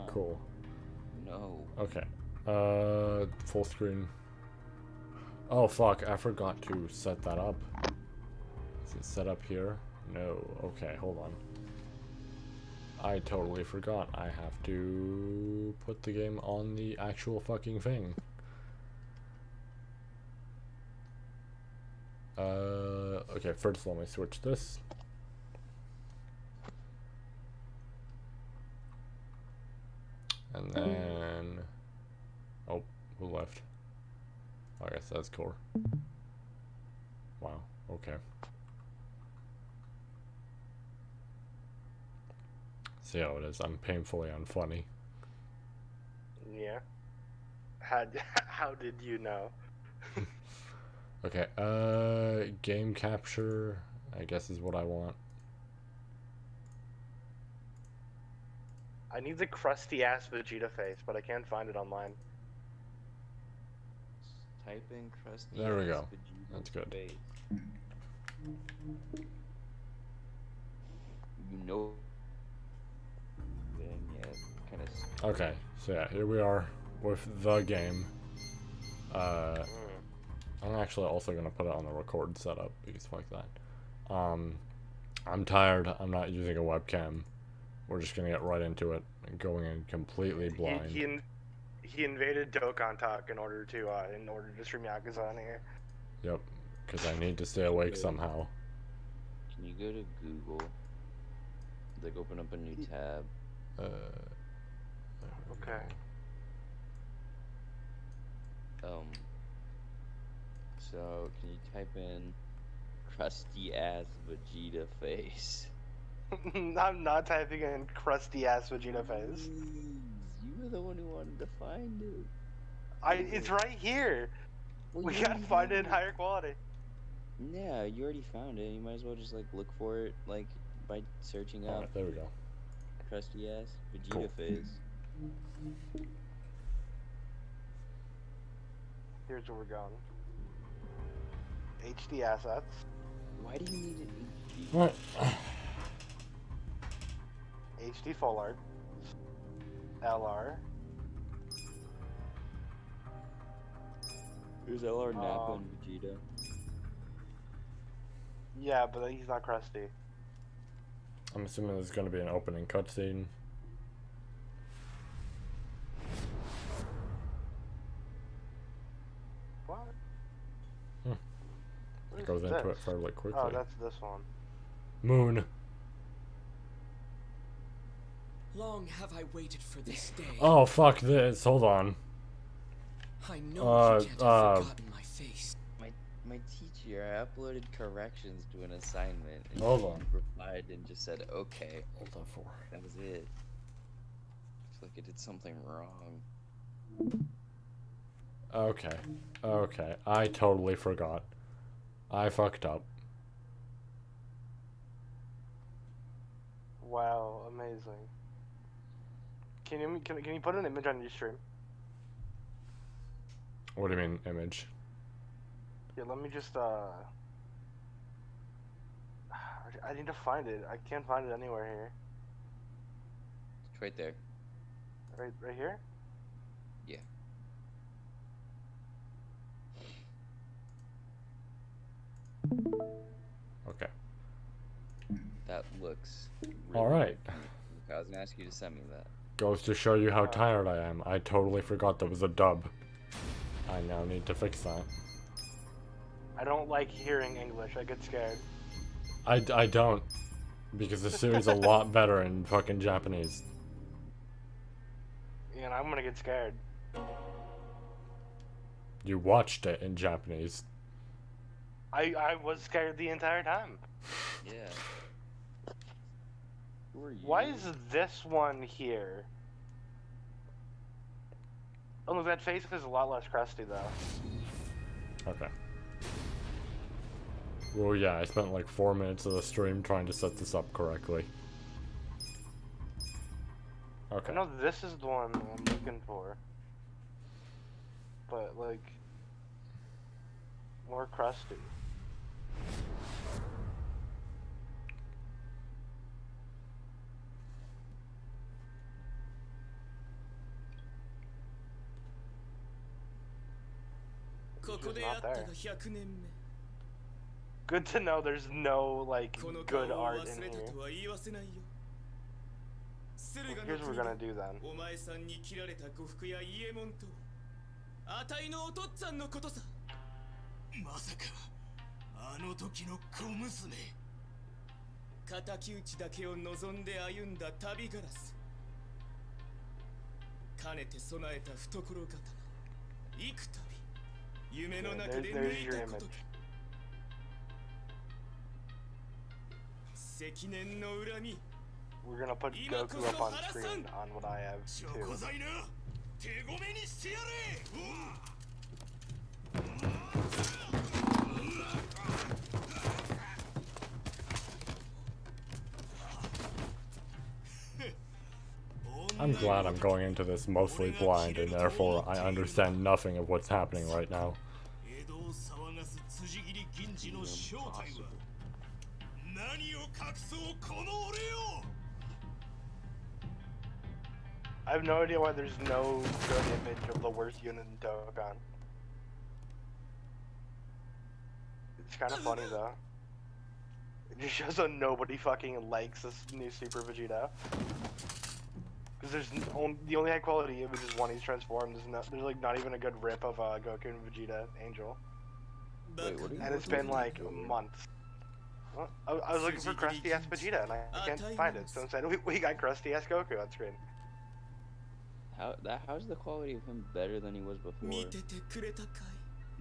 Cool. No. Okay. Full screen. Oh fuck, I forgot to set that up. Is it set up here? No. Okay, hold on. I totally forgot. I have to put the game on the actual fucking thing. Okay, first let me switch this. And then... Oh, who left? I guess that's core. Wow, okay. See how it is. I'm painfully unfunny. Yeah. How did you know? Okay, game capture, I guess is what I want. I need the crusty ass Vegeta face, but I can't find it online. Type in crusty. There we go. Vegeta That's good. face. You know. Then yeah, kind of. Okay, so yeah, here we are with the game. I'm actually also gonna put it on the record setup because fuck that. I'm tired. I'm not using a webcam. We're just gonna get right into it and going in completely blind. He invaded Dokkan Talk in order to stream Yakuza on here. Yep, because I need to stay awake somehow. Can you go to Google? Like open up a new tab. Okay. So can you type in crusty ass Vegeta face? I'm not typing in crusty ass Vegeta face. You were the one who wanted to find it. It's right here. Well, We you gotta already find it in found higher quality. Yeah, you already found it. You might as well just like look for it like by searching up Alright, there we go. crusty ass Vegeta Cool. face. Here's where we're going. HD assets. Why do you need an HD? What? HD full art. LR. There's LR Nappa and Vegeta. Yeah, but he's not crusty. I'm assuming there's gonna be an opening cutscene. What? What It is goes into this? it fairly quickly. Oh, that's this one. Moon. Long have I waited for this day. Oh fuck this. Hold on. I know you can't have forgotten my face. My teacher, I uploaded corrections to an assignment and Hold she on. replied and just said okay. Hold on for. That was it. Looks like I did something wrong. Okay. Okay. I totally forgot. I fucked up. Wow, amazing. Can you put an image on your stream? What do you mean, image? Yeah, let me just I need to find it. I can't find it anywhere here. It's right there. Right here? Yeah. Okay. That looks really Alright. good. I was gonna ask you to send me that. Goes to show you how tired I am. I totally forgot there was a dub. I now need to fix that. I don't like hearing English. I get scared. I don't. Because the series is a lot better in fucking Japanese. And I'm gonna get scared. You watched it in Japanese. I was scared the entire time. Yeah. Who are you? Why is this one here? Oh look, that face is a lot less crusty though. Okay. Well, yeah, I spent like 4 minutes of the stream trying to set this up correctly. Okay. I know this is the one I'm looking for. But like more crusty. just not there. Good to know there's no, like, good art in here. Here's what we're gonna do then. お前さんに切られた呉服や伊右衛門とあたいのお父っつぁんのことさ。まさかあの時の小娘。敵討ちだけを望んで歩んだ旅ガラス。かねて備えた懐刀。幾度夢の中で抜いたことか。積年の恨み。 We're gonna put Goku up on screen on what I have too. I'm glad I'm going into this mostly blind, and therefore I understand nothing of what's happening right now. I have no idea why there's no good image of the worst unit in Dokkan. It's kind of funny though. It just shows that nobody fucking likes this new Super Vegeta. Because there's the only high quality image is when he's transformed. There's like not even a good rip of Goku and Vegeta Angel. Wait, and it's been like months. Well, I was looking for crusty ass Vegeta and I can't find it. So instead we got crusty ass Goku on screen. How's the quality of him better than he was before?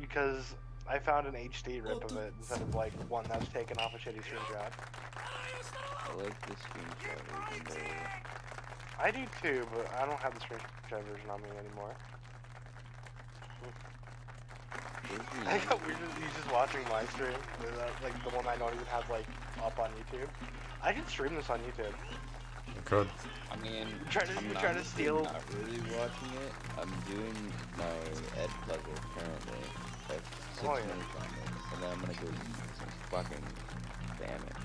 Because I found an HD rip of it instead of like one that's taken off a shitty screenshot. I like the screenshot version better. I do too, but I don't have the screenshot version on me anymore. I got weird that he's just watching my stream, like the one I don't even have like up on YouTube. I can stream this on YouTube. You could. I mean, you're trying to steal. I'm not really watching it. I'm doing my ed puzzle currently. Like 6 minutes on it, and then I'm gonna go eat some fucking damage.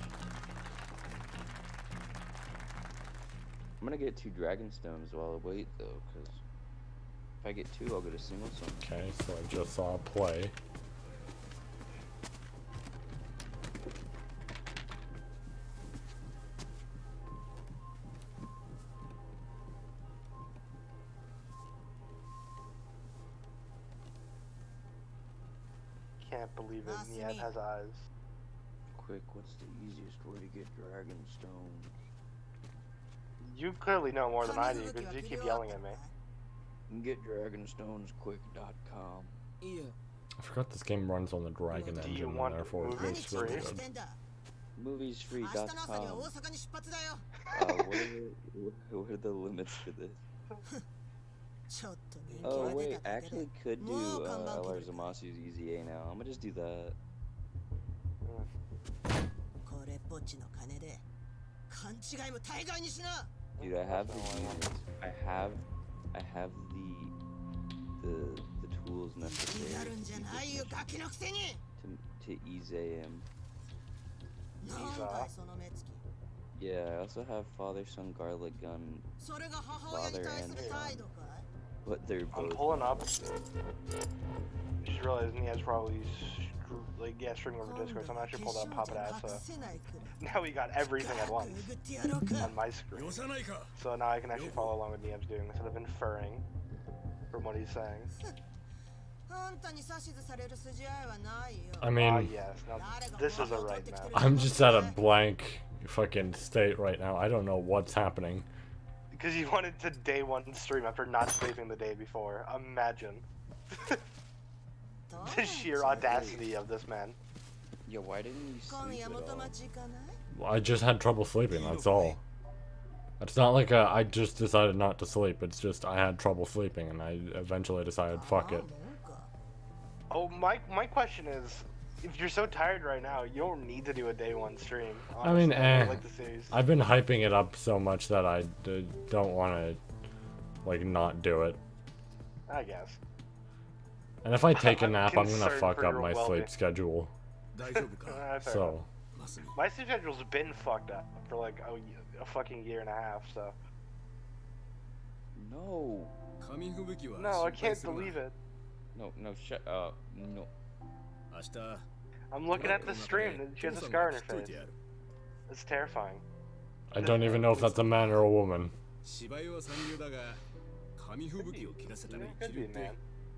I'm gonna get 2 dragon stones while I wait though, cause if I get 2, I'll get a single stone. Okay, so I just saw a play. Can't believe it. Niad has eyes. Quick, what's the easiest way to get dragon stones? You clearly know more than I do because you keep yelling at me. You can get dragonstonesquick.com. I forgot this game runs on the Dragon engine, and therefore it goes really good. Moviesfree.com. What are the limits for this? Oh wait, I actually could do LR Zamasi's Easy A now. I'm gonna just do that. Dude, I have the units. I have the tools necessary to ease him. Yeah, I also have father son garlic gun. Father and son. But they're both. I'm pulling up. Just realizing he has probably streaming over Discord, so I'm actually pulled up Papa Dad, so now we got everything at once on my screen. So now I can actually follow along with Niam's doing instead of inferring from what he's saying. I mean, yes, now this is a right now. I'm just at a blank fucking state right now. I don't know what's happening. Because you wanted to day 1 stream after not sleeping the day before. Imagine. The sheer audacity of this man. Yeah, why didn't you sleep at all? Well, I just had trouble sleeping, that's all. It's not like I just decided not to sleep, it's just I had trouble sleeping and I eventually decided fuck it. Oh, my question is, if you're so tired right now, you don't need to do a day 1 stream. Honestly. I mean, like the series. I've been hyping it up so much that I don't want to, like, not do it. I guess. And if I take a nap, I'm gonna concerned fuck for up your my well-being. sleep schedule. So. My sleep schedule's been fucked up for like a fucking year and a half, so. No. No, I can't believe it. No, no, shut up. No. 明日 I'm looking at the stream. She has a scar on her face. It's terrifying. I don't even know if that's a man or a woman. 芝居は三流だが紙吹雪を切らせたら It 生 could き be る a って man.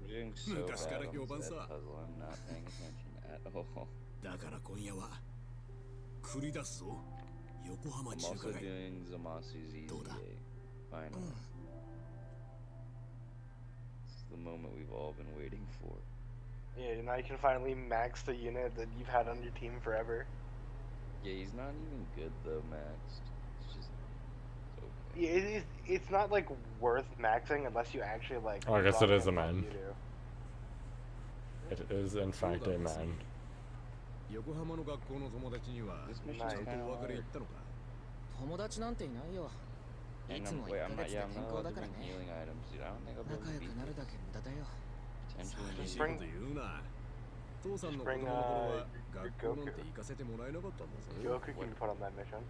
We're doing so bad on昔から評判 this さ。 puzzle. I'm not paying attention at all. だから今夜は繰り出すぞ横浜 I'm 中 also 華街 doing Zamasu's EZA final. This is the moment we've all been waiting for. Yeah, now you can finally max the unit that you've had on your team forever. Yeah, he's not even good though, maxed. It's just okay. Yeah, it's not like worth maxing unless you actually like. Oh, I guess it rock is a him like man. you do. It is in fact a man. 横浜の学校の友達には This ナ mission's イス kind お of 別れ hard. 行ったのか友達なんていないよ。い And つ I'm も wait, 1 I'm ヶ not. 月 Yeah, で I'm 転 not 校 allowed だ to から bring ね。 healing items, dude. I don't think I'll be 仲 able 良 to く beat なる this. だけ無駄だよ。 Potentially 寂しい maybe. こと言うな父さんの子 Bring, 供の頃は your 学校なんて行かせてもらえなかったんだぞ Goku can put on that mission.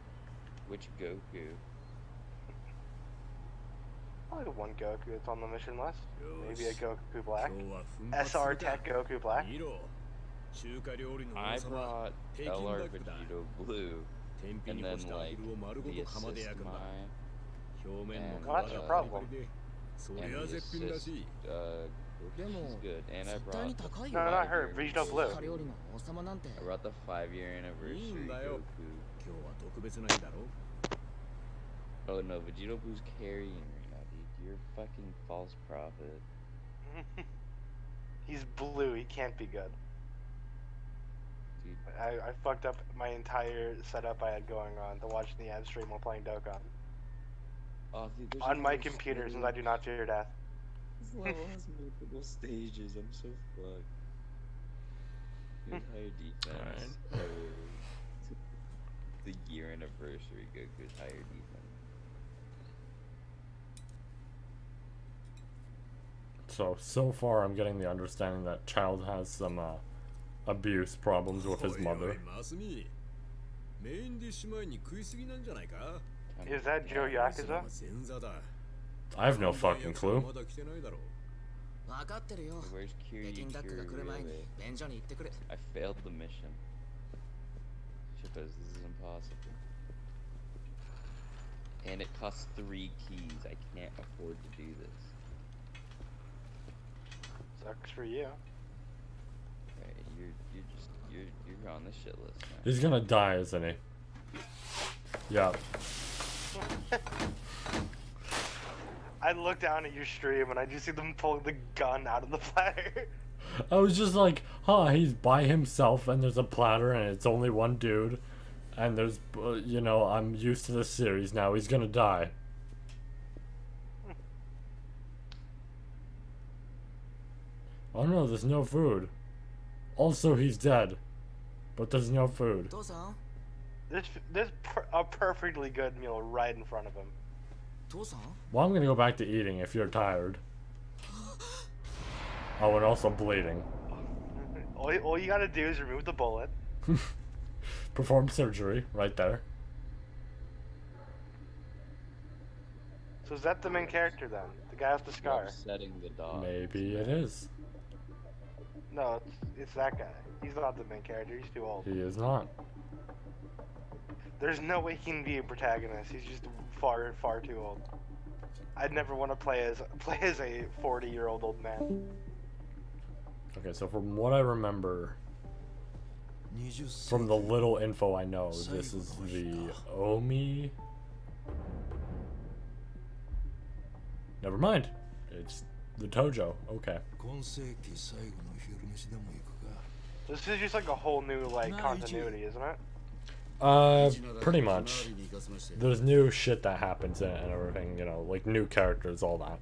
Which Goku? Probably the one Goku that's on the mission list. Maybe a Goku 今 Black. 日は奮発す SR るか Tech Goku Black. 見ろ中華料理の I 王様 brought 北京ダ LR ックだ Vegito Blue, 天日 and に干 then したア like ヒルを丸ご the と釜で assist 焼くんだ mine. 表面の And, 皮 Well, that's が your パリ problem. パリでそ And りゃ the 絶品だ assist, し でも is good. And I 絶対に brought 高い No, よ。 not her. Vegito 中 Blue. 華料理の王様なんて。 I brought the 5-year anniversary いいんだよ Goku. 今日は特別な日だろ Oh no, Vegito Blue's carrying right now, dude. You're a fucking false prophet. He's blue. He can't be good. Dude, I fucked up my entire setup I had going on to watch the ad stream while playing Dokkan. oh, dude, there's On my another computer, since stage. I do not fear death. This level has multiple stages. I'm so fucked. The entire defense. The year anniversary Goku's higher defense. So far I'm getting the understanding that Child has some abuse problems with his おいおい mother. マスミメインディッシュ前に食いすぎなんじゃないか Is that Joe あいつら Yakuza? は前座だ I have no fucking clue. まだ来てないだろ分かってるよ。 Where's 北 Kiryu 京ダックが来る前に really? 便所に行ってくれ。 I failed the mission. Shippos, this is impossible. And it costs 3 keys. I can't afford to do this. Sucks for you. Right, you're on the shit list now. He's gonna die, isn't he? Yeah. I look down at your stream and I just see them pull the gun out of the platter. I was just like, huh, he's by himself and there's a platter and it's only one dude. And there's, you know, I'm used to this series now. He's gonna die. Oh no, there's no food. Also, he's dead. But there's no food. 父さん There's a perfectly good meal right in front of him. 父さん Well, I'm gonna go back to eating if you're tired. Oh, and also bleeding. All you gotta do is remove the bullet. Perform surgery right there. So is that the main character then? The guy with the You're scar? upsetting the dog. Maybe it is. No, it's that guy. He's not the main character. He's too old. He is not. There's no way he can be a protagonist. He's just far too old. I'd never want to play as a 40-year-old old man. Okay, so from what I remember, from the little info I know, this is the Omi. Never mind. It's the Tojo. Okay. 今世紀最後の昼飯でも行くか This is just like a whole new like continuity, isn't it? Pretty much. There's new shit that happens in it and everything, you know, like new characters, all that.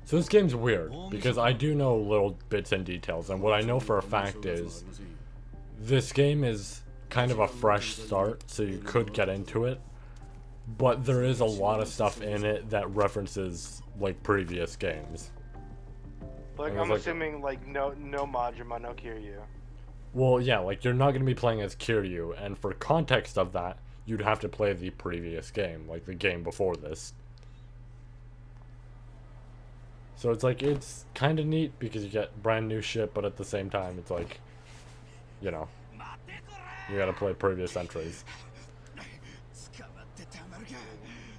So this game's weird, because I do know little bits and details, and what I know for a fact is, this game is kind of a fresh start, so you could get into it, but there is a lot of stuff in it that references, like, previous games. Like And it's I'm like- assuming like no Majima, no Kiryu. Well, yeah, like, you're not going to be playing as Kiryu, and for context of that, you'd have to play the previous game, like the game before this. So it's like, it's kind of neat because you get brand new shit, but at the same time, it's like, you know, you gotta play previous entries.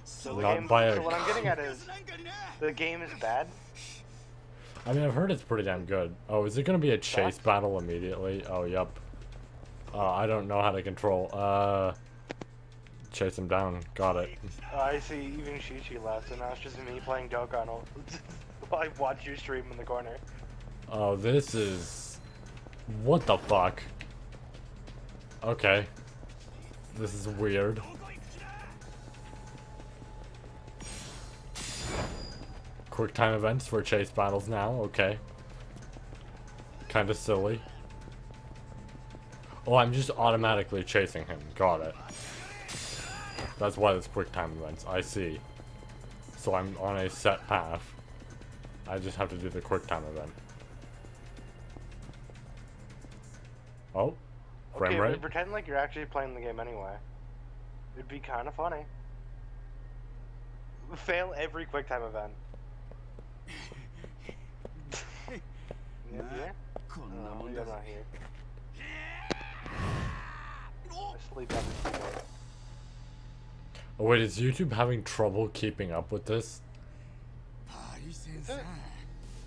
So the Not game, by a- so what I'm getting at is, the game is bad. I mean, I've heard it's pretty damn good. Oh, is it gonna be a chase Sucks. battle immediately? Oh, yep. I don't know how to control. Chase him down. Got it. I see even Chi-Chi left, and now it's just me playing Dokkan while I watch you stream in the corner. Oh, this is... What the fuck? Okay. This is weird. Quick time events for chase battles now, okay. Kinda silly. Oh, I'm just automatically chasing him. Got it. That's why it's quick time events. I see. So I'm on a set path. I just have to do the quick time event. Oh. Frame Okay, rate? but pretend like you're actually playing the game anyway. It'd be kind of funny. Fail every quick time event. Yeah? Oh, maybe I'm not here. I sleep every day. Oh wait, is YouTube having trouble keeping up with this? Is it?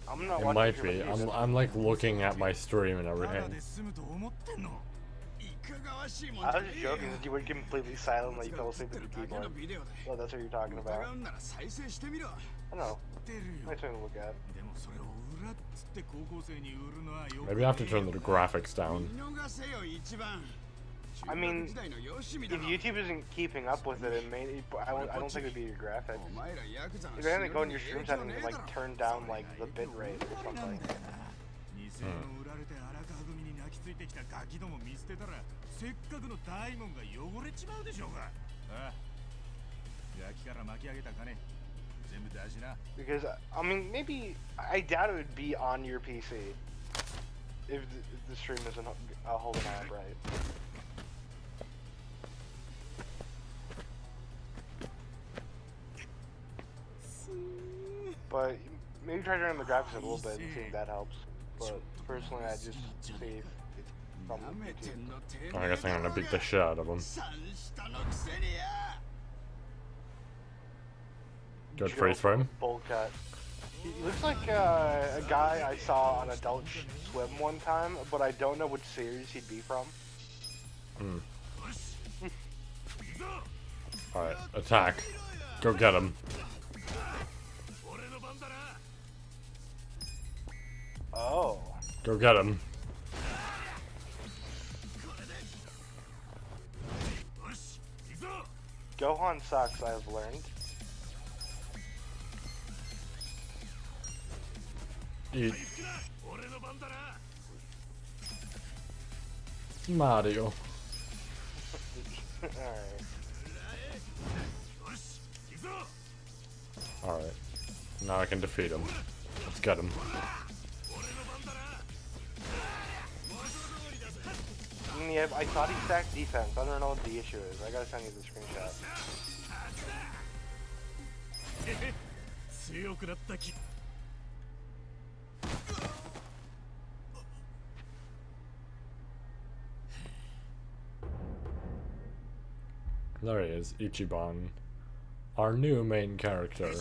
I'm not It watching might your be. videos. I'm like looking at my stream and everything. I was just joking that you were completely silent like you fell asleep at your keyboard. Oh, that's what you're talking about. I don't know. Nice thing to look at. Maybe I have to turn the graphics down. I mean, if YouTube isn't keeping up with it, I don't think it'd be your graphics. If you're gonna go in your stream settings and like turn down like the bit rate or something. Because I mean, maybe I doubt it would be on your PC if the stream isn't holding up right. But maybe try turning the graphics a little bit and see if that helps. But personally, I just see if it's from YouTube. I guess I'm gonna beat the shit out of him. Good freeze frame. Bowl cut. He looks like a guy I saw on Adult Swim one time, but I don't know which series he'd be from. Hmm. Alright, attack. Go get him. Oh. Go get him. Gohan sucks, I've learned. Eat. Mario. Alright. Alright. Now I can defeat him. Let's get him. Yeah, I thought he stacked defense. I don't know what the issue is. I gotta send you the screenshot. There he is, Ichiban. Our new main character.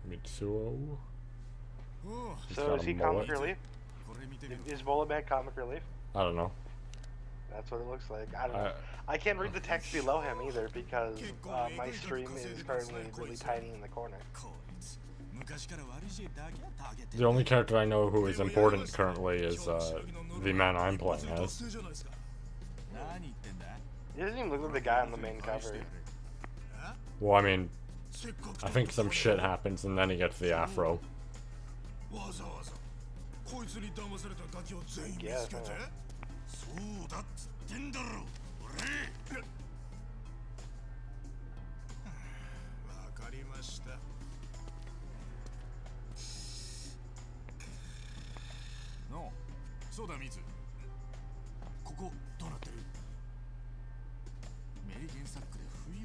Mitsuo? He's So got is a he comic mullet. relief? Is Bullet Man comic relief? I don't know. That's what it looks like. I don't know. I can't read the text below him either because my stream is currently really tiny in the corner. The only character I know who is important currently is the man I'm playing as. He doesn't even look like the guy on the main cover. Well, I mean, I think some shit happens and then he gets the afro. Yes. No. そうだ、ミツ。ここどうなってる？名言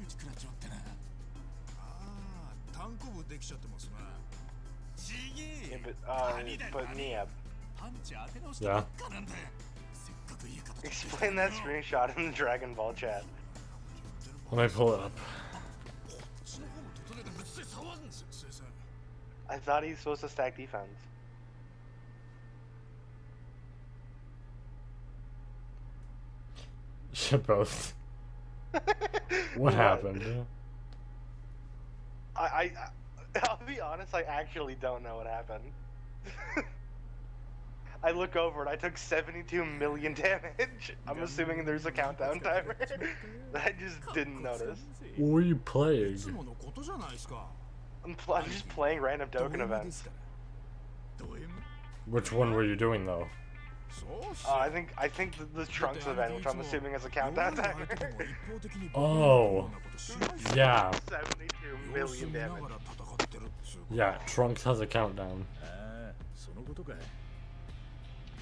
打ち食らっちまってな。ああ、単行部できちゃってますな。ちげ Yeah, え。 but Nia, パンチ当て直したばっかなんだよ。せっかくいい形 explain that screenshot in the Dragon Ball chat. Let me pull it up. その方も整えてぶつで騒ぐんですよ、先生。 I thought he's supposed to stack defense. Shit, both. What happened? I'll be honest, I actually don't know what happened. I look over and I took 72 million damage. I'm assuming there's a countdown timer. I just didn't notice. What were you playing? いつものことじゃないですか。 I'm just playing random token ド M で events. すから。ド M？ Which one were you doing though? そうっす I think the Trunks event, which I'm assuming is a countdown timer. Oh. Yeah. 72 million damage. Yeah, Trunks has a countdown. ああ、そのことかい。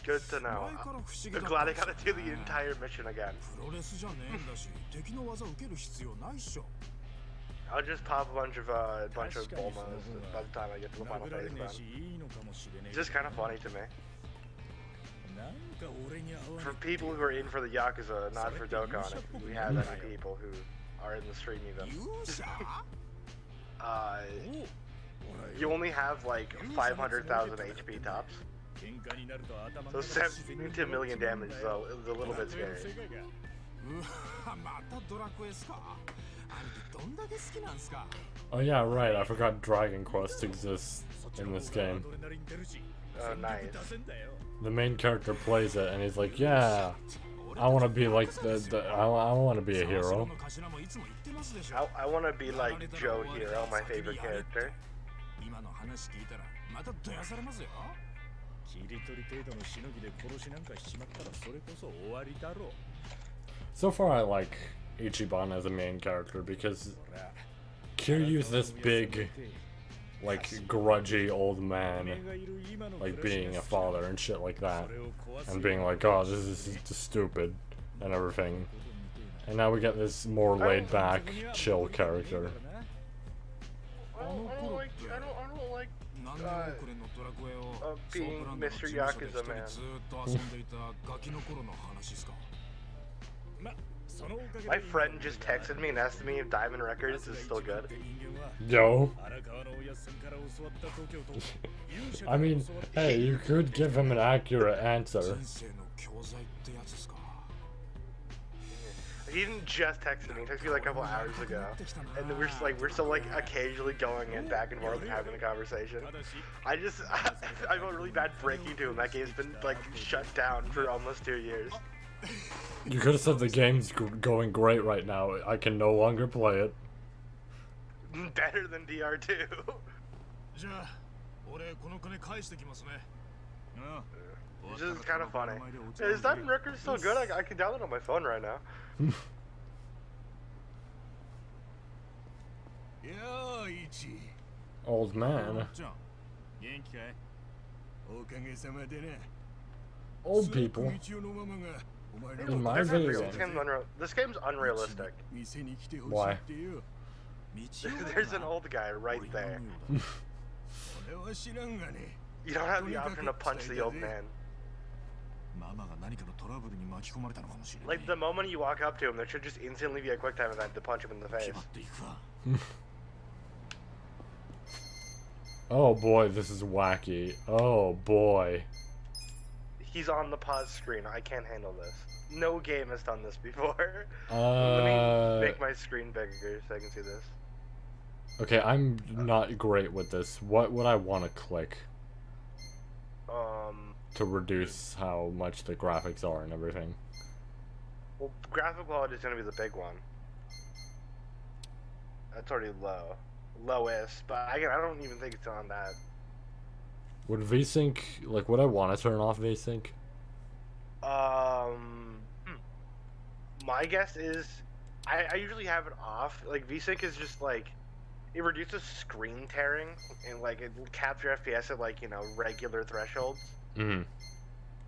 Good to know. I'm glad I got to do the entire mission again. プロレスじゃねえんだし、敵の技受ける必要ないっしょ。 I'll just pop a bunch of bulmas by the time I get to the final phase then. It's just kind of funny to me. For people who are in for the Yakuza, not for Dokkan, if we have any people who are in the stream even. You only have like 500,000 HP tops. So 72 million damage is a little bit scary. またドラクエっすか。あれどんだけ好きなんすか。 Oh yeah, right. I forgot Dragon Quest exists in this game. Oh, nice. The main character plays it, and he's like, "Yeah, I want to be like I want to be a hero." I want to be like Joe Hero, my favorite character. 今の話聞いたらまたどやされますよ。 So far, I like Ichiban as a main character because Kiryu's this big, like, grudgy old man, like being a father and shit like that, and being like, oh, this is just stupid and everything. And now we get this more laid-back, chill character. I don't like being Mr. Yakuza man. My friend just texted me and asked me if Diamond Records is still good. Yo. I mean, hey, you could give him an accurate answer. He didn't just text me. He texted me like a couple hours ago, and we're still like occasionally going in back and forth and having a conversation. I felt really bad breaking to him. That game's been like shut down for almost 2 years. You could have said the game's going great right now. I can no longer play it. Better than DR2. It's just kind of funny. Is that record still good? I can download it on my phone right now. Old man. Old people. In my video game. This game's unrealistic. Why? There's an old guy right there. You don't have the option to punch the old man. Like, the moment you walk up to him, there should just instantly be a quick time event to punch him in the face. Oh boy, this is wacky. Oh boy. He's on the pause screen. I can't handle this. No game has done this before. Let me make my screen bigger so I can see this. Okay, I'm not great with this. What would I want to click? To reduce how much the graphics are and everything. Well, graphic quality is going to be the big one. That's already low. Lowest, but I don't even think it's on that. Would VSync, like, would I want to turn off VSync? My guess is, I usually have it off. Like, VSync is just, like, it reduces screen tearing, and, like, it will capture FPS at, like, you know, regular thresholds. Mm-hmm.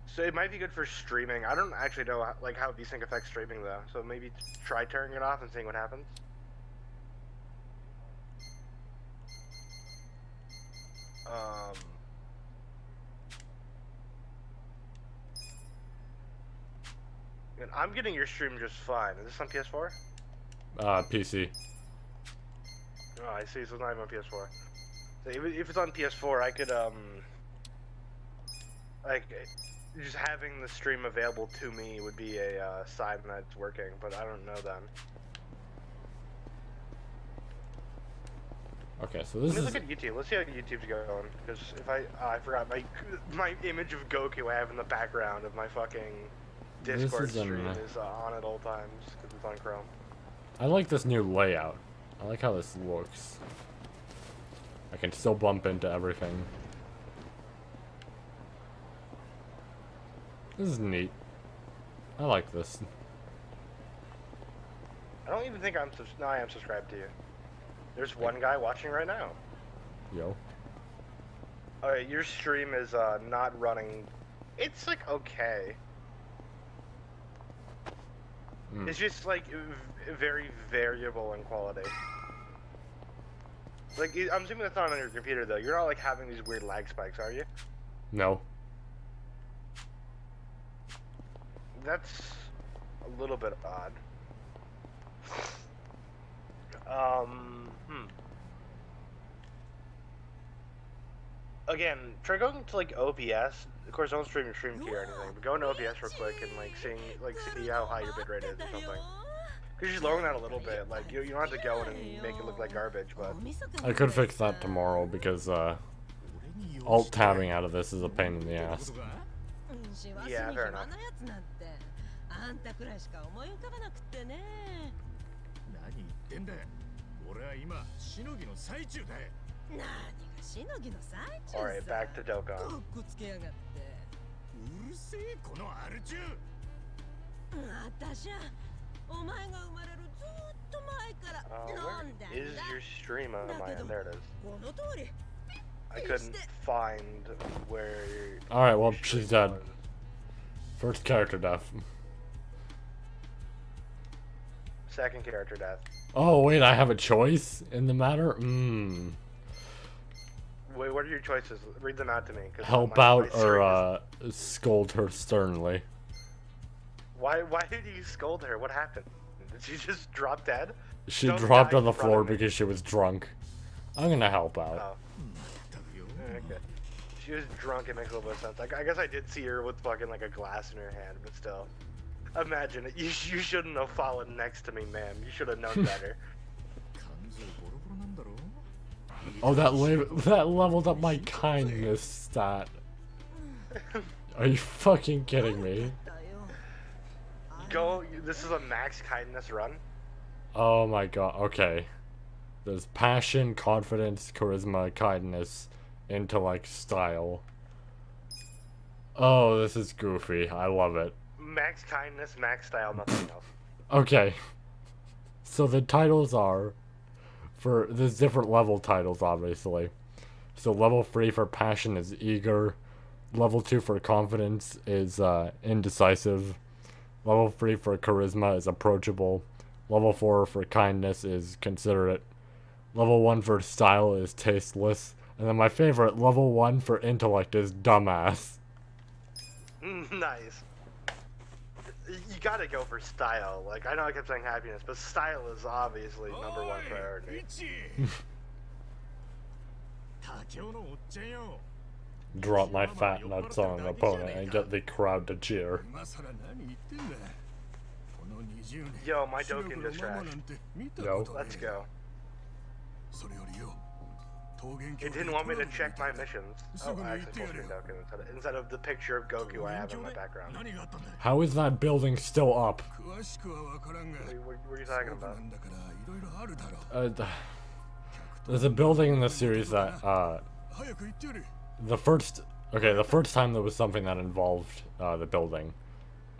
So it might be good for streaming. I don't actually know, like, how VSync affects streaming, though. So maybe try turning it off and seeing what happens. Um. And I'm getting your stream just fine. Is this on PS4? PC. Oh, I see. So it's not even on PS4. So if it's on PS4, I could like, just having the stream available to me would be a sign that it's working. But I don't know then. Okay, so this Let me is... look at YouTube. Let's see how YouTube's going. Because if I forgot my image of Goku I have in the background of my fucking Discord stream is on at all times because it's on Chrome. I like this new layout. I like how this looks. I can still bump into everything. This is neat. I like this. I don't even think I'm no, I am subscribed to you. There's one guy watching right now. Yo. Alright, your stream is not running. It's like okay. It's just like very variable in quality. Like I'm assuming that's not on your computer though. You're not like having these weird lag spikes, are you? No. That's a little bit odd. Again, try going to like OBS. Of course, don't stream your stream key or anything, but go into OBS real quick and like see how high your bitrate is or something. Cause just lowering that a little bit, like you don't have to go in and make it look like garbage, but I could fix that tomorrow because alt tabbing out of this is a pain in the ass. yeah, fair enough. あんたくらいしか思い浮かばなくってね。何言ってんだよ。俺は今しのぎの最中だよ。何がしのぎの最中さ。 Alright, back to Dokkan. かっこつけやがって。うるせえこのアル中。私はお前が生まれるずっと前から飲んだんだ。 Where is your stream on my end? There it is. この通り。 I couldn't find where. Alright, well, she's dead. First character death. Second character death. Oh, wait, I have a choice in the matter? Wait, what are your choices? Read them out to me. Help out or scold her sternly. Why did you scold her? What happened? Did she just drop dead? She Don't dropped die on the in front floor of me. because she was drunk. I'm gonna help out. Oh. Okay. She was drunk, it makes a little bit of sense. I guess I did see her with fucking like a glass in her hand, but still. Imagine it. You shouldn't have fallen next to me, ma'am. You should have known better. Oh, that leveled up my kindness stat. Are you fucking kidding me? Go. This is a max kindness run. Oh my god. Okay. There's passion, confidence, charisma, kindness, intellect, style. Oh, this is goofy. I love it. Max kindness, max style, nothing else. Okay. So the titles are there's different level titles, obviously. So level 3 for passion is eager. Level 2 for confidence is indecisive. Level 3 for charisma is approachable. Level 4 for kindness is considerate. Level 1 for style is tasteless. And then my favorite, level 1 for intellect is dumbass. Nice. You gotta go for style. Like, I know I kept saying happiness, but style is obviously number one priority. Drop my fat nuts on an opponent and get the crowd to cheer. Yo, my Dokkan just crashed. Yo. Let's go. It didn't want me to check my missions. Oh, I actually full screen Dokkan instead of the picture of Goku I have in my background. How is that building still up? What are you talking about? There's a building in the series that, the first time there was something that involved, the building,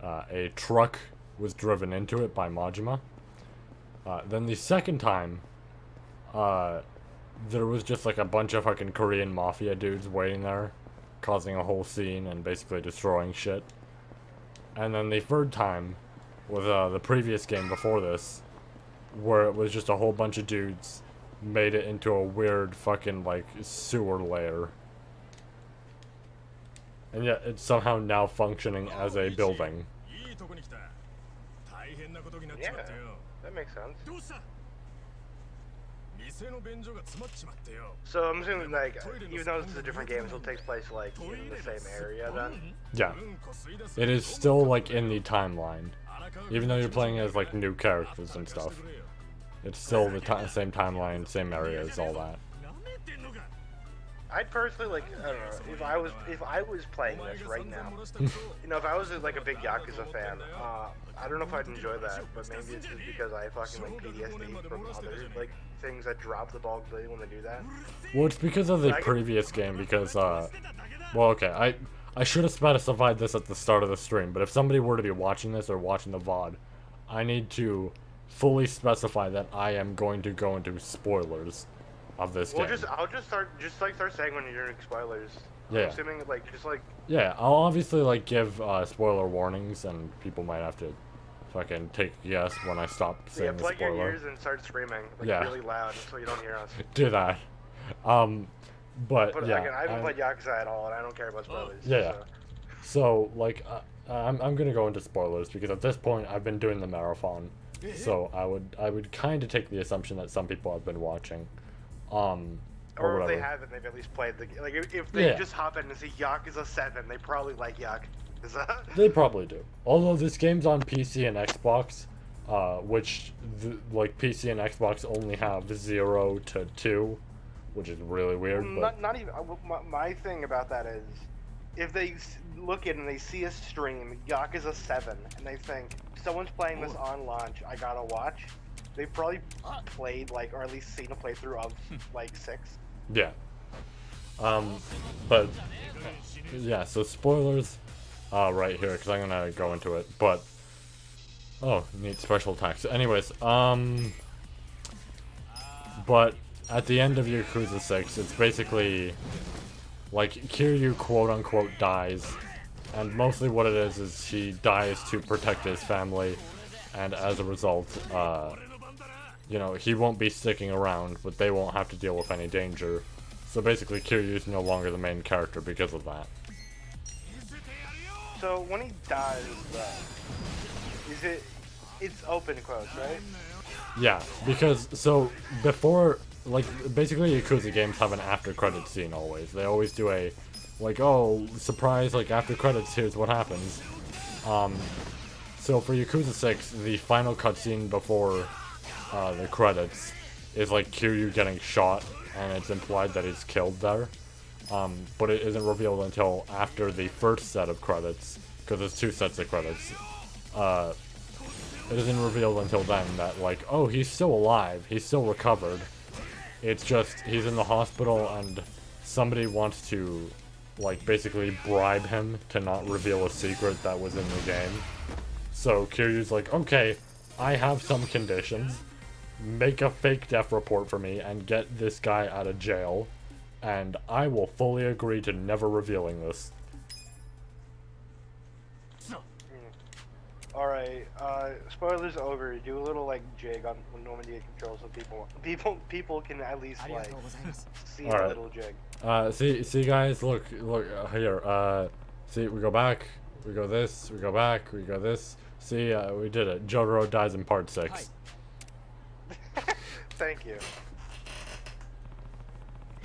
a truck was driven into it by Majima. Then the second time, there was just like a bunch of fucking Korean mafia dudes waiting there, causing a whole scene and basically destroying shit. And then the third time was the previous game before this, where it was just a whole bunch of dudes made it into a weird fucking like sewer layer. And yet it's somehow now functioning as a building. いいとこに来た。大変なことになっち Yeah, まったよ。 that makes sense. どうした？店の便所が詰まっちまってよ。 So I'm assuming like, even though this is a different game, it still takes place like in the same area then. Yeah. It is still like in the timeline. Even though you're playing as like new characters and stuff. It's still the same timeline, same areas, all that. I'd personally like, I don't know, if I was playing this right now, you know, if I was like a big Yakuza fan, I don't know if I'd enjoy that, but maybe it's just because I fucking like PTSD from other like things that drop the ball completely when they do that. Well, it's because of the previous game, because, well, okay, I should have specified this at the start of the stream, but if somebody were to be watching this or watching the VOD, I need to fully specify that I am going to go into spoilers of this game. I'll just start saying when you're doing spoilers. Yeah. I'm assuming like, just like... Yeah, I'll obviously, like, give, spoiler warnings, and people might have to fucking take a guess when I stop saying the plug your spoiler. ears and start screaming, like, Yeah. really loud so you don't hear us. Do that. But yeah. Again, I haven't played Yakuza at all, and I don't care about spoilers. Yeah. So, like, I'm gonna go into spoilers, because at this point, I've been doing the marathon. So, I would kind of take the assumption that some people have been watching. Or Or if whatever. they haven't, they've at least played the game. Like, if they Yeah. just hop in and see Yakuza 7, they probably like Yakuza. They probably do. Although this game's on PC and Xbox, which, like, PC and Xbox only have 0 to 2, which is really weird. But Not even... My thing about that is, if they look in and they see a stream, Yakuza 7, and they think, someone's playing this on launch, I gotta watch, they probably played, like, or at least seen a playthrough of, like, 6. yeah. But, yeah, so spoilers, right here, because I'm gonna go into it, but, oh, neat special attacks. Anyways, but at the end of Yakuza 6, it's basically, like, Kiryu quote-unquote dies, and mostly what it is he dies to protect his family, and as a result, you know, he won't be sticking around, but they won't have to deal with any danger. So basically, Kiryu's no longer the main character because of that. So, when he dies, it's open quotes, right? Yeah, because, so, before, like, basically Yakuza games have an after-credits scene always. They always do a, like, oh, surprise, like, after credits, here's what happens. So for Yakuza 6, the final cutscene before the credits is, like, Kiryu getting shot, and it's implied that he's killed there. But it isn't revealed until after the first set of credits, because there's 2 sets of credits. It isn't revealed until then that, like, oh, he's still alive, he's still recovered. It's just, he's in the hospital and somebody wants to, like, basically bribe him to not reveal a secret that was in the game. So Kiryu's like, okay, I have some conditions. Make a fake death report for me and get this guy out of jail. And I will fully agree to never revealing this. Alright, spoilers over. Do a little, like, jig on when you get control so people can at least, like, see a little jig. See guys, look, here, see, we go back, we go this, we go back, we go this. See, we did it. Jotaro dies in part 6. Thank you.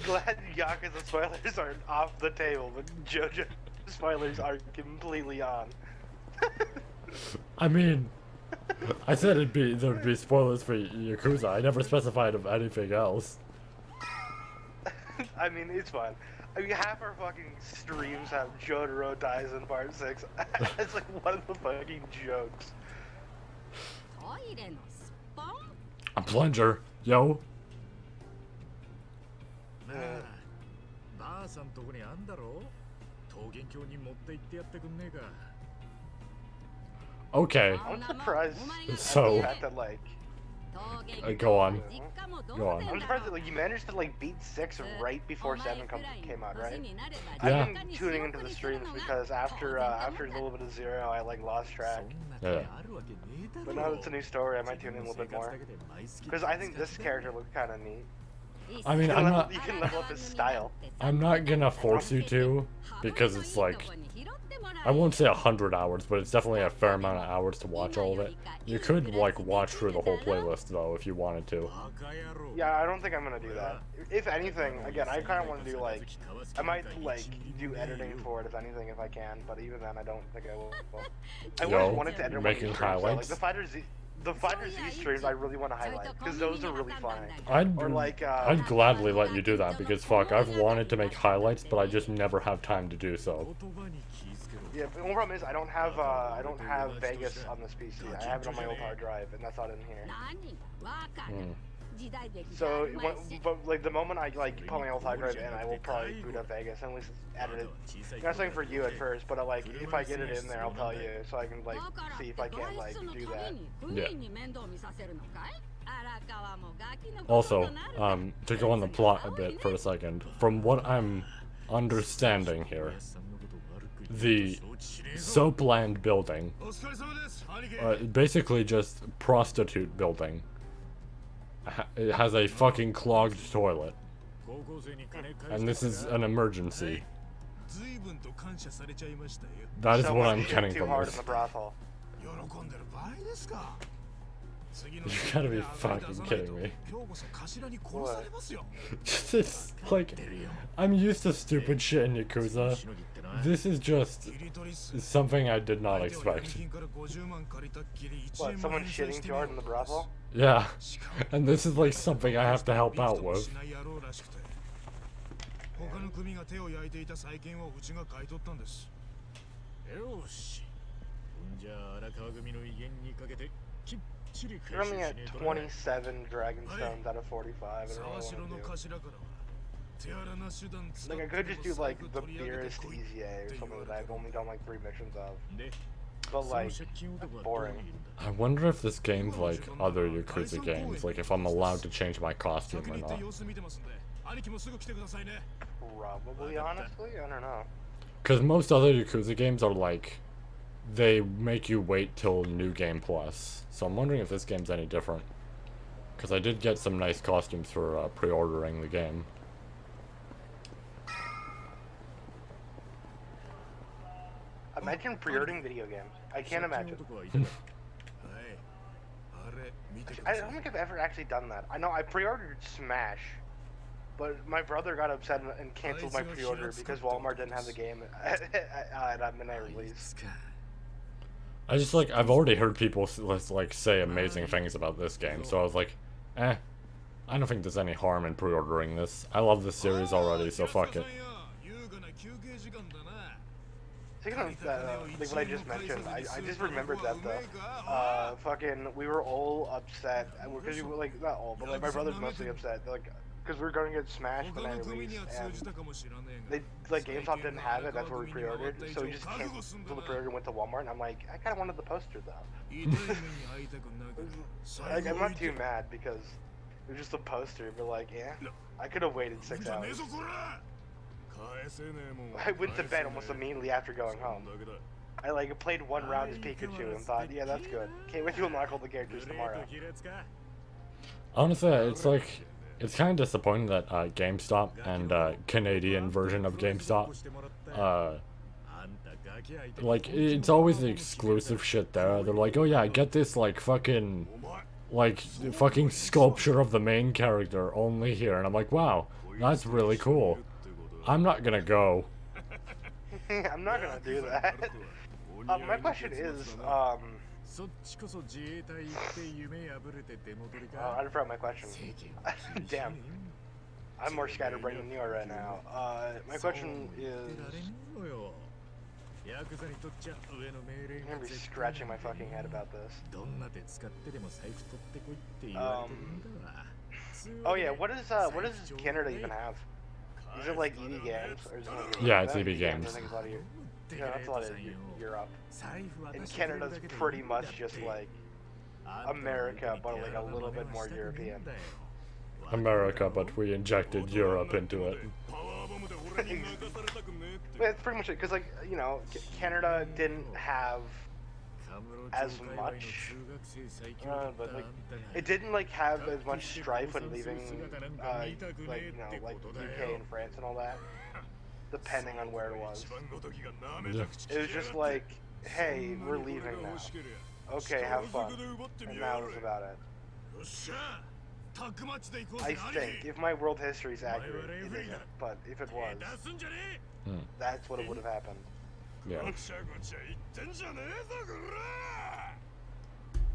Glad Yakuza spoilers are off the table, but JoJo spoilers are completely on. I mean, I said there would be spoilers for Yakuza. I never specified of anything else. I mean, it's fine. I mean, half our fucking streams have Jotaro dies in part 6. It's like one of the fucking jokes. A plunger, yo. なあ、ばあさんとこにあんだろ？桃源郷に持って行ってやってくんねえか。 Okay, I'm surprised so that like go on. Go on. I'm surprised that like you managed to like beat 6 right before 7 came out, right? Yeah. I've been tuning into the streams because after a little bit of 0, I like lost track. Yeah. But now that it's a new story, I might tune in a little bit more because I think this character looks kind of neat. I mean, I'm not. You can level up his style. I'm not gonna force you to, because it's like, I won't say 100 hours, but it's definitely a fair amount of hours to watch all of it. You could like watch through the whole playlist though if you wanted to. Yeah, I don't think I'm gonna do that. If anything, again, I kind of want to do like, I might like do editing for it if anything, if I can. But even then, I don't think I will. I always wanted to edit making highlights. Like the Fighter Z streams, I really want to highlight because those are really funny. I'd gladly let you do that because fuck, I've wanted to make highlights, but I just never have time to do so. Yeah, but the only problem is I don't have Vegas on this PC. I have it on my old hard drive, and that's not in here. So, but like the moment I like put my old hard drive in, I will probably boot up Vegas and at least edit it. I'm not saying for you at first, but like if I get it in there, I'll tell you so I can like see if I can like do that. Yeah. Also, to go on the plot a bit for a second, from what I'm understanding here, the Soapland building, basically just prostitute building, it has a fucking clogged toilet, and this is an emergency. That is what I'm getting from this. You gotta be fucking kidding me. It's like, I'm used to stupid shit in Yakuza. This is just something I did not expect. What, someone shitting too hard in the brothel? Yeah, and this is like something I have to help out with. You're only at 27 Dragonstones out of 45. I don't know what I want to do. Like, I could just do like the Beerest EZA or something that I've only done like 3 missions of. But like, that's boring. I wonder if this game's like other Yakuza games, like if I'm allowed to change my costume or not. Probably, honestly, I don't know. Because most other Yakuza games are like, they make you wait till New Game Plus. So I'm wondering if this game's any different. Because I did get some nice costumes for pre-ordering the game. Imagine pre-ordering video games. I can't imagine. I don't think I've ever actually done that. I know I pre-ordered Smash, but my brother got upset and canceled my pre-order because Walmart didn't have the game at midnight release. I just like, I've already heard people like say amazing things about this game, so I was like, I don't think there's any harm in pre-ordering this. I love this series already, so fuck it. Speaking of like what I just mentioned, I just remembered that though. Fucking, we were all upset because we were like, not all, but like my brother's mostly upset, like, because we were going to get Smash when I released, and they, like, GameStop didn't have it, that's where we pre-ordered, so we just canceled the pre-order and went to Walmart, and I'm like, I kind of wanted the poster though. Like, I'm not too mad because it was just a poster, but like, yeah, I could have waited 6 hours. I went to bed almost immediately after going home. I like played 1 round as Pikachu and thought, yeah, that's good. Can't wait to unlock all the characters tomorrow. Honestly, it's like, it's kind of disappointing that GameStop and Canadian version of GameStop, like, it's always the exclusive shit there. They're like, oh yeah, get this like fucking sculpture of the main character only here, and I'm like, wow, that's really cool. I'm not gonna go. I'm not gonna do that. My question is, I forgot my question. Damn. I'm more scatterbrained than you are right now. My question is... I'm gonna be scratching my fucking head about this. Oh yeah, what does Canada even have? Is it like EB Games? Or is it like yeah, it's EB Games. I think it's a lot of yeah, that's a lot of Europe. And Canada's pretty much just like America, but like a little bit more European. America, but we injected Europe into it. It's pretty much it, because like, you know, Canada didn't have as much, but like it didn't like have as much strife when leaving, like UK and France and all that, depending on where it was. Yeah. It was just like, hey, we're leaving now. Okay, have fun, and that was about it. I think, if my world history is accurate, it isn't, but if it was, that's what it would have happened. Yeah.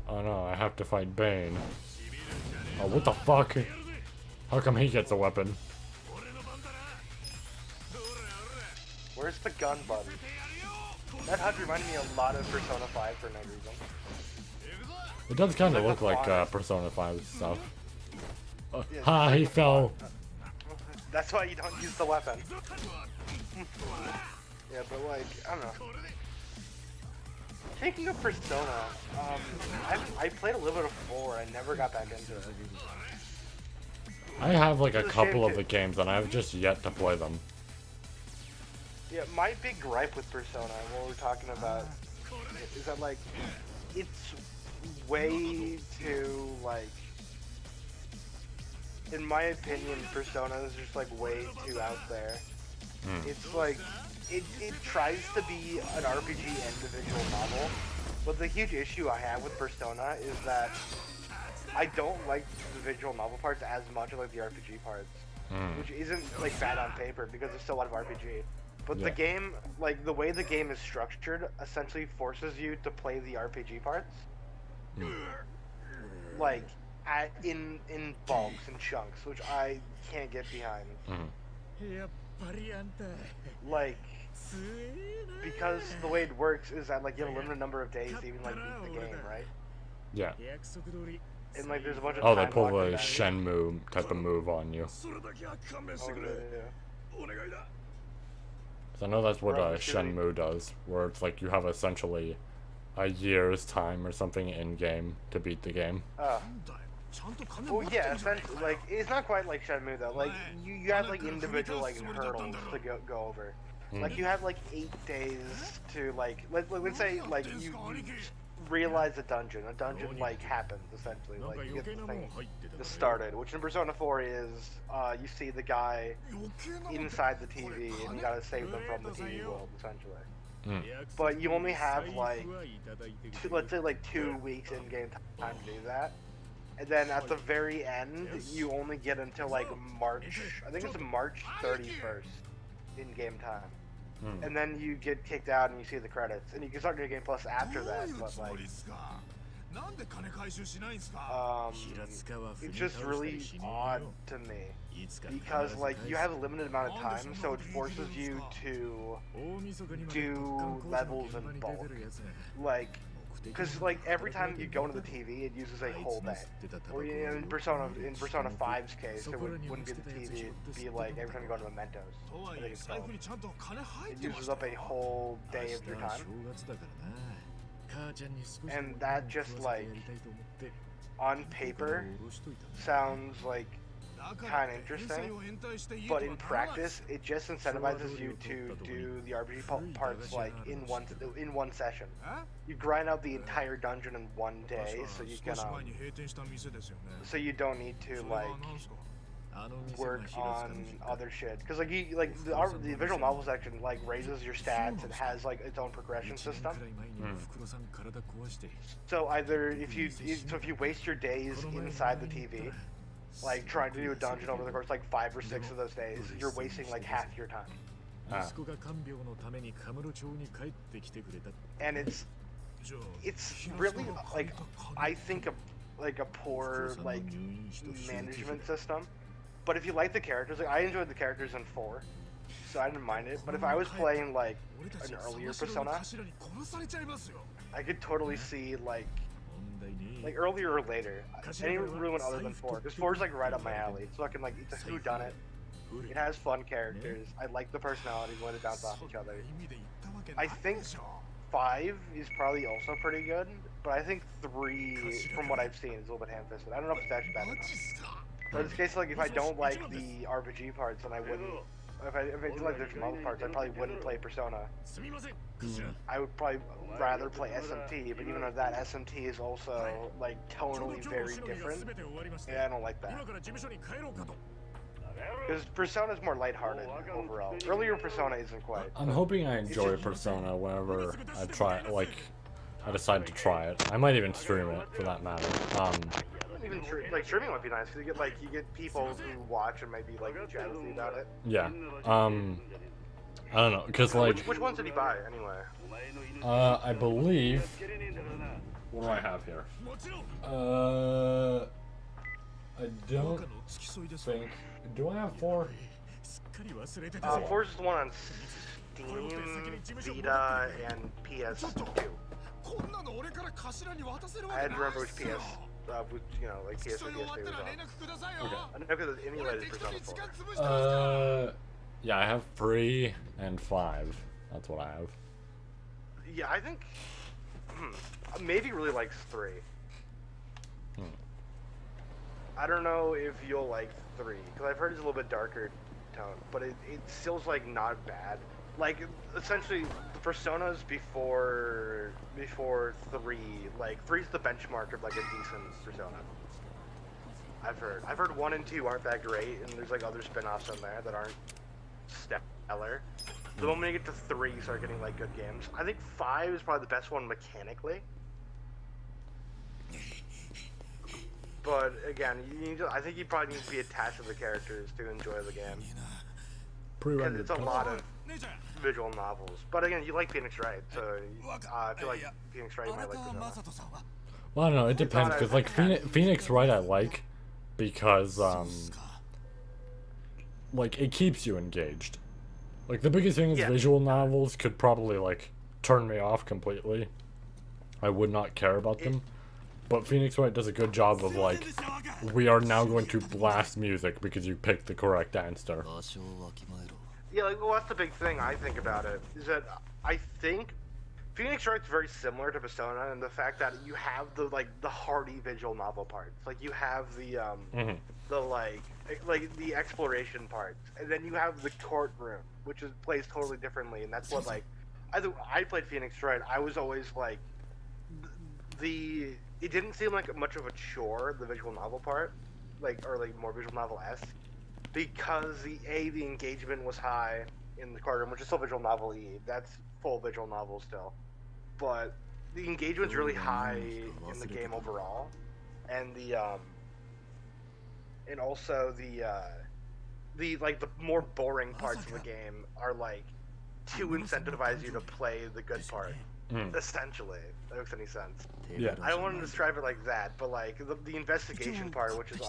Oh no, I have to fight Bane. Oh, what the fuck? How come he gets a weapon? Where's the gun button? That HUD reminded me a lot of Persona 5 for no reason. It does kind of look like Persona 5 stuff. Ha, he fell. That's why you don't use the weapon. Yeah, but like, I don't know. Taking up Persona, I played a little bit of 4, I never got back into it. I have like a couple of the games and I've just yet to play them. Yeah, my big gripe with Persona, what we're talking about, is that like, it's way too, like, in my opinion, Persona is just like way too out there. It's like, it tries to be an RPG and the visual novel, but the huge issue I have with Persona is that I don't like the visual novel parts as much as like the RPG parts, which isn't like bad on paper because there's still a lot of RPG. But the game, like the way the game is structured, essentially forces you to play the RPG parts, like in bulks and chunks, which I can't get behind. Like, because the way it works is that like you have a limited number of days to even like beat the game, right? Yeah. And like there's a bunch of Oh, they time pull locked the events. Shenmue type of move on you. Oh, yeah. So I know that's what Bro, shooting. Shenmue does, where it's like you have essentially a year's time or something in game to beat the game. Well, yeah, essentially, like it's not quite like Shenmue though. Like you have like individual like hurdles to go over. Like you have like 8 days to like let's say like you realize a dungeon like happens essentially, like you get the thing started, which in Persona 4 is you see the guy inside the TV and you gotta save them from the TV world essentially. But you only have like let's say like 2 weeks in game time to do that, and then at the very end you only get until like March, I think it's March 31st in game time. And then you get kicked out and you see the credits, and you can start New Game Plus after that, but like, it's just really odd to me, because like you have a limited amount of time, so it forces you to do levels in bulk, like, because like every time you go into the TV, it uses a whole day. Or in Persona 5's case, it wouldn't be the TV, it'd be like every time you go to Mementos. I think it's called. It uses up a whole day of your time. And that just like, on paper, sounds like kind of interesting, but in practice, it just incentivizes you to do the RPG parts like in one session. You grind out the entire dungeon in one day, so you can so you don't need to like work on other shit. Because like the visual novel section like raises your stats and has like its own progression system. So either if you waste your days inside the TV, like trying to do a dungeon over the course like 5 or 6 of those days, you're wasting like half your time. And it's really like, I think a poor like management system. But if you like the characters, like I enjoyed the characters in 4, so I didn't mind it. But if I was playing like an earlier Persona, I could totally see like earlier or later, any ruin other than 4, because 4 is like right up my alley. It's fucking like, it's a whodunit. It has fun characters. I like the personalities when they bounce off each other. I think 5 is probably also pretty good, but I think 3, from what I've seen, is a little bit ham-fisted. I don't know if it's actually bad enough. But in this case, like if I don't like the RPG parts, then I wouldn't if I did like visual novel parts, I probably wouldn't play Persona. すみませんクジラ I would probably rather play SMT, but even though that SMT is also like ちょうど tonally 今日の very しのぎが different, 全て終わりまして yeah, I don't like 今 that. から事務所に帰ろうかと Because Persona is more lighthearted overall. Earlier Persona isn't quite. I'm hoping I enjoy Persona whenever I try, like, I decide to try it. I might even stream it, for that matter. Even like streaming might be nice because you get people who watch and maybe like jealousy about it. Yeah. I don't know, because, like... Which ones did he buy, anyway? I believe... What do I have here? もちろん I バ don't カの付き添いですわ think... Do I have 4? すっかり忘れてたぜ Force is the one on Steam, Vita, and PS2. こんなの俺から頭に渡せるわ I け had な to い remember っ which すよ PS, which, you know, like 付き添 PS2, い終わった PS3 was ら連 on. 絡くださいよ I know because it 俺 emulated 適当 Persona に時 4. 間潰してますか Yeah, I have 3 and 5. That's what I have. Yeah, I think maybe really likes 3. I don't know if you'll like 3 because I've heard it's a little bit darker tone, but it still's like not bad. Like essentially, the Personas before 3, like 3's the benchmark of like a decent Persona. I've heard 1 and 2 aren't that great, and there's like other spin-offs on there that aren't stellar. The moment you get to 3, you start getting like good games. I think 5 is probably the best one mechanically. But again, I think you probably need to be attached to the characters to enjoy the game. Because Pre-rendered. it's a lot of 姉ちゃん visual novels. But again, you like Phoenix Wright, so I feel like Phoenix Wright あ might なた like は Persona. マサトさんは Well, I don't know. It depends, because, like, Phoenix Wright I like because, そうっすか like, it keeps you engaged. Like, the biggest thing is Yeah. visual novels could probably, like, turn me off completely. I would not care about them. But Phoenix Wright does a good job of, like, we are now going to blast music because you picked the correct answer. 場所をわきまえろ Yeah, like, well, that's the big thing I think about it, is that I think Phoenix Wright's very similar to Persona in the fact that you have the hearty visual novel parts. Like you have the the exploration parts, and then you have the courtroom, which plays totally differently, and that's what like I played Phoenix Wright. I was always like it didn't seem like much of a chore, the visual novel part, or more visual novel-esque, because the engagement was high in the courtroom, which is still visual novel-y. That's full visual novel still, but the engagement's really high in the game overall, and and also the more boring parts of the game are like to incentivize you to play the good part. Essentially, if that makes any sense. Yeah. I don't want to describe it like that, but like the investigation part, which is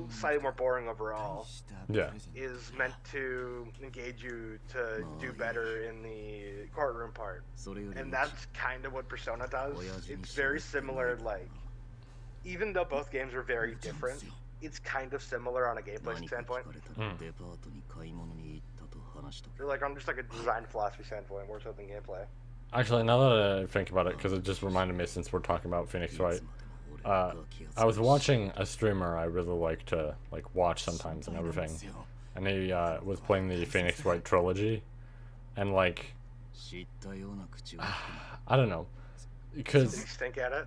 slightly more boring overall, Yeah. is meant to engage you to do better in the courtroom part, それより and that's kind of what Persona does. It's very similar, like even though both games are very different, it's kind of similar on a gameplay 何か聞 standpoint. かれたらデパートに買い物に行ったと話しとけ Or like on just like a design philosophy standpoint, more so than gameplay. Actually, now that I think about it, because it just reminded me since we're talking about Phoenix Wright, I was watching a streamer I really like to watch sometimes and everything, and he was playing the Phoenix Wright trilogy, and like 知ったような口を I don't know, Did because you stink at it?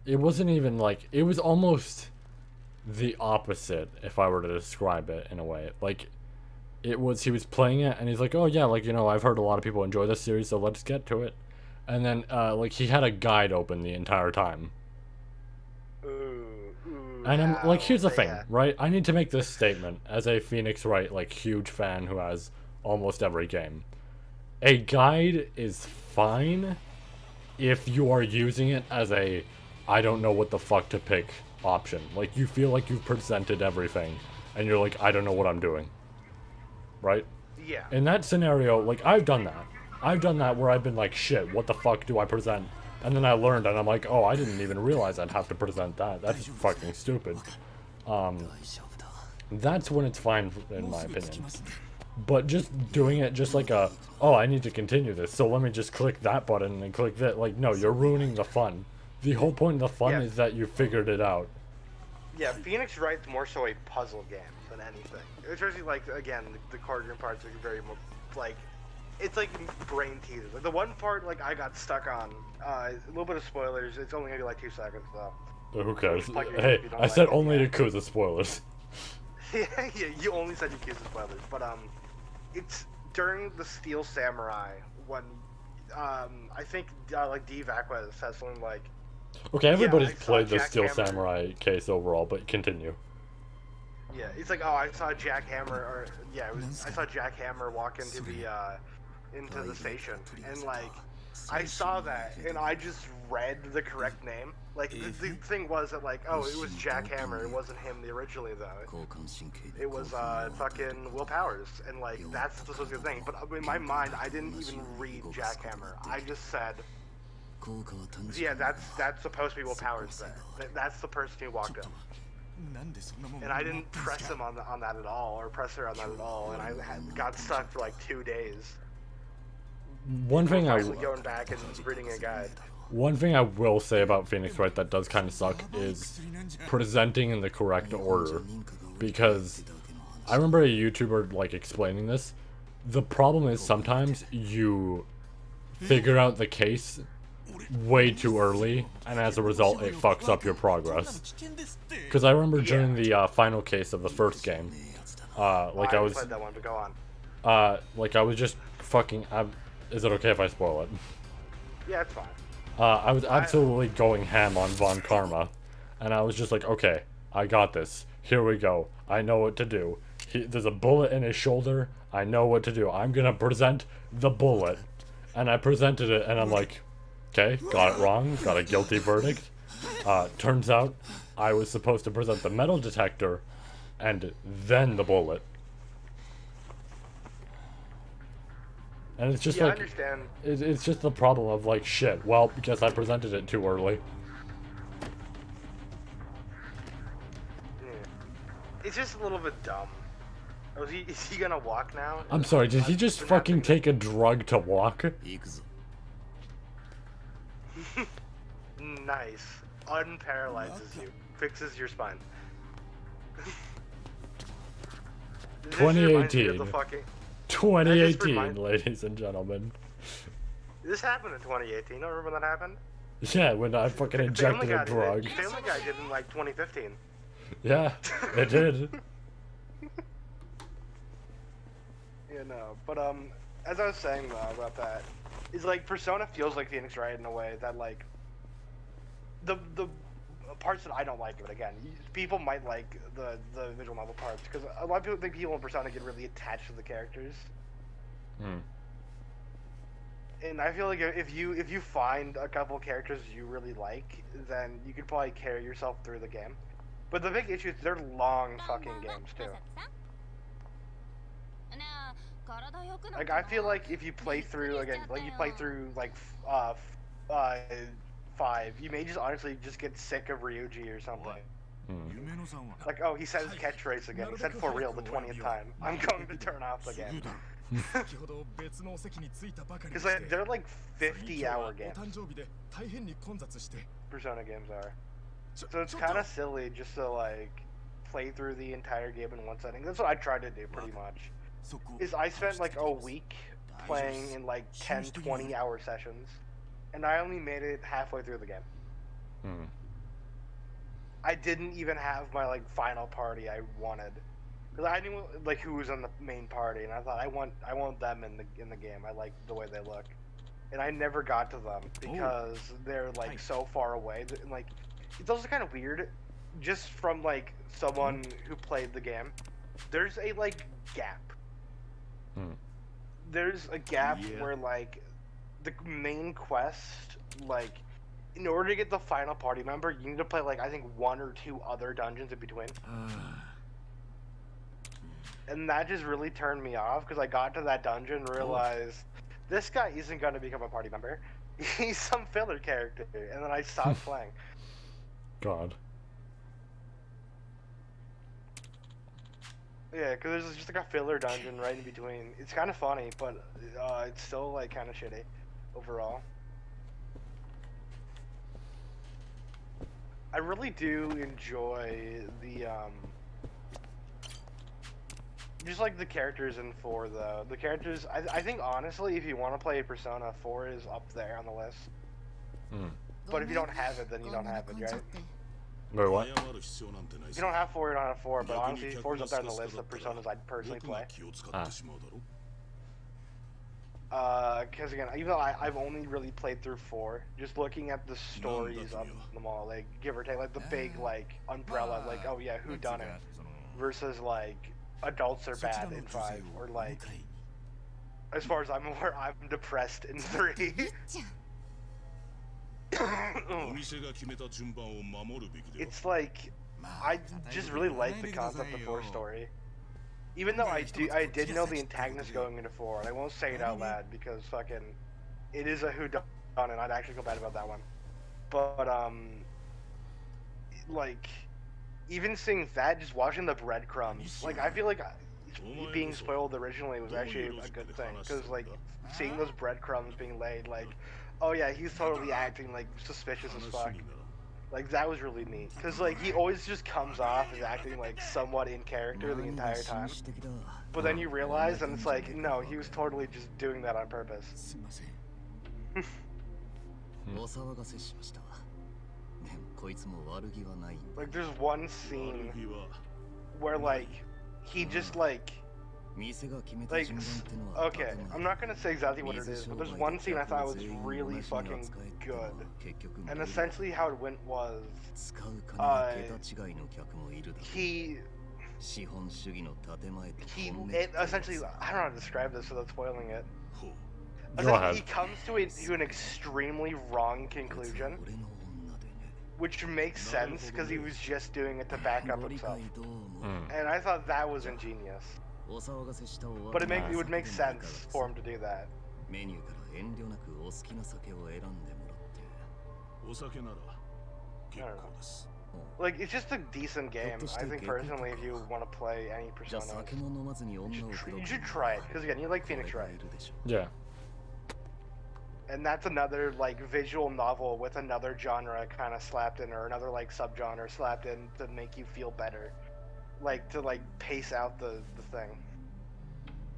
it wasn't even like it was almost the opposite if I were to describe it in a way. Like he was playing it and he's like, oh yeah, like I've heard a lot of people enjoy this series, so let's get to it. And then like he had a guide open the entire time. And I'm like, here's the thing, right? I need to make this statement as a Phoenix Wright like huge fan who has almost every game. A guide is fine if you are using it as a I don't know what the fuck to pick option. Like you feel like you've presented everything and you're like, I don't know what I'm doing. Right? Yeah. In that scenario, like I've done that. I've done that where I've been like, shit, what the fuck do I present? And then I learned and I'm like, oh, I didn't even realize I'd have to present that. That's fucking stupid. 大丈夫だ That's when it's fine in my opinion. But just doing it just like oh, I need to continue this, so let me just click that button and click that. Like, no, you're ruining the fun. The whole point of the fun Yeah. is that you figured it out. Yeah, Phoenix Wright's more so a puzzle game than anything. Especially like again, the courtroom parts are very like it's like brain teasers. Like the one part like I got stuck on. A little bit of spoilers. It's only gonna be like 2 seconds though. Who cares? Plug your ears Hey, if you don't I like said it, only yeah. Yakuza spoilers. Yeah, you only said Yakuza spoilers, but it's during the Steel Samurai when I think like D. Vaquez says something like, Okay, everybody's I saw played the Jack Steel Hammer. Samurai case overall, but continue. yeah, it's like, oh, I saw Jack Hammer, or yeah, I saw Jack Hammer walk into the station, and like I saw that, and I just read the correct name. Like the thing was that like, oh, it was Jack Hammer. It wasn't him originally though. It was fucking Will Powers, and like that's the supposed to be the thing. But in my mind, I didn't even read Jack Hammer. I just said, yeah, that's supposed to be Will Powers there. That's the person who walked in. And I didn't press him on that at all, or press her on that at all, and I got stuck for like 2 days. One thing Going back and reading a guide. One thing I will say about Phoenix Wright that does kind of suck is presenting in the correct order, because I remember a YouTuber like explaining this. The problem is sometimes you figure out the case way too early, and as a result it fucks up your progress. Because I remember during the final case of the first game, like I was played that one, but go on. like I was just fucking is it okay if I spoil it? Yeah, it's fine. I was absolutely going ham on Von Karma, and I was just like, okay, I got this. Here we go. I know what to do. There's a bullet in his shoulder. I know what to do. I'm gonna present the bullet. And I presented it, and I'm like, okay, got it wrong. Got a guilty verdict. Turns out I was supposed to present the metal detector, and then the bullet. And it's just Yeah, like, I understand. it's just the problem of like, shit, well, because I presented it too early. Yeah. It's just a little bit dumb. Oh, is he gonna walk now? I'm sorry, did he just fucking take a drug to walk? Nice. Unparalyzes you. Fixes your spine. This just reminds me of 2018. the fucking- 2018, ladies and gentlemen. This happened in 2018. Don't remember when that happened? Yeah, when I fucking injected a drug. Family Guy did in like 2015. Yeah, it did. Yeah, no. But as I was saying about that, is like Persona feels like Phoenix Wright in a way that like the parts that I don't like of it. Again, people might like the visual novel parts because a lot of people think people in Persona get really attached to the characters. Hmm. And I feel like if you find a couple characters you really like, then you could probably carry yourself through the game. But the big issue is they're long fucking games too. Like I feel like if you play through again, like you play through like 5, you may just honestly just get sick of Ryuji or something. Like, oh, he said his catchphrase again. He said for real the 20th time. I'm going to turn off the game. Because like, they're like 50-hour games. Persona games are. So it's kind of silly just to like play through the entire game in one setting. That's what I tried to do pretty much. Is I spent like a week playing in like 10-20 hour sessions, and I only made it halfway through the game. Hmm. I didn't even have my like final party I wanted, because I knew like who was on the main party, and I thought I want them in the game. I like the way they look, and I never got to them because they're like so far away. And, like it's also kind of weird, just from like someone who played the game. There's a like gap. Hmm. There's a gap where like the main quest, like in order to get the final party member, you need to play like I think 1 or 2 other dungeons in between. And that just really turned me off because I got to that dungeon and realized this guy isn't going to become a party member. He's some filler character, and then I stopped playing. God. Yeah, because there's just like a filler dungeon right in between. It's kind of funny, but it's still like kind of shitty overall. I really do enjoy the just like the characters in 4 though. The characters, I think honestly, if you want to play Persona, 4 is up there on the list. But if you don't have it, then you don't have it, right? Wait, what? If you don't have 4, you don't have 4. But honestly, 4 is up there on the list of Personas I'd personally play. Because again, even though I've only really played through 4, just looking at the stories of them all, like give or take, like the big like umbrella, like oh yeah, who done it, versus like adults are bad in 5, or like as far as I'm aware, I'm depressed in 3. It's like I just really like the concept of 4 story. Even though I did know the antagonist going into 4, and I won't say it out loud because fucking, it is a whodunit, and I'd actually feel bad about that one. But like, even seeing that, just watching the breadcrumbs, like I feel like being spoiled originally was actually a good thing, because like seeing those breadcrumbs being laid, like, oh yeah, he's totally acting like suspicious as fuck. Like, that was really neat. Because, like, he always just comes off as acting, like, somewhat in character the entire time. But then you realize, and it's like, no, he was totally just doing that on purpose. Like, there's one scene where, like, he just, like, okay, I'm not gonna say exactly what it is, but there's one scene I thought was really fucking good. And essentially how it went was, essentially, I don't know how to describe this without spoiling it. Essentially, he comes to an extremely wrong conclusion, which makes sense because he was just doing it to back up himself. And I thought that was ingenious. But it would make sense for him to do that. I don't know. Like, it's just a decent game. I think personally, if you want to play any Persona, you should try it. Because again, you like Phoenix Wright. Yeah. And that's another, like, visual novel with another genre kind of slapped in, or another, like, subgenre slapped in to make you feel better. Like, to, like, pace out the thing.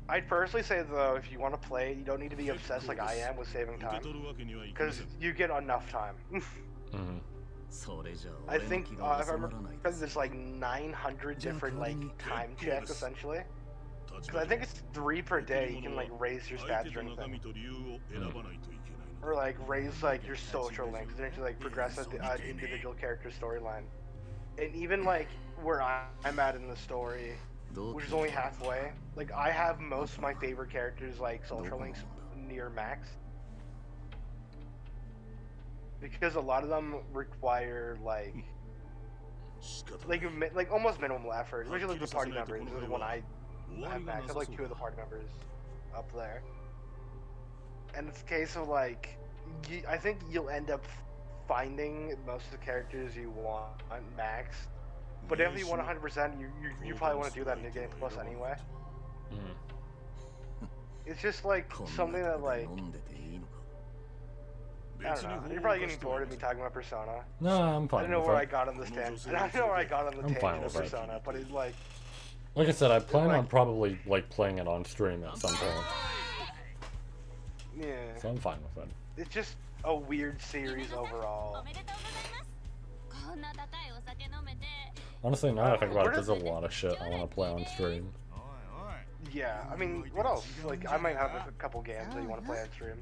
I'd personally say, though, if you want to play it, you don't need to be obsessed like I am with saving time. Because you get enough time. I think, if I remember, there's, like, 900 different, like, time checks, essentially. Because I think it's 3 per day you can, like, raise your stats or anything. Or, like, raise, like, your social links, and actually, like, progress an individual character storyline. And even, like, where I'm at in the story, which is only halfway, like, I have most of my favorite characters, like, social links near max. Because a lot of them require, like almost minimal effort, especially like the party members. This is one I have max. I have, like, 2 of the party members up there. And it's a case of, like, I think you'll end up finding most of the characters you want max. But if you want 100%, you probably want to do that in New Game Plus anyway. It's just, like, something that, like, I don't know. You're probably getting bored of me talking about Persona. No, I'm fine. I don't know where I got on this tangent. I don't know where I got on the tangent of Persona, but it's like... Like I said, I plan on probably, like, playing it on stream at some point. Yeah. So I'm fine with it. It's just a weird series overall. Honestly, now that I think about it, there's a lot of shit I want to play on stream. Yeah, I mean, what else? Like, I might have a couple games that you want to play on stream.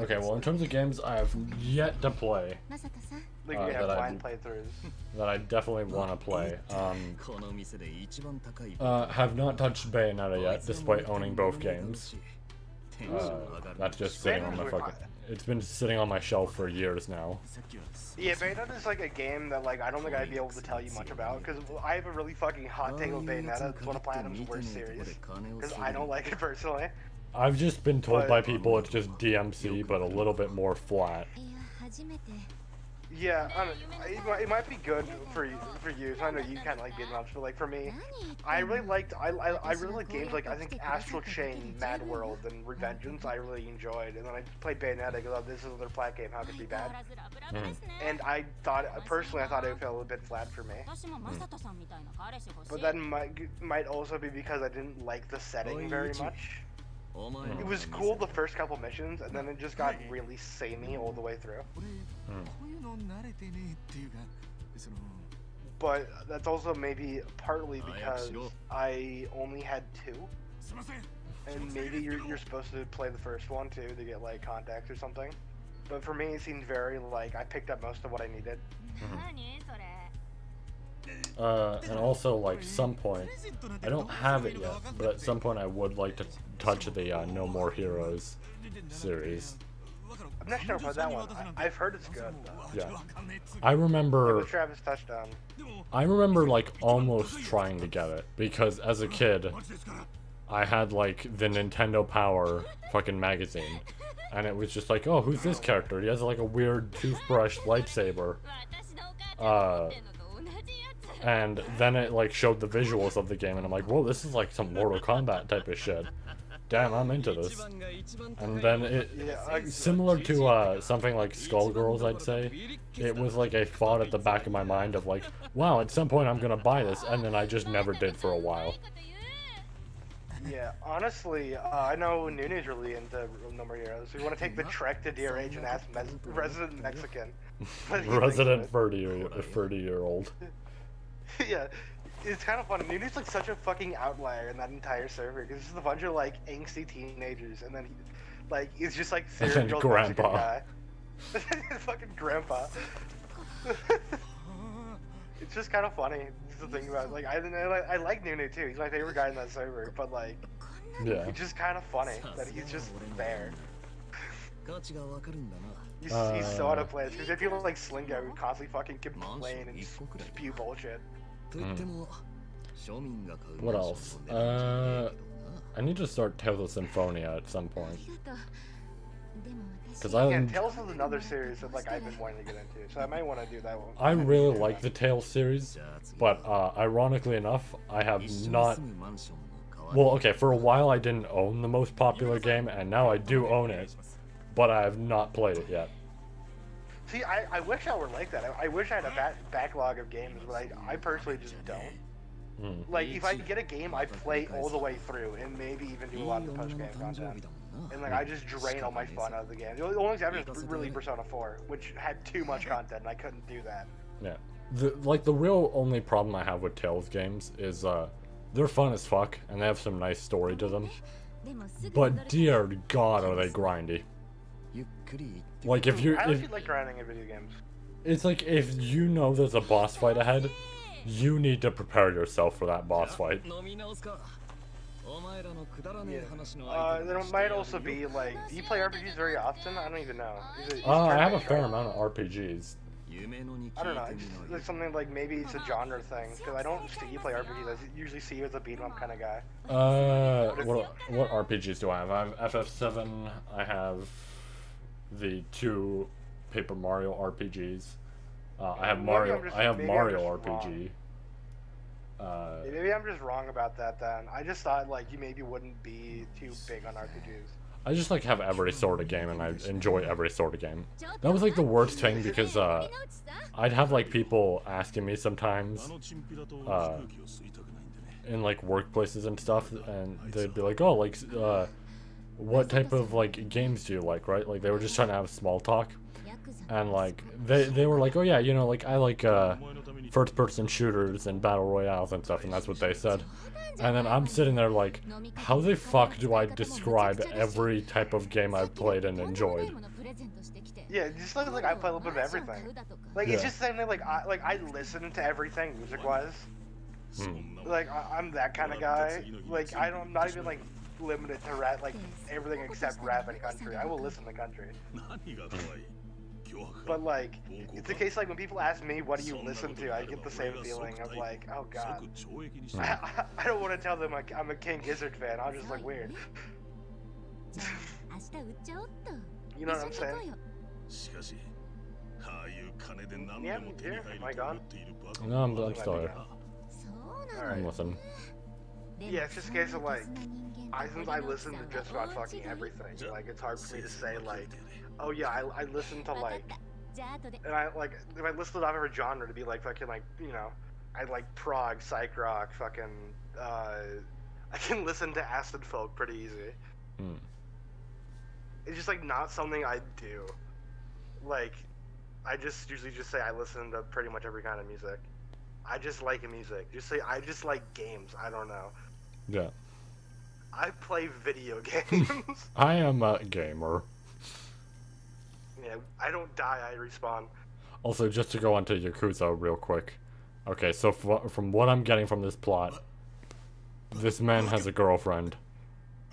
Okay, well, in terms of games I have yet to play, like, you have blind playthroughs. that I definitely want to play, have not touched Bayonetta yet, despite owning both games. That's just sitting on my fucking... It's been sitting on my shelf for years now. Yeah, Bayonetta is like a game that, like, I don't think I'd be able to tell you much about, because I have a really fucking hot take on Bayonetta. It's one of Platinum's worst series, because I don't like it personally. I've just been told by people it's just DMC, but a little bit more flat. Yeah, I don't know, it might be good for you. So I know you kind of like beating ups, but like for me, I really really like games like I think Astral Chain, Mad World, and Revengeance. I really enjoyed, and then I played Bayonetta because oh, this is another flat game. How could it be bad? And I thought personally, I thought it fell a bit flat for me. But that might also be because I didn't like the setting very much. It was cool the first couple missions, and then it just got really samey all the way through. But that's also maybe partly because I only had 2. And maybe you're supposed to play the first one too to get like contacts or something. But for me it seemed very like I picked up most of what I needed. And also, like, some point, I don't have it yet, but at some point I would like to touch the No More Heroes series. I'm not sure about that one. I've heard it's good, though. Yeah. I remember, Travis Touchdown. like, almost trying to get it, because as a kid, I had, like, the Nintendo Power fucking magazine, and it was just like, oh, who's this character? He has, like, a weird toothbrush lightsaber. And then it like showed the visuals of the game, and I'm like, whoa, this is like some Mortal Kombat type of shit. Damn, I'm into this. And then it, similar to something like Skullgirls, I'd say, it was like a thought at the back of my mind of like, wow, at some point I'm gonna buy this, and then I just never did for a while. Yeah, honestly, I know Nunu's really into No More Heroes. We want to take the trek to DRH and ask resident Mexican. Resident 30-year-old. Yeah, it's kind of funny. Nunu's like such a fucking outlier in that entire server because it's just a bunch of like angsty teenagers, and then he's just like serial Mexican guy. Fucking grandpa. It's just kind of funny to think about. Like I like Nunu too. He's my favorite guy in that server, but like, yeah, it's just kind of funny that he's just there. He's so out of place because I feel like Slingo would constantly fucking complain and spew bullshit. What else? I need to start Tales of Symphonia at some point. Cause Tales is another series that like I've been wanting to get into, so I might want to do that one. I really like the Tales series, but ironically enough, I have not. Well, okay, for a while I didn't own the most popular game, and now I do own it, but I have not played it yet. See, I wish I were like that. I wish I had a backlog of games, but I personally just don't. Like, if I get a game, I play all the way through, and maybe even do a lot of the post-game content. And, like, I just drain all my fun out of the game. The only exception is really Persona 4, which had too much content, and I couldn't do that. Yeah. The real only problem I have with Tales games is, they're fun as fuck, and they have some nice story to them. But dear God, are they grindy. Like, if you... I actually like grinding in video games. It's like, if you know there's a boss fight ahead, you need to prepare yourself for that boss fight. There might also be, like... Do you play RPGs very often? I don't even know. I have a fair amount of RPGs. I don't know, it's just like something like maybe it's a genre thing, because I don't see you play RPGs, I usually see you as a beat-em-up kind of guy. What RPGs do I have? I have FF7, I have the 2 Paper Mario RPGs, I have Mario RPG. Maybe I'm just wrong about that then. I just thought like you maybe wouldn't be too big on RPGs. I just like have every sort of game, and I enjoy every sort of game. That was like the worst thing because I'd have like people asking me sometimes in like workplaces and stuff, and they'd be like, oh, like what type of like games do you like, right? Like they were just trying to have small talk, and like they were like, oh yeah, you know, like I like first person shooters and battle royales and stuff, and that's what they said. And then I'm sitting there like, how the fuck do I describe every type of game I've played and enjoyed? Yeah, just like I play a little bit of everything. Like it's just the same thing. Like I listen to everything music-wise. Like I'm that kind of guy. Like I'm not even like limited to rap, like everything except rap and country. I will listen to country. But like, it's a case like when people ask me, what do you listen to, I get the same feeling of like, oh god. I don't want to tell them like, I'm a King Gizzard fan, I'll just look weird. You know what I'm saying? Yeah, yeah, am I gone? No, I'm still here. Alright. I'm listening. Yeah, it's just a case of like, since I listen to just about fucking everything, like it's hard for me to say like, oh yeah, I listen to like, and I like, if I listed off every genre to be like fucking like, you know, I like prog, psych rock, fucking, I can listen to acid folk pretty easy. Hmm. It's just like not something I do. Like, I just usually just say I listen to pretty much every kind of music. I just like music. Just say I just like games. I don't know. Yeah. I play video games. I am a gamer. Yeah, I don't die, I respawn. Also, just to go on to Yakuza real quick. Okay, so from what I'm getting from this plot, this man has a girlfriend.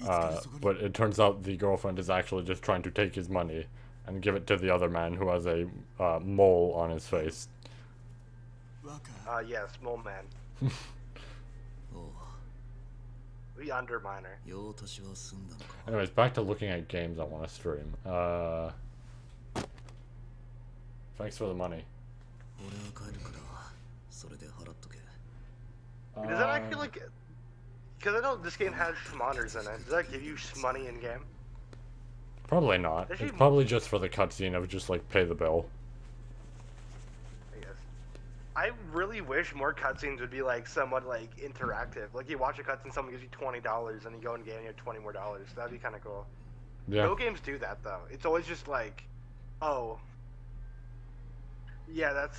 But it turns out the girlfriend is actually just trying to take his money and give it to the other man who has a mole on his face. Yes, mole man. We underminer. Anyways, back to looking at games I want to stream. Thanks for the money. Does that actually like... Because I know this game has commanders in it. Does that give you money in game? Probably not. It's probably just for the cutscene of just like pay the bill. I guess. I really wish more cutscenes would be like somewhat like interactive. Like you watch a cutscene, someone gives you $20, and you go in game and you have $20 more. That'd be kind of cool. Yeah. No games do that though. It's always just like, oh, yeah, that's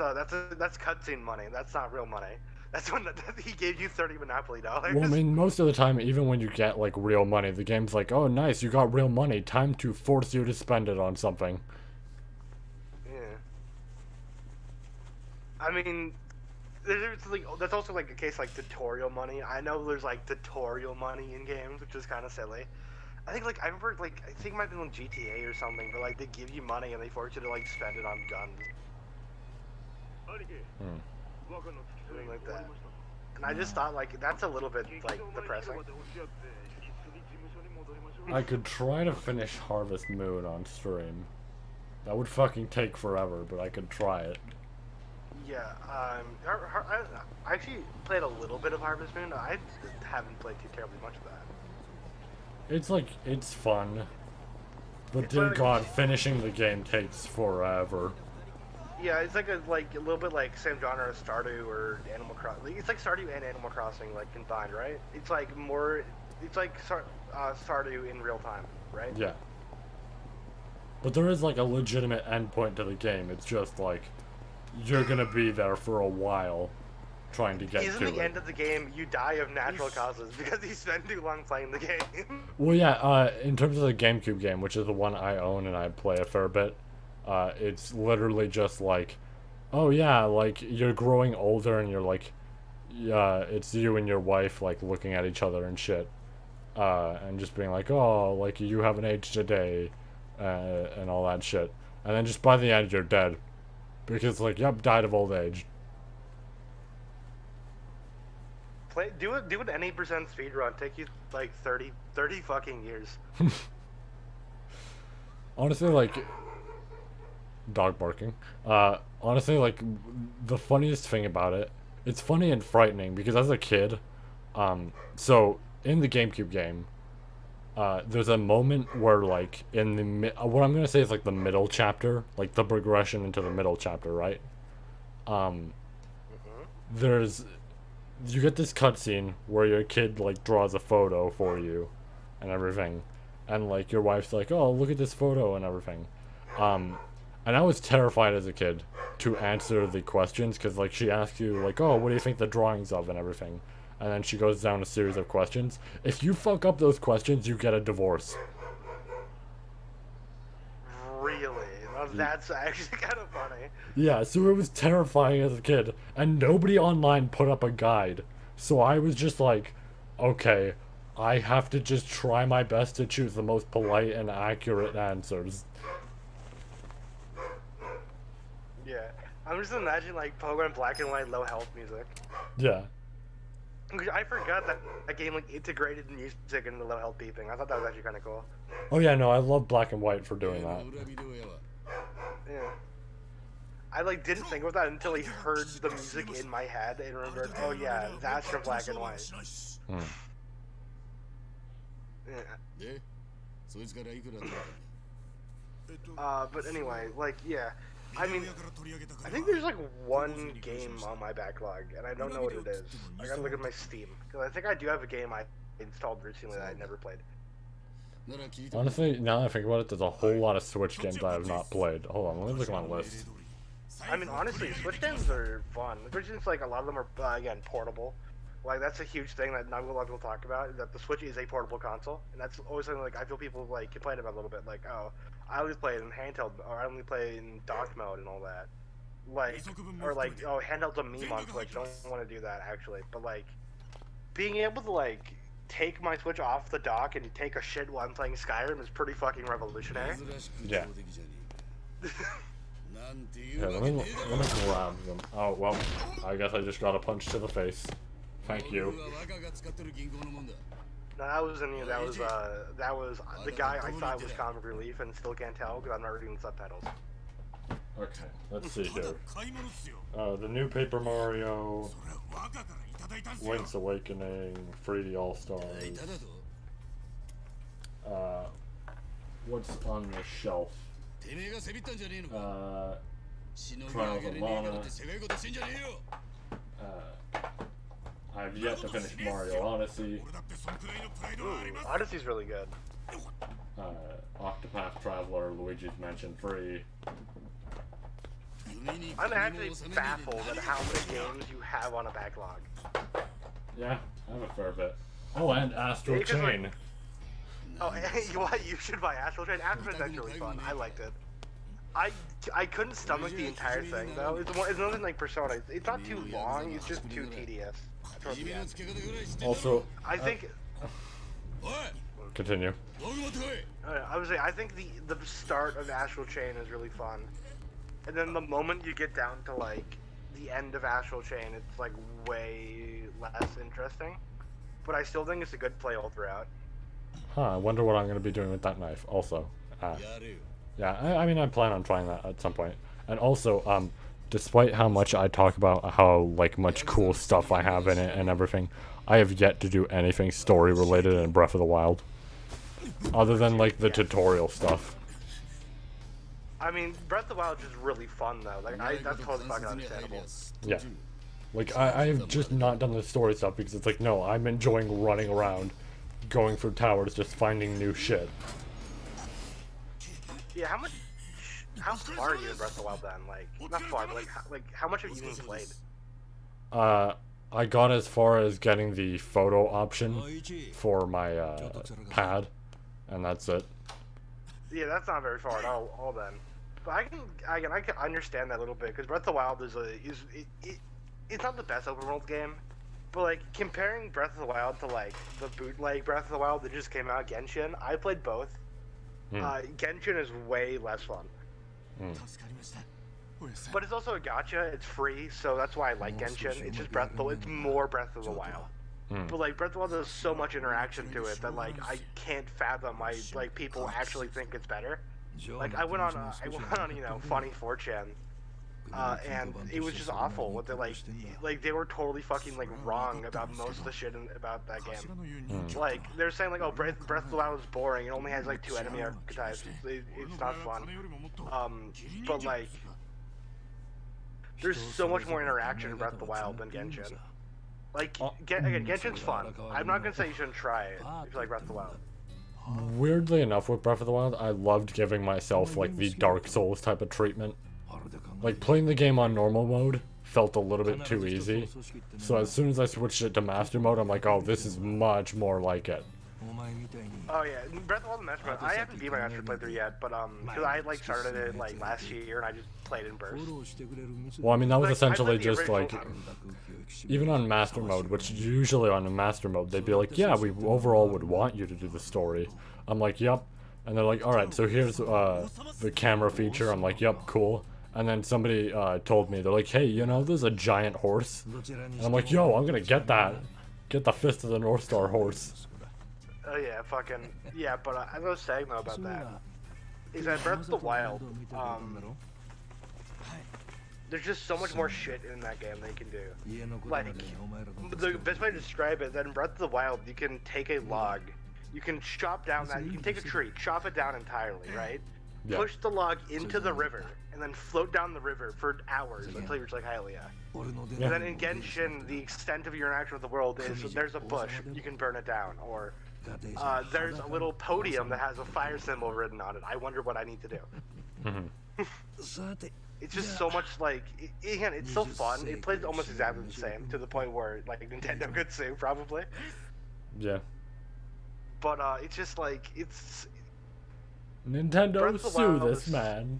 cutscene money. That's not real money. That's when he gave you 30 Monopoly dollars. Well, I mean, most of the time, even when you get like real money, the game's like, oh, nice, you got real money. Time to force you to spend it on something. Yeah. I mean, there's like that's also like a case like tutorial money. I know there's like tutorial money in games, which is kind of silly. I think like I remember like I think it might have been on GTA or something, but like they give you money and they force you to like spend it on guns. Something like that. And I just thought like that's a little bit like depressing. I could try to finish Harvest Moon on stream. That would fucking take forever, but I could try it. Yeah, I actually played a little bit of Harvest Moon. I haven't played too terribly much of that. It's like, it's fun. But It's dear like- God, finishing the game takes forever. Yeah, it's like a little bit like same genre as Stardew or Animal Crossing. It's like Stardew and Animal Crossing like combined, right? It's like more, it's like Stardew in real time, right? Yeah. But there is like a legitimate endpoint to the game. It's just like, you're gonna be there for a while trying to get Isn't to the it. end of the game you die of natural causes because you spend too long playing the game? Well, yeah, in terms of the GameCube game, which is the one I own and I play a fair bit, it's literally just like, oh yeah, like, you're growing older and you're like, yeah, it's you and your wife, like, looking at each other and shit, and just being like, oh, like, you haven't aged a day, and all that shit. And then just by the end, you're dead. Because, like, yep, died of old age. Do an 80% speed run. Take you like 30 fucking years. Honestly, like, dog barking. Honestly, like, the funniest thing about it, it's funny and frightening because as a kid, so in the GameCube game, there's a moment where, like, in the what I'm gonna say is like the middle chapter, like the progression into the middle chapter, right? You get this cutscene where your kid like draws a photo for you, and everything, and like your wife's like, oh, look at this photo and everything, and I was terrified as a kid to answer the questions because like she asks you like, oh, what do you think the drawing's of and everything. And then she goes down a series of questions. If you fuck up those questions, you get a divorce. Really? Well, that's actually kind of funny. Yeah, so it was terrifying as a kid. And nobody online put up a guide. So I was just like, okay, I have to just try my best to choose the most polite and accurate answers. Yeah. I'm just imagining like Pokemon Black and White low health music. Yeah. I forgot that that game like integrated music into low health beeping. I thought that was actually kind of cool. Oh yeah, no, I love Black and White for doing that. Yeah. I like didn't think about that until he heard the music in my head and remembered, oh yeah, that's from Black and White. Hmm. Yeah. でそいつからいくら取る But anyway, like, yeah. I mean, I think there's like one game on my backlog, and I don't know what it is. I gotta look at my Steam, because I think I do have a game I installed recently that I never played. なら聞いて Honestly, now that I think about it, there's a whole lot of Switch games I have not played. Hold on, let me look at my list. I mean, honestly, Switch games are fun. For instance, like, a lot of them are, again, portable. Like, that's a huge thing that not a lot of people talk about, is that the Switch is a portable console. And that's always something, like, I feel people, like, complain about a little bit. Like, oh, I only play it in handheld, or I only play in dock mode and all that. Like, or, like, oh, handheld's a meme on Switch. I don't want to do that, actually. But, like, being able to, like, take my Switch off the dock and take a shit while I'm playing Skyrim is pretty fucking revolutionary. 珍しく Yeah. 上出来じゃねえかなんてい Yeah, うわ let け me ねえだろ grab them. Oh, well, I guess I just got a punch to the face. Thank 俺 you. は若が使ってる銀行のもんだ No, that was the guy I thought was comic relief and still can't tell because I'm not reading the subtitles. Okay, let's see ただ here. 買い物っすよ The new Paper Mario, それは若からいただいたんすよ Link's Awakening, 3D All Stars. いただと What's on the shelf? てめえがせびったんじゃねえのか Uh, しのぎ上げれねえからってせがいことしてんじゃねえよ I've yet to finish Mario Odyssey. 俺だってそんくらいのプライドはあります Odyssey's really good. Octopath Traveler, Luigi's Mansion 3. 海に I'm 金 actually も納めねえで baffled 何 at が how 来 many るんだ games you have on a backlog. Yeah, I have a fair bit. Oh, and Astral Yeah, 'cause, like, Chain. Oh, you what? You should buy Astral Chain. Astral Chain's actually fun. I liked it. I couldn't stomach the entire thing though. It's nothing like Persona. It's not too long. It's just too tedious. Towards いじ the めの end. つけ方ぐらい知ってんだろ Also, I think おい continue. 道具持ってこい I would say I think the start of Astral Chain is really fun, and then the moment you get down to like the end of Astral Chain, it's like way less interesting. But I still think it's a good play all throughout. Huh, I wonder what I'm going to be doing with that knife, also. やれよ Yeah, I mean, I plan on trying that at some point. And also, despite how much I talk about how, like, much cool stuff I have in it and everything, I have yet to do anything story-related in Breath of the Wild. Other than, like, the tutorial stuff. I mean, Breath of the Wild is just really fun though. Like that's totally fucking understandable. Yeah. Like, I've just not done the story stuff because it's like, no, I'm enjoying running around, going through towers, just finding new shit. Yeah, how far are you in Breath of the Wild then? Like, not far, but like how much have you even played? I got as far as getting the photo option for my, pad, and that's it. Yeah, that's not very far at all then. But I can understand that a little bit because Breath of the Wild it's not the best open world game, but like comparing Breath of the Wild to like the bootleg Breath of the Wild that just came out, Genshin, I played both. Genshin is way less fun. 助かりましたおやさん But it's also a gacha, it's free, so that's why I like Genshin. It's just it's more Breath of the Wild. But like Breath of the Wild has so much interaction to it that like I can't fathom why like people actually think it's better. Like I went on you know funny 4chan, and it was just awful. What they like they were totally fucking like wrong about most of the shit about that 柱 game. のように Like they're saying like oh Breath of the Wild is boring. It only has like 2 enemy archetypes. It's not fun. 金よりももっと But like there's so much more interaction in Breath of the Wild than Genshin. Like again, Genshin's fun. I'm not gonna say you shouldn't try it if you like Breath of the Wild. Weirdly enough, with Breath of the Wild, I loved giving myself, like, the Dark Souls type of treatment. Like, playing the game on normal mode felt a little bit too easy. So as soon as I switched it to Master Mode, I'm like, oh, this is much more like it. お前みたいに Oh yeah, Breath of the Wild Master Mode. I haven't beat my Master playthrough yet, but because I like started it like last year and I just played in フ bursts. ォローしてくれる密 Well, I mean, that was Like, I essentially played the just, original like, 学級教育士 even on Master Mode, which usually on a Master Mode, they'd be like, yeah, we overall would want you to do the story. I'm like, yep. And they're like, alright, so here's the camera feature. I'm like, yep, cool. And then somebody told me, they're like, hey, you know, there's a giant horse. どちらに And I'm like, yo, I'm gonna get that. Get the Fist of the North Star horse. Oh yeah, fucking yeah. But as I was saying though about that, is that Breath of the Wild, there's just so much more shit in that game that you can do. Like, the best way to describe it, that in Breath of the Wild, you can take a log, you can chop down that, you can take a tree, chop it down entirely, right? Yeah. Push the log into the river, and then float down the river for hours until you reach like Hylia. Yeah. And then in Genshin, the extent of your interaction with the world is there's a bush, you can burn it down, or there's a little podium that has a fire symbol written on it. I wonder what I need to do. Mm-hmm. It's just so much like, again, it's so fun. It plays almost exactly the same, to the point where like Nintendo could sue probably. Yeah. But it's just like, it's Nintendo Breath of the sue Wild this is- man.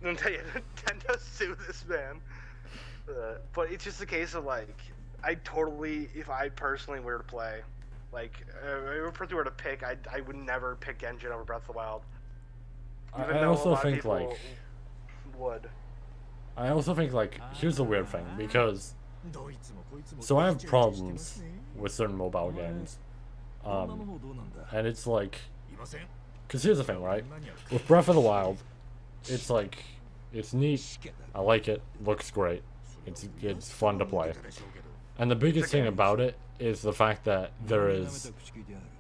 Nintendo sue this man. But it's just a case of like, I totally, if I personally were to play, like, if I personally were to pick, I would never pick Genshin over Breath of the Wild. Even I though a also lot of think people like would. I also think like here's the weird thing, because so I have problems with certain mobile games, and it's like, because here's the thing, right? With Breath of the Wild, it's like, it's neat, I like it, looks great, it's fun to play, and the biggest thing about it is the fact that there is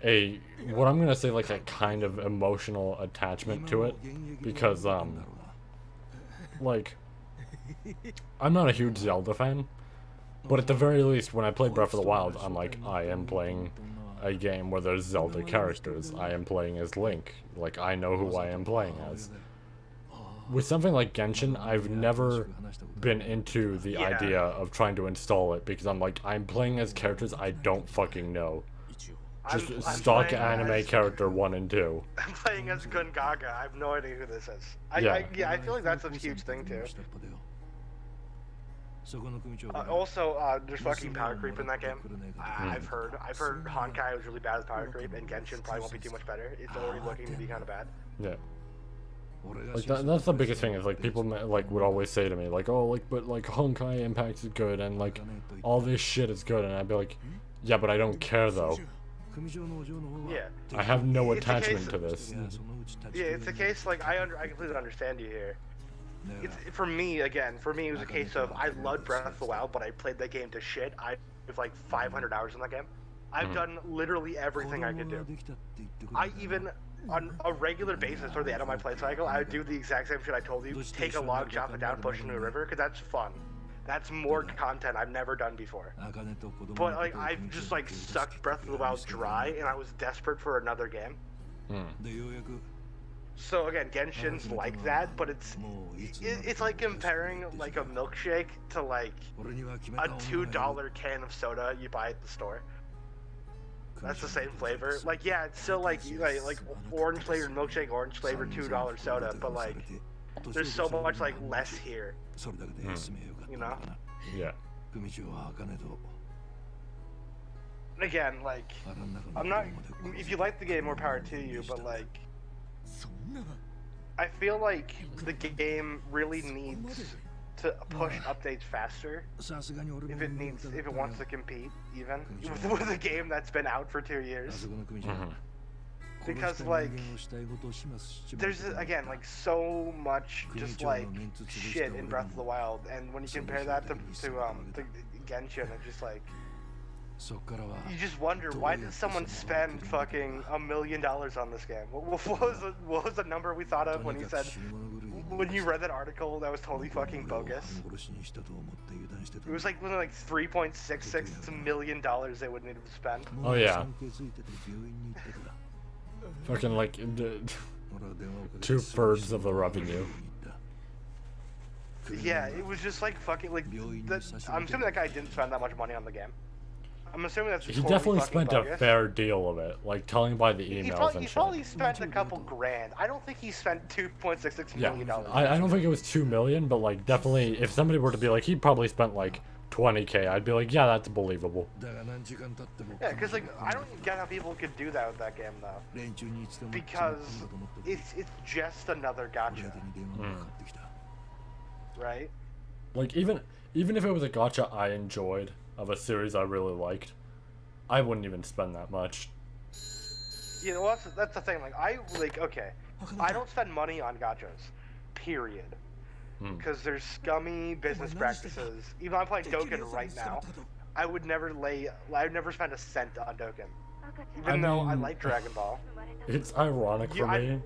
a, what I'm gonna say, like a kind of emotional attachment to it, because like, I'm not a huge Zelda fan, but at the very least, when I play Breath of the Wild, I'm like, I am playing a game where there's Zelda characters. I am playing as Link. Like, I know who I am playing as. With something like Genshin, I've never been into the idea of trying to install it, because I'm like, I'm playing as characters I don't fucking know. Just I'm stock playing anime as- character 1 and 2. I'm playing as Gungaga. I have no idea who this is. Yeah. I feel like that's a huge thing too. Also, there's fucking power creep in that game. I've heard Honkai was really bad with power creep, and Genshin probably won't be too much better. It's already looking to be kind of bad. Yeah. Like that's the biggest thing, is like people like would always say to me like, oh, like, but like Honkai Impact is good and like all this shit is good, and I'd be like, yeah, but I don't care though. Yeah. I have no It's a case attachment to this. Yeah, it's a case like I completely understand you here. It's, for me, it was a case of I loved Breath of the Wild, but I played that game to shit. I have like 500 hours in that game. I've done literally everything I could do. I even, on a regular basis, toward the end of my play cycle, I would do the exact same shit I told you. Take a log, chop it down, push it into a river, because that's fun. That's more content I've never done before. But like, I've just like sucked Breath of the Wild dry, and I was desperate for another game. So again, Genshin's like that, but it's like comparing like a milkshake to like a $2 can of soda you buy at the store. That's the same flavor. Like, yeah, it's still like orange flavored milkshake, orange flavored $2 soda, but like there's so much like less here. You know? Yeah. Again, like, I'm not. If you like the game, more power to you. But like, I feel like the game really needs to push updates faster if it wants to compete, even with a game that's been out for 2 years. Because like, there's again like so much just like shit in Breath of the Wild, and when you compare that to Genshin, it's just like, you just wonder, why did someone spend fucking $1 million on this game? What was the number we thought of when he said, when you read that article that was totally fucking bogus? It was like literally like $3.66 million they would need to spend. Oh yeah. Fucking like 2/3 of the revenue. Yeah, it was just like fucking like. I'm assuming that guy didn't spend that much money on the game. I'm assuming that's He totally definitely fucking spent bogus. a fair deal of it, like telling by the He emails and probably shit. spent a couple grand. I don't think he spent $2.66 Yeah, million. I don't think it was 2 million, but like definitely, if somebody were to be like, he probably spent like 20K, I'd be like, yeah, that's believable. Yeah, because like I don't get how people could do that with that game though. Because it's just another gacha, right? Like even if it was a gacha I enjoyed of a series I really liked, I wouldn't even spend that much. Yeah, well that's the thing. Like I don't spend money on gachas, period. because there's scummy business practices. Even though I'm playing Dokkan right now, I would never spend a cent on Dokkan. Even though I like Dragon Ball. It's ironic for me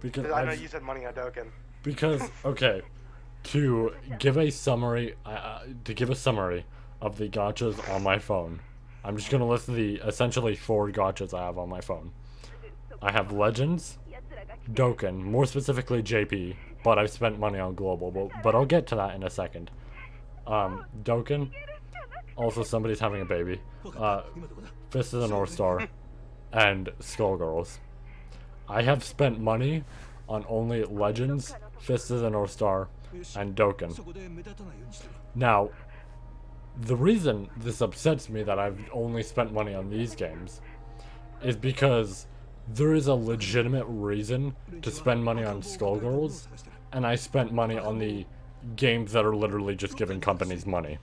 because I know you said money on Dokkan. Because okay, to give a summary, of the gachas on my phone, I'm just gonna list the essentially 4 gachas I have on my phone. I have Legends, Dokkan, more specifically JP, but I've spent money on Global, but I'll get to that in a second. Dokkan, also somebody's having a baby, Fist of the North Star, and Skullgirls. I have spent money on only Legends, Fist of the North Star, and Dokkan. Now, the reason this upsets me that I've only spent money on these games is because there is a legitimate reason to spend money on Skullgirls, and I spent money on the games that are literally just giving companies money.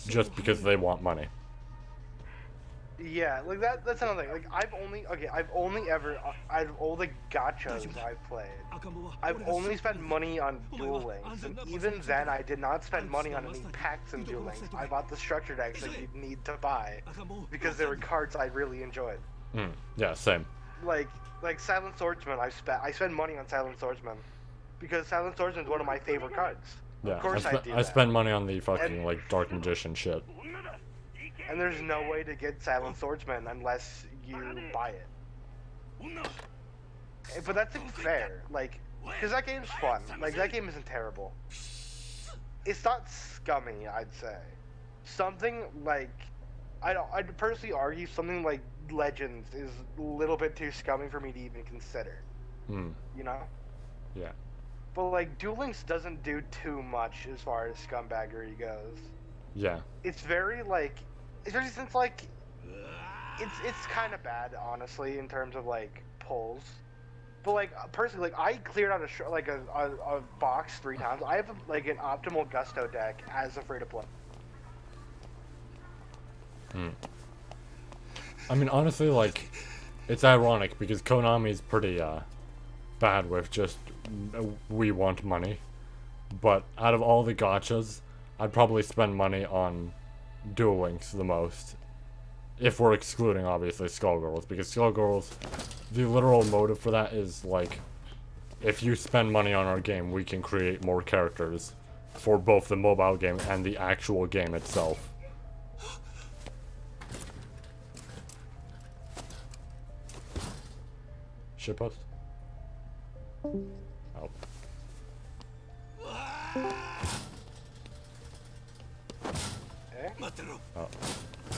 Just because they want money. Yeah, like that's another thing. Like I've only ever out of all the gachas I've played, I've only spent money on Duel Links, and even then I did not spend money on any packs in Duel Links. I bought the structure decks that you'd need to buy because they were cards I really enjoyed. Yeah, same. Like Silent Swordsman, I spent money on Silent Swordsman because Silent Swordsman is one of my favorite cards. Yeah, Of course I spend money on the fucking like Dark Magician shit. And there's no way to get Silent Swordsman unless you buy it. But that's fair, like, because that game's fun. Like, that game isn't terrible. It's not scummy, I'd say. Something like, I'd personally argue something like Legends is a little bit too scummy for me to even consider. You know? Yeah. But, like, Duel Links doesn't do too much as far as scumbaggery goes. Yeah. It's very, like... Especially since, like, it's kind of bad, honestly, in terms of, like, pulls. But, like, personally, like, I cleared out a box 3 times. I have, like, an optimal Gusto deck as a free-to-play. I mean, honestly, like, it's ironic because Konami's pretty, bad with just, we want money. But out of all the gachas, I'd probably spend money on Duel Links the most, if we're excluding obviously Skullgirls, because Skullgirls, the literal motive for that is like, if you spend money on our game, we can create more characters for both the mobile game and the actual game itself. Shitpost? Oh. Oh.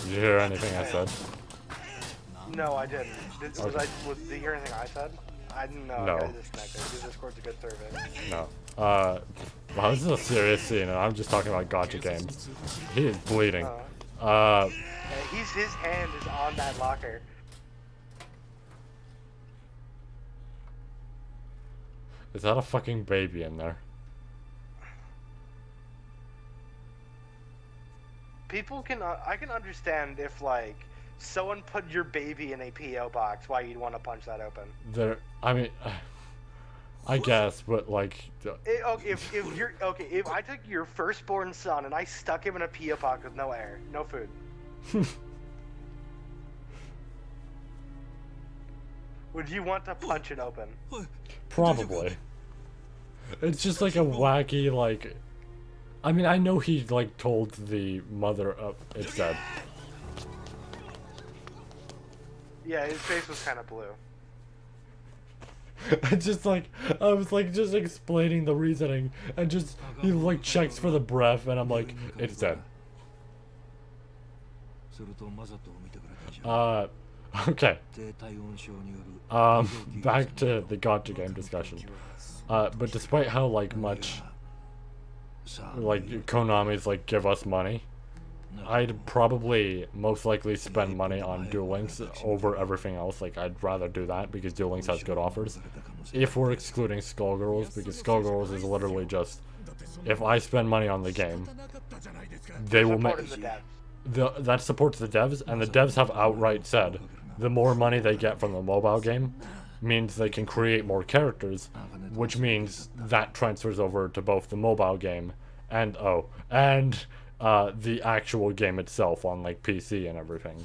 Did you hear anything I said? No, I didn't. Did you hear anything I said? I didn't know. No. I got disconnected. Your Discord's a good service. No. Wow, this is a serious scene, and I'm just talking about gacha games. He is bleeding. Yeah, his hand is on that locker. Is that a fucking baby in there? People can, I can understand if, like, someone put your baby in a P.O. box, why you'd want to punch that open. I mean, I guess, but, like... If I took your firstborn son and I stuck him in a P.O. box with no air, no food. Would you want to punch it open? Probably. It's just like a wacky, like... I mean, I know he, like, told the mother, it's dead. Yeah, his face was kind of blue. It's just like, I was, like, just explaining the reasoning, and just, he, like, checks for the breath, and I'm like, it's dead. Okay. Back to the gacha game discussion. But despite how, like, much... like Konami's like give us money, I'd probably most likely spend money on Duel Links over everything else. Like I'd rather do that because Duel Links has good offers. If we're excluding Skullgirls, because Skullgirls is literally just, if I spend money on the game, they will make that supports the devs, and the devs have outright said the more money they get from the mobile game, means they can create more characters, which means that transfers over to both the mobile game and the actual game itself on like PC and everything.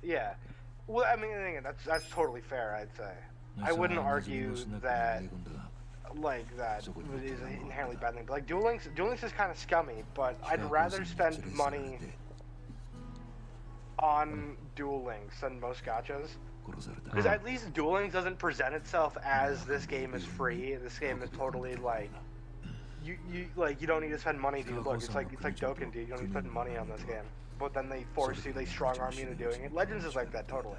Yeah. Well, I mean, again, that's totally fair. I'd say. I wouldn't argue that that is an inherently bad thing. But like Duel Links is kind of scummy. But I'd rather spend money on Duel Links than most gachas. Because at least Duel Links doesn't present itself as this game is free. This game is totally like you don't need to spend money to look. It's like Dokkan, dude. You don't need to spend money on this game. But then they force you, they strong arm you into doing it. Legends is like that totally.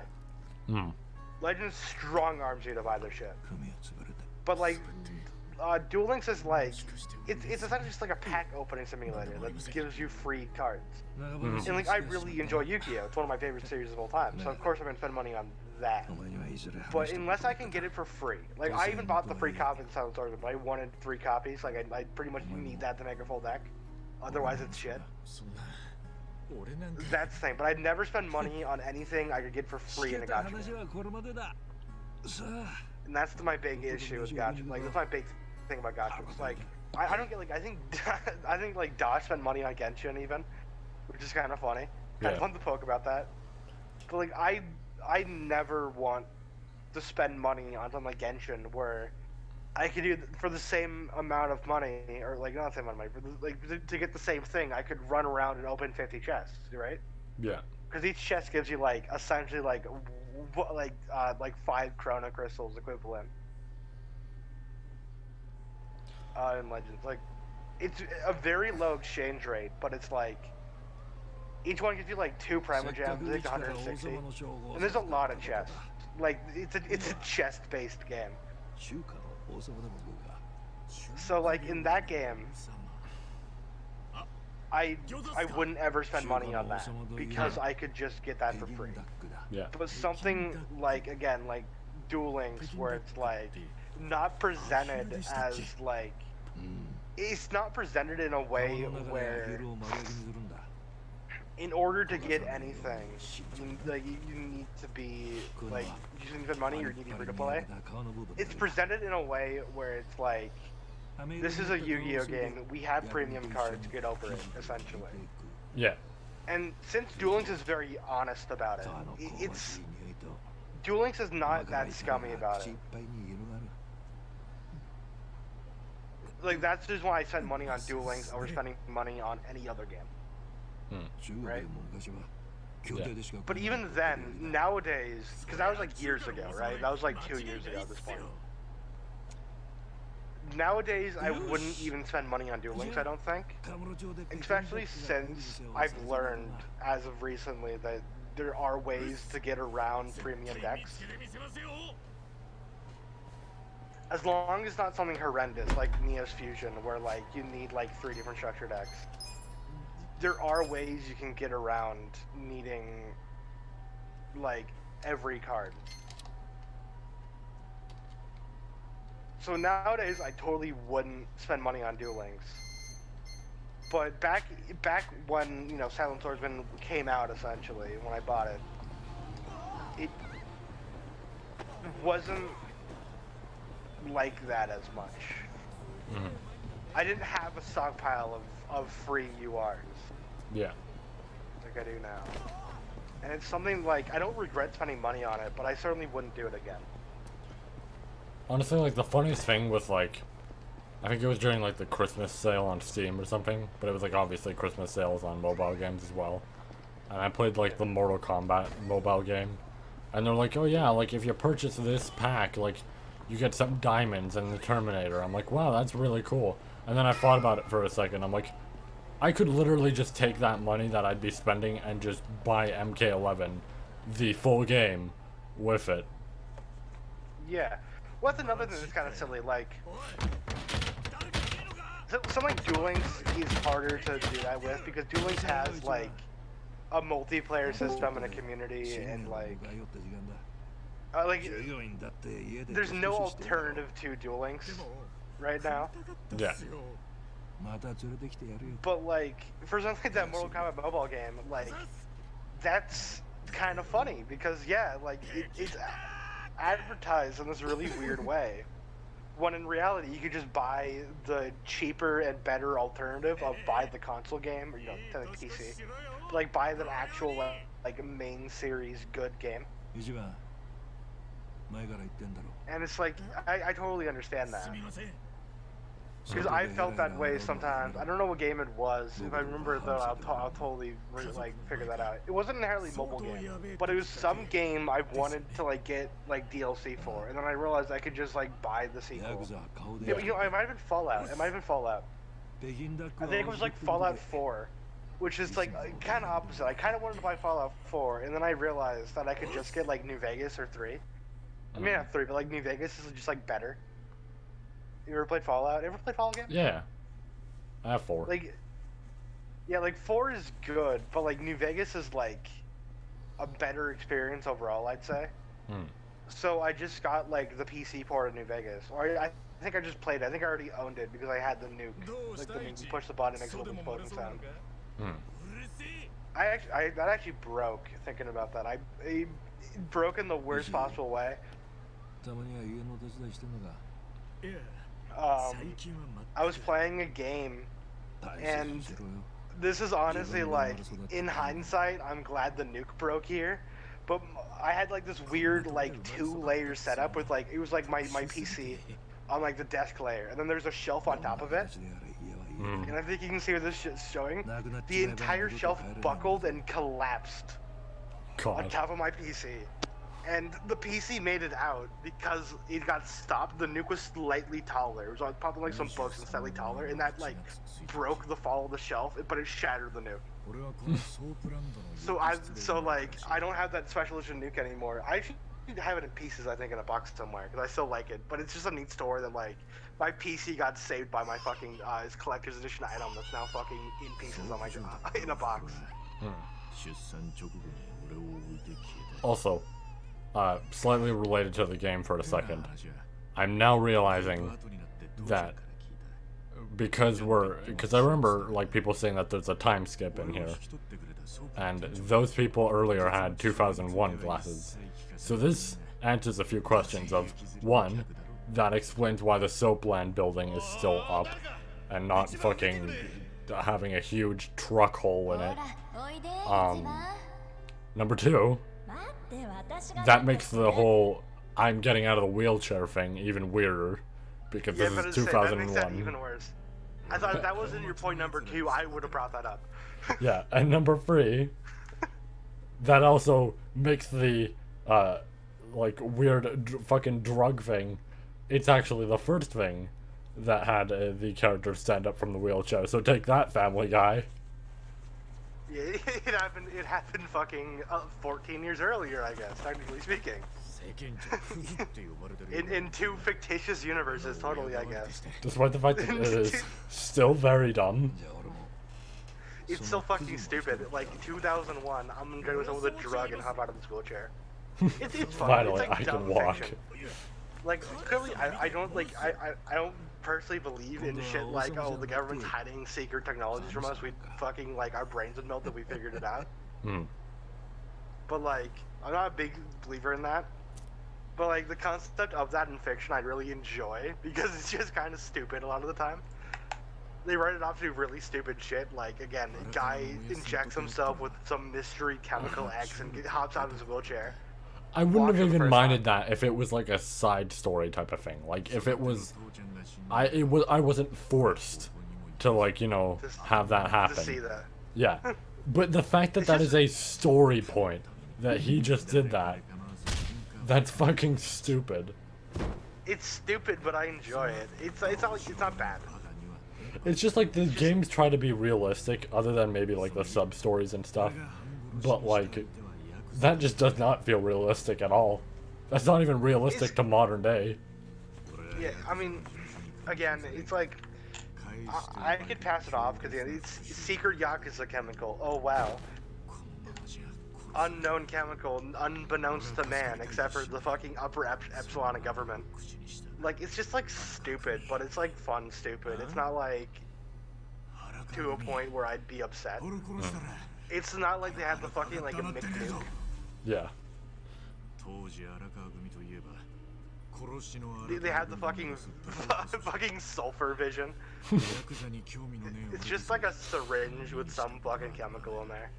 Legends strong arms you to buy their shit. But like Duel Links is like it's essentially just like a pack opening simulator that gives you free cards. And like I really enjoy Yu-Gi-Oh! It's one of my favorite series of all time. So of course I'm gonna spend money on that. But unless I can get it for free, like I even bought the free copy of the Silent Sword, but I wanted 3 copies. Like I pretty much need that to make a full deck. Otherwise it's shit. That's the thing. But I'd never spend money on anything I could get for free in a gacha. And that's my big issue with gacha. Like that's my big thing about gachas. Like I don't get like I think like Dash spent money on Genshin even, which is kind of funny. Kind of fun to poke about that. But like I never want to spend money on something like Genshin where I could do for the same amount of money, or like not the same amount of money, to get the same thing. I could run around and open 50 chests, right? Yeah. Because each chest gives you like essentially like 5 Chrono Crystals equivalent. In Legends, like it's a very low exchange rate, but it's like each one gives you like 2 Primogems, like 160, and there's a lot of chests. Like it's a chest-based game. So like in that game, I wouldn't ever spend money on that because I could just get that for free. Yeah. But something like again like Duel Links where it's like not presented as like it's not presented in a way where in order to get anything you need to be like you need to spend money or you need to be free to play. It's presented in a way where it's like this is a Yu-Gi-Oh game. We have premium cards. Get over it, essentially. Yeah. And since Duel Links is very honest about it, it's Duel Links is not that scummy about it. Like that's just why I spend money on Duel Links over spending money on any other game. Right? Yeah. But even then, nowadays, because that was like years ago, right? That was like 2 years ago at this point. Nowadays, I wouldn't even spend money on Duel Links, I don't think. Especially since I've learned, as of recently, that there are ways to get around premium decks. As long as it's not something horrendous, like Neos Fusion, where like you need like 3 different structure decks. There are ways you can get around needing like every card. So nowadays, I totally wouldn't spend money on Duel Links. But back when Silent Swordsman came out, essentially when I bought it, it wasn't like that as much. I didn't have a stockpile of free URs. Yeah. Like I do now. And it's something like I don't regret spending money on it, but I certainly wouldn't do it again. Honestly, like the funniest thing with like, I think it was during like the Christmas sale on Steam or something, but it was like obviously Christmas sales on mobile games as well. And I played like the Mortal Kombat mobile game, and they're like, oh yeah, like if you purchase this pack, like you get some diamonds and the Terminator. I'm like, wow, that's really cool. And then I thought about it for a second. I'm like, I could literally just take that money that I'd be spending and just buy MK11, the full game, with it. Yeah. Well, that's another thing that's kind of silly, like... Something like Duel Links is harder to do that with, because Duel Links has, like, a multiplayer system and a community, and, like... there's no alternative to Duel Links right now. Yeah. But, like, for something like that Mortal Kombat mobile game, like, that's kind of funny, because, yeah, like, it's... advertised in this really weird way. When in reality, you could just buy the cheaper and better alternative of buy the console game, or to the PC. Like buy the actual like main series good game. 一番前から言ってんだろ And it's like I totally understand that. すみません Because I felt that way sometimes. I don't know what game it was. If I remember though, I'll totally like figure that out. It wasn't entirely a mobile game, but it was some game I wanted to like get like DLC for, and then I realized I could just like buy the sequel. Yakuza 顔で Yeah, you know, it might have been Fallout. It might have been Fallout. 北京ダック I think it was like Fallout 4, which is like kind of opposite. I kind of wanted to buy Fallout 4, and then I realized that I could just get like New Vegas or 3. I mean not 3, but like New Vegas is just like better. You ever played Fallout? Ever played Fallout game? Yeah. I have 4. Like, yeah, like 4 is good, but like New Vegas is like a better experience overall, I'd say. So I just got like the PC port of New Vegas, or I think I just played it. I think I already owned it because I had the nuke. Like the nuke, you push the button, it makes a little exploding sound. That actually broke. Thinking about that, it broke in the worst possible way. たまには家の手伝いしてんのか いや I was playing a game, 大切 and にしろよ this is honestly like, in hindsight, I'm glad the nuke broke here. But I had like this weird like 2-layer setup with like, it was like my PC on like the desk layer, and then there's a shelf on top of it. And I think you can see where this shit's showing. The entire shelf buckled and collapsed on God. top of my PC. And the PC made it out because it got stopped. The nuke was slightly taller. It was on probably like some books and slightly taller, and that like broke the fall of the shelf, but it shattered the nuke. 俺はこのソープランドの So like I don't have that special edition nuke anymore. I actually have it in pieces, I think, in a box somewhere because I still like it. But it's just a neat story that like my PC got saved by my fucking collector's edition item that's now fucking in pieces on my in a box. 出産直後に俺を置いて消えた Also, slightly related to the game for a second. I'm now realizing that because I remember like people saying that there's a time skip in here, and those people earlier had 2001 glasses. So this answers a few questions of, one, that explains why the Soapland building is still up and not fucking having a huge truck hole in it. Number 2, that makes the whole I'm getting out of the wheelchair thing even weirder, because Yeah, this but is that makes that 2001. even worse. I thought if that wasn't your point number 2, I would have brought that up. Yeah, and number 3, that also makes the like weird fucking drug thing. It's actually the first thing that had the character stand up from the wheelchair. So take that, Family Guy. Yeah, it happened fucking 14 years earlier, I guess, technically speaking. 世間上クズって呼ばれてるよ In 2 fictitious universes, totally, I guess. Despite the fact that it is still very dumb. じゃあ俺も It's so fucking stupid. Like 2001, I'm gonna go with a drug and hop out of this wheelchair. It's fun. Finally, it's like I can dumb walk. fiction. Like clearly, I don't like I don't personally believe in shit like, oh, the government's hiding secret technologies from us. We fucking like our brains would melt if we figured it out. But like, I'm not a big believer in that. But like the concept of that in fiction, I really enjoy because it's just kind of stupid a lot of the time. They write it off to do really stupid shit. Like again, a guy injects himself with some mystery chemical X and hops out of his wheelchair. I wouldn't Watch have it the even first minded that if it was like a side story type of thing. Like if it was, I wasn't forced to like, you know, have that To see happen. that. Yeah, but the fact that that is a story point that he just did that, that's fucking stupid. It's stupid, but I enjoy it. It's not bad. It's just like the games try to be realistic, other than maybe like the sub stories and stuff. But like, that just does not feel realistic at all. That's not even realistic to modern day. Yeah, I mean, again, it's like I could pass it off because it's secret Yakuza chemical. Oh wow. Unknown chemical, unbeknownst to man, except for the fucking upper epsilon of government. Like, it's just like stupid, but it's like fun stupid. It's not like to a point where I'd be upset. It's not like they have the fucking like a McNuke. Yeah. They have the fucking sulfur vision. It's just like a syringe with some fucking chemical in there.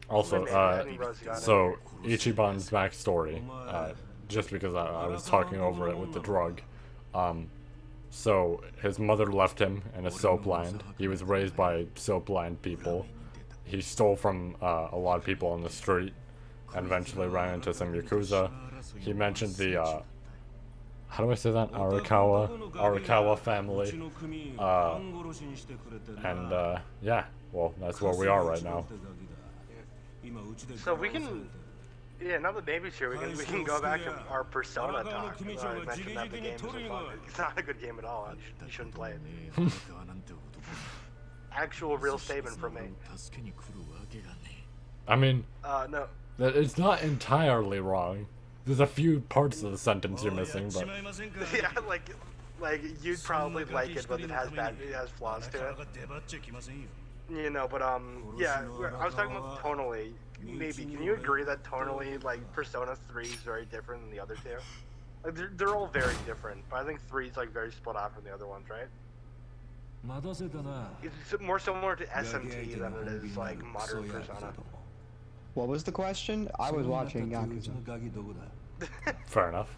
Also, I think Rose got it. so Ichiban's backstory, just because I was talking over it with the drug. So his mother left him in a soapland. He was raised by soapland people. He stole from a lot of people on the street, and eventually ran into some Yakuza. He mentioned the how do I say that? Arakawa family. Yeah, well, that's where we are right now. So we can, yeah, now that Baby's here, we can go back to our Persona talk. I mentioned that the game isn't fun. It's not a good game at all. You shouldn't play it. Actual real statement from me. I mean, no. it's not entirely wrong. There's a few parts of the sentence you're missing, but Yeah, like you'd probably like it, but it has flaws to it. You know, but yeah, I was talking about tonally. Maybe can you agree that tonally, like Persona 3 is very different than the other two? Like they're all very different, but I think 3 is like very split off from the other ones, right? It's more similar to SMT than it is like modern Persona. What was the question? I was watching Yakuza. fair enough.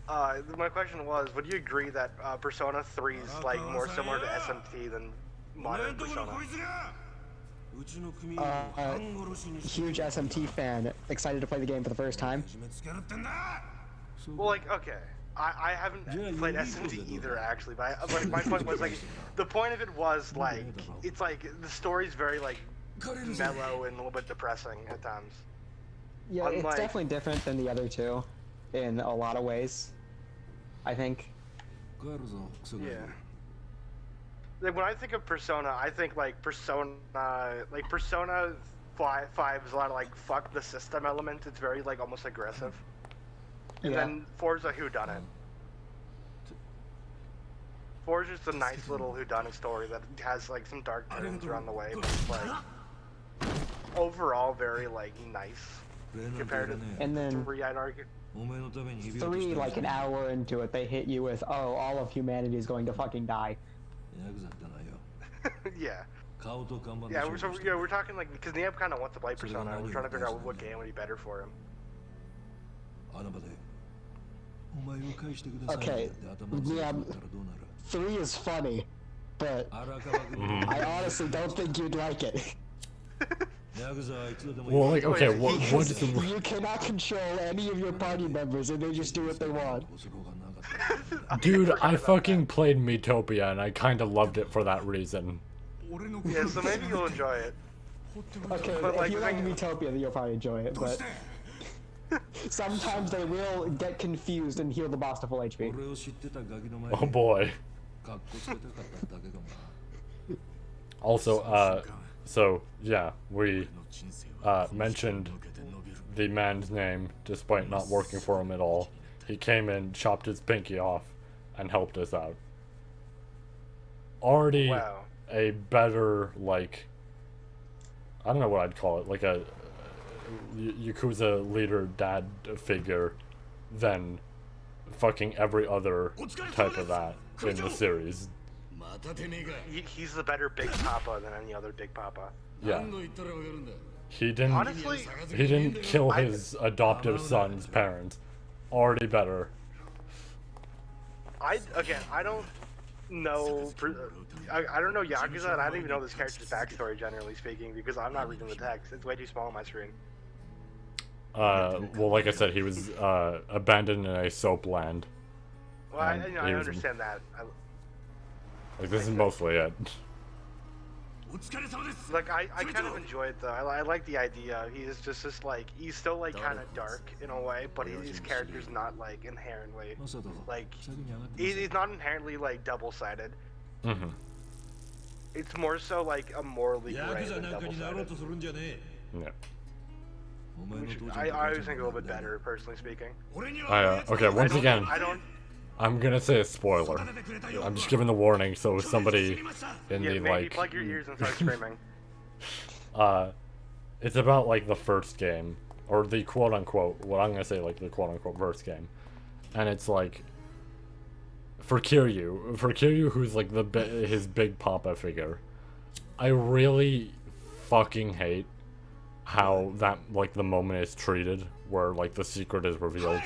My question was, would you agree that Persona 3 is like more similar to SMT than modern Persona? Huge SMT fan, excited to play the game for the first time. Well, like, okay, I haven't played SMT either, actually, but my point was, like, the point of it was, like, it's like, the story's very, like, mellow and a little bit depressing at times. Yeah, it's definitely different than the other two, in a lot of ways, I think. Yeah. Like, when I think of Persona, I think, like, Persona 5 is a lot of, like, fuck the system element. It's very, like, almost aggressive. And then 4 is a whodunit. 4 is just a nice little whodunit story that has, like, some dark turns around the way, but it's, like, overall very, like, nice compared to and then 3, I'd argue. 3, like an hour into it, they hit you with, oh, all of humanity is going to fucking die. Yeah. Yeah, we're talking, like, because Niam kind of wants to play Persona, we're trying to figure out what game would be better for him. Okay, yeah, 3 is funny, but I honestly don't think you'd like it. Well, like, okay, what is the... You cannot control any of your party members, and they just do what they want. Dude, I fucking played Miitopia, and I kind of loved it for that reason. Yeah, so maybe you'll enjoy it. Okay, but, if like, you like Miitopia, then you'll probably enjoy it, but... Sometimes they will get confused and heal the boss to full HP. Oh boy. Also, so, yeah, we mentioned the man's name, despite not working for him at all. He came in, chopped his pinky off, and helped us out. Already a better, like, I don't know what I'd call it, like a Yakuza leader dad figure than fucking every other type of that in the series. He's the better Big Papa than any other Big Papa. Yeah. He didn't. Honestly, he didn't kill his adoptive son's parents. Already better. I don't know. I don't know Yakuza, and I don't even know this character's backstory, generally speaking, because I'm not reading the text. It's way too small on my screen. Well, like I said, he was abandoned in a soap land. Well, I understand that. Like, this is mostly it. Like, I kind of enjoy it, though. I like the idea. He's just like, he's still, like, kind of dark in a way, but his character's not, like, inherently, like, he's not inherently, like, double-sided. Mm-hmm. It's more so, like, a morally gray than double-sided. Yeah. Which I always think a little bit better, personally speaking. Okay, once again, I'm gonna say a spoiler. I'm just giving the warning, so somebody in the, like... plug your ears and start screaming. It's about like the first game, or the quote unquote, what I'm gonna say like the quote unquote first game, and it's like for Kiryu, who's like his big papa figure. I really fucking hate how that like the moment is treated, where like the secret is revealed,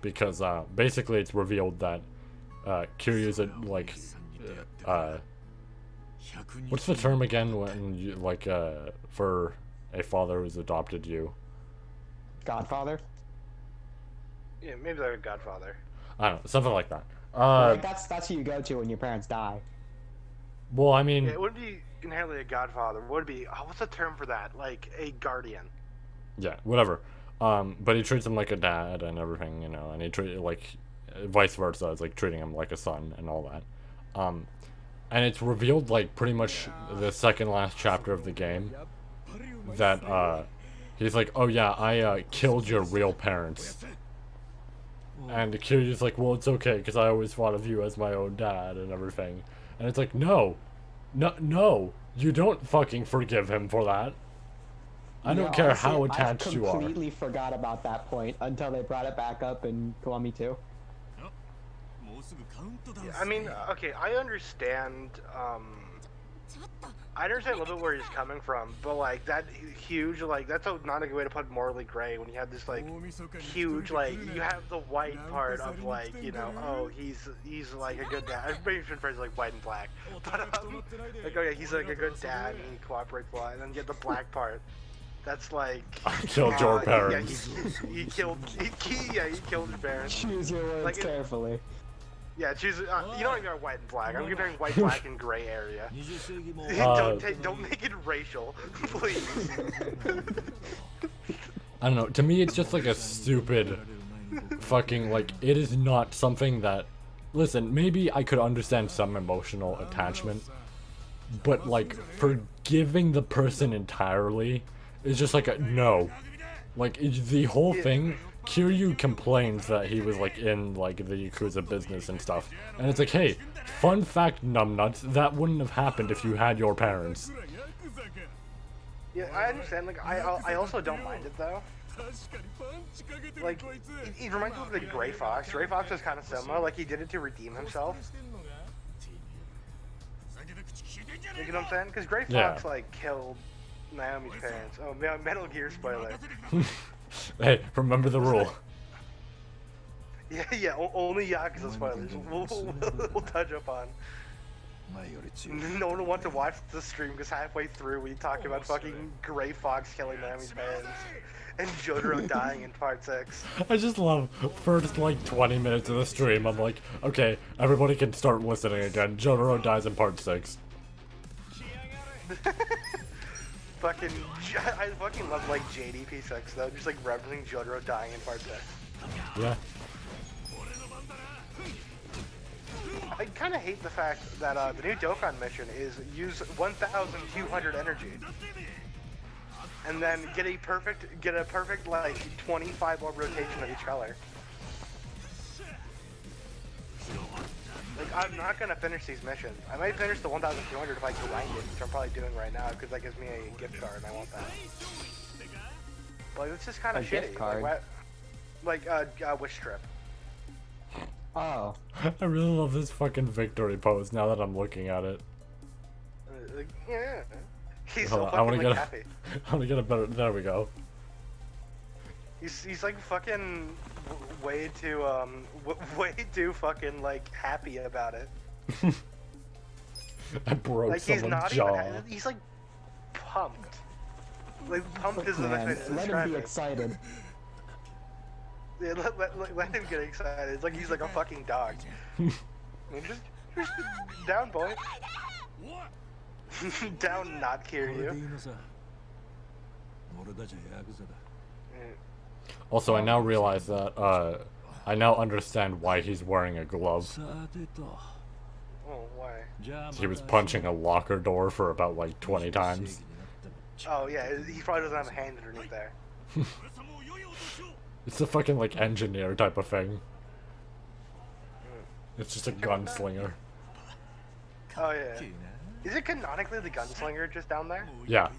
because basically it's revealed that Kiryu's like what's the term again when you like for a father who's adopted you? Godfather? Yeah, maybe like a godfather. I don't know, something like that. Like that's who you go to when your parents die. Well, I mean, Yeah, it wouldn't be inherently a godfather. What would it be? Oh, what's the term for that? Like a guardian. yeah, whatever. But he treats him like a dad and everything, you know, and he treat like vice versa, it's like treating him like a son and all that. And it's revealed like pretty much the second last chapter of the game that he's like, oh yeah, I killed your real parents. And Kiryu's like, well, it's okay because I always thought of you as my own dad and everything. And it's like, no, you don't fucking forgive him for that. I don't care honestly, how attached you I are. completely forgot about that point until they brought it back up in Kiwami 2. Yeah, I mean, okay, I understand a little bit where he's coming from, but like that huge, like that's not a good way to put morally gray when you have this like huge, like you have the white part of like, you know, oh he's like a good dad. Maybe you should phrase like white and black, but like oh yeah, he's like a good dad and he cooperates a lot, and then you get the black part. That's like I killed your parents. Yeah, he killed his parents. Choose your words Like, carefully. Yeah, choose. You don't even have white and black. I'm comparing white, black, and gray area. Don't make it racial, please. I don't know. To me, it's just like a stupid fucking like. It is not something that. Listen, maybe I could understand some emotional attachment, but like forgiving the person entirely is just like a no. Like the whole thing. Kiryu complains that he was like in like the Yakuza business and stuff, and it's like, hey, fun fact, numbnuts, that wouldn't have happened if you had your parents. Yeah, I understand. Like, I also don't mind it though. Like, it reminds me of the Gray Fox. Gray Fox is kind of similar. Like, he did it to redeem himself. You know what I'm saying? Because Gray Fox like killed Naomi's parents. Oh, Metal Gear spoiler. Hey, remember the rule. Yeah, only Yakuza spoilers. We'll touch up on. No one will want to watch the stream because halfway through we talk about fucking Gray Fox killing Naomi's parents and Jotaro dying in part 6. I just love first like 20 minutes of the stream. I'm like, okay, everybody can start listening again. Jotaro dies in part 6. I fucking love like JDP6 though, just like referencing Jotaro dying in part 6. Yeah. I kind of hate the fact that the new Dokkan mission is use 1,200 energy, and then get a perfect like 25 orb rotation of each color. Like, I'm not gonna finish these missions. I might finish the 1,200 if I grind it, which I'm probably doing right now because that gives me a gift card and I want that. But it's just kind of shitty. Gift card? Like wish trip. Oh. I really love this fucking victory pose now that I'm looking at it. Like, yeah. He's Hold so on, fucking like, happy. I wanna get a better. There we go. He's like fucking way too fucking like happy about it. I broke Like he's someone's not jaw. even. He's like pumped. Like pumped is the Man, best way to let describe him be it. excited. Yeah, let him get excited. It's like he's like a fucking dog. I mean, just down, boy. Down, not Kiryu. Also, I now realize that I now understand why he's wearing a glove. Oh, why? He was punching a locker door for about like 20 times. Oh yeah, he probably doesn't have a hand underneath there. It's a fucking like engineer type of thing. It's just a gunslinger. Oh yeah. Is it canonically the gunslinger just down there? Yeah.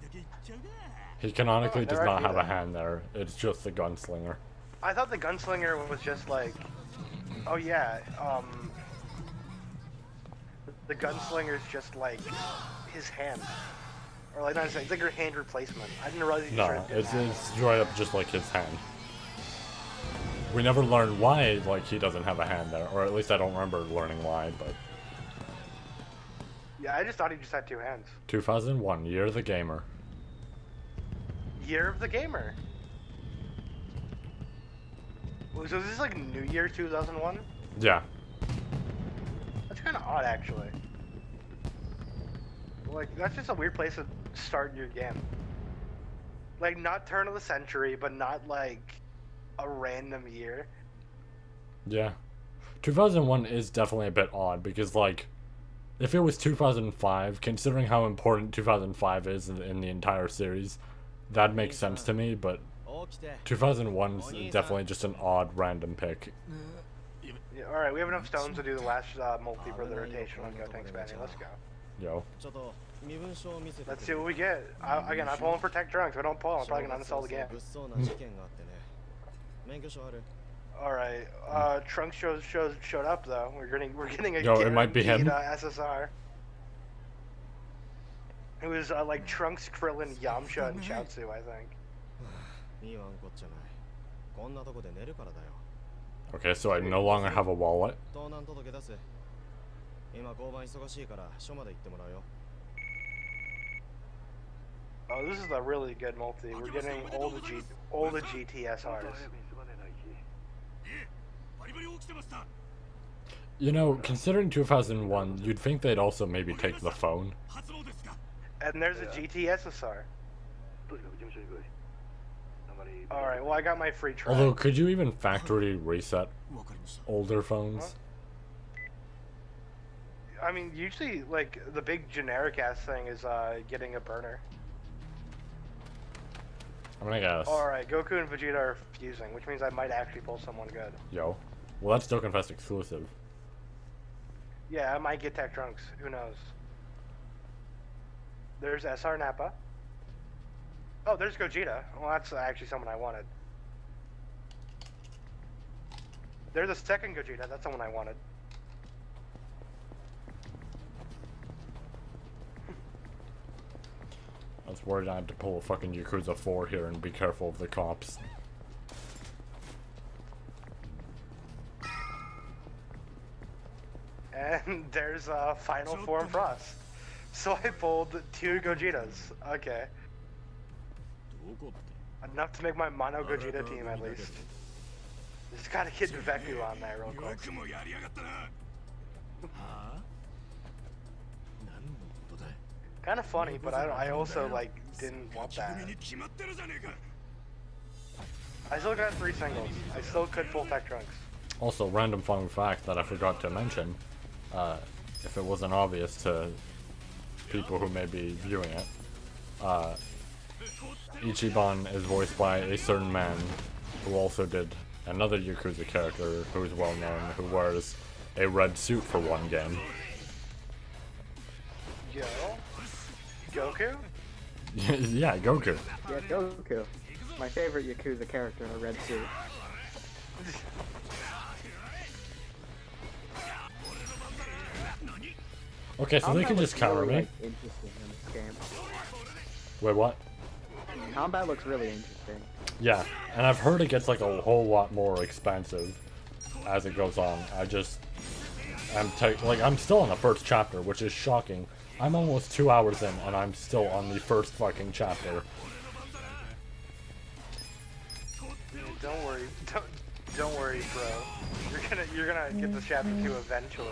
He canonically Oh, does never not actually have a did. hand there. It's just the gunslinger. I thought the gunslinger was just like, oh yeah, the gunslinger's just like his hand, or like not his hand, it's like your hand replacement. I didn't realize he No, just did that. it's straight up just like his hand. We never learned why, like, he doesn't have a hand there, or at least I don't remember learning why, but... Yeah, I just thought he just had two hands. 2001, Year of the Gamer. Year of the Gamer. So is this like New Year 2001? Yeah. That's kind of odd, actually. Like, that's just a weird place to start your game. Like, not turn of the century, but not like a random year. Yeah. 2001 is definitely a bit odd, because, like, if it was 2005, considering how important 2005 is in the entire series, that makes sense to me, but 2001's definitely just an odd random pick. Yeah, alright, we have enough stones to do the last multi for the rotation on Go Tank Spaniel. Let's go. Yo. Let's see what we get. Again, I'm pulling for Tech Drunks. If I don't pull, I'm probably gonna uninstall the game. Alright, Trunks showed up though. We're getting a Yo, it might be him. SSR. It was like Trunks, Krillin, Yamcha, and Chaozu, I think. Okay, so I no longer have a wallet. Oh, this is a really good multi. We're getting all the GTSRs. You know, considering 2001, you'd think they'd also maybe take the phone. And there's a GTSSR. Alright, well I got my free try. Although, could you even factory reset older phones? I mean, usually, like, the big generic ass thing is getting a burner. I'm gonna guess. Alright, Goku and Vegeta are fusing, which means I might actually pull someone good. Yo. Well, that's Dokkenfest exclusive. Yeah, I might get Tech Trunks. Who knows? There's SR Nappa. Oh, there's Gogeta. Well, that's actually someone I wanted. There's a second Gogeta. That's someone I wanted. I was worried I had to pull a fucking Yakuza 4 here and be careful of the cops. And there's a final form for us. So I pulled two Gogetas. Okay. Enough to make my mono Gogeta team at least. Just gotta get Veku on there real quick. Kind of funny, but I also like didn't want that. I still got 3 singles. I still could pull Tech Trunks. Also, random fun fact that I forgot to mention, if it wasn't obvious to people who may be viewing it, Ichiban is voiced by a certain man who also did another Yakuza character who is well known, who wears a red suit for one game. Yo. Goku? Yeah, Goku. Yeah, Goku. My favorite Yakuza character in a red suit. Okay, so they can just counter me. Interesting in this game. Wait, what? Combat looks really interesting. Yeah, and I've heard it gets like a whole lot more expensive as it goes on. I'm still on the first chapter, which is shocking. I'm almost 2 hours in, and I'm still on the first fucking chapter. Don't worry, don't worry, bro. You're gonna get to chapter 2 eventually.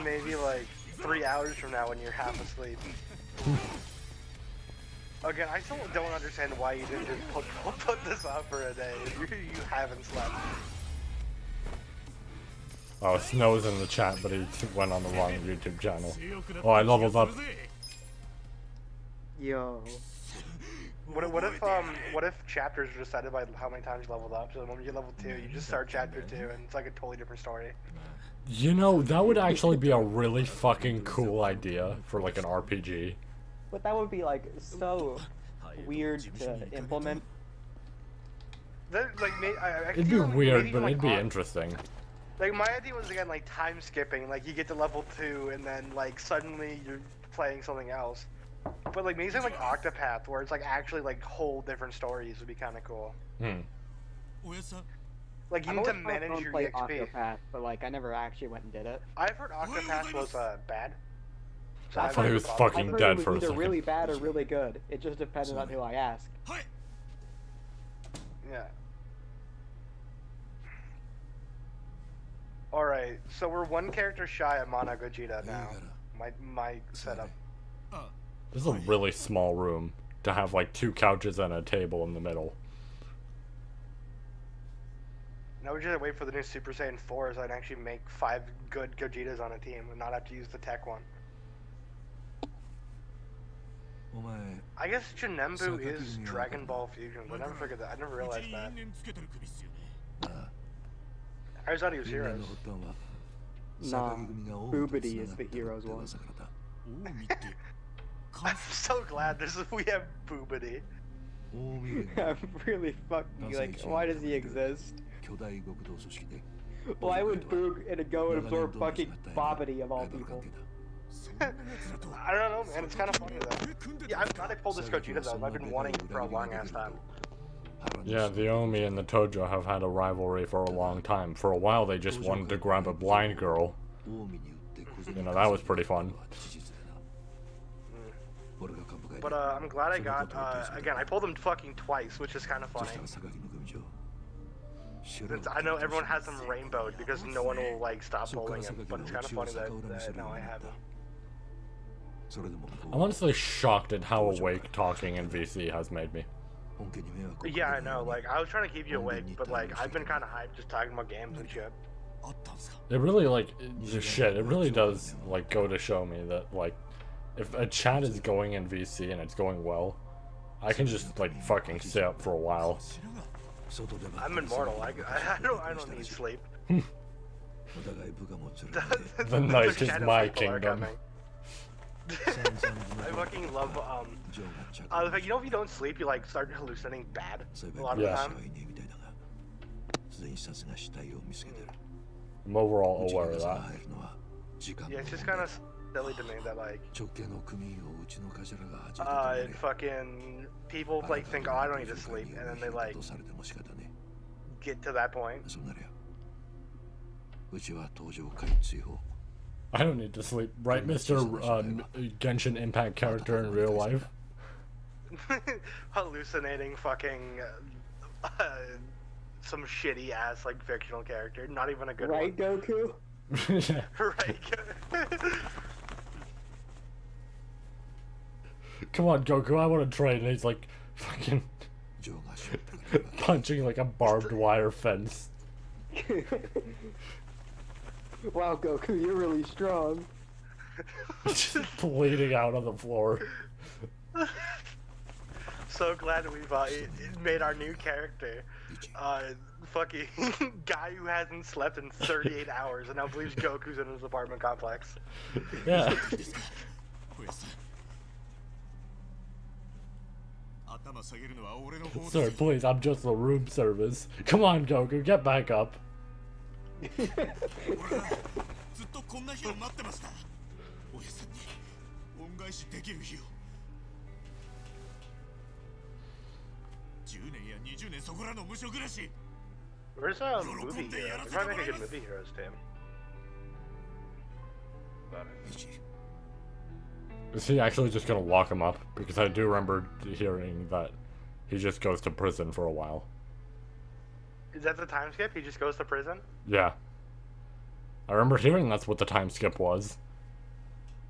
Maybe like 3 hours from now when you're half asleep. Again, I still don't understand why you didn't just put this up for a day. You haven't slept. Oh, Snow's in the chat, but he went on the wrong YouTube channel. Oh, I leveled up. Yo. What if chapters are decided by how many times you leveled up? So when you get level 2, you just start chapter 2, and it's like a totally different story. You know, that would actually be a really fucking cool idea for like an RPG. but that would be like so weird to implement. That, like, I It'd be feel like weird, maybe, but like, it'd be interesting. Like, my idea was, again, like, time skipping. Like, you get to level 2, and then, like, suddenly you're playing something else. But, like, maybe something like Octopath, where it's, like, actually, like, whole different stories would be kind of cool. Like, you need to manage your play EXP. Octopath, but like I never actually went and did it. I've heard Octopath was, bad. So I I've thought he heard was about fucking I've heard dead it was for a either second. really bad or really good. It just depended on who I asked. Yeah. Alright, so we're one character shy of Mana Gogeta now. My setup. This is a really small room to have like 2 couches and a table in the middle. Now we just wait for the new Super Saiyan 4 so I can actually make 5 good Gogetas on a team and not have to use the tech one. I guess Janembu is Dragon Ball Fusions. I never figured that. I never realized that. I just thought he was Heroes. Nah, Boobity is the hero's one. I'm so glad we have Boobity. I'm really fucking like, why does he exist? Why would Boog go and absorb fucking Bobbity of all people? I don't know, man. It's kind of funny though. Yeah, I'm glad I pulled this Gogeta though. I've been wanting it for a long ass time. Yeah, the Omi and the Tojo have had a rivalry for a long time. For a while, they just wanted to grab a blind girl. You know, that was pretty fun. But I'm glad I got, again, I pulled them fucking twice, which is kind of funny. Since I know everyone has them rainbowed because no one will, like, stop pulling them, but it's kind of funny that now I have them. I'm honestly shocked at how awake talking in VC has made me. Yeah, I know, like, I was trying to keep you awake, but, like, I've been kind of hyped just talking about games and shit. It really, like, it really does, like, go to show me that, like, if a chat is going in VC and it's going well, I can just, like, fucking stay up for a while. I'm immortal, I don't need sleep. The night is my kingdom. I fucking love, the fact, you know, if you don't sleep, you, like, start hallucinating bad a lot of the time. I'm overall aware of that. Yeah, it's just kind of silly to me that, like, fucking people, like, think, oh, I don't need to sleep, and then they, like, get to that point. I don't need to sleep, right, Mr. Genshin Impact character in real life? Hallucinating fucking some shitty ass like fictional character, not even a good one. Right, Goku? Right. Come on, Goku, I want to trade. And he's like fucking punching like a barbed wire fence. Wow, Goku, you're really strong. Just bleeding out on the floor. So glad we've made our new character. Fucking guy who hasn't slept in 38 hours and now believes Goku's in his apartment complex. Yeah. Sir, please, I'm just the room service. Come on, Goku, get back up. Where's movie hero? They're trying to make a good movie heroes team. Is he actually just gonna lock him up? Because I do remember hearing that he just goes to prison for a while. Is that the time skip? He just goes to prison? Yeah. I remember hearing that's what the time skip was.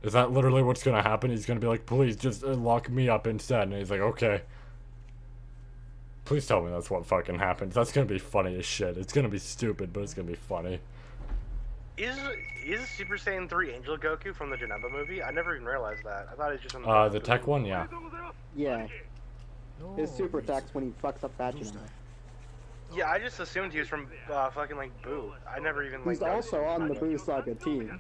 Is that literally what's gonna happen? He's gonna be like, please, just lock me up instead. And he's like, okay. Please tell me that's what fucking happens. That's gonna be funny as shit. It's gonna be stupid, but it's gonna be funny. Is Super Saiyan 3 Angel Goku from the Janemba movie? I never even realized that. I thought he was just in The tech one, yeah. Yeah. His super attacks when he fucks up Vagina. Yeah, I just assumed he was from fucking like Boo. I never even like. He's also on the Boo Saga team.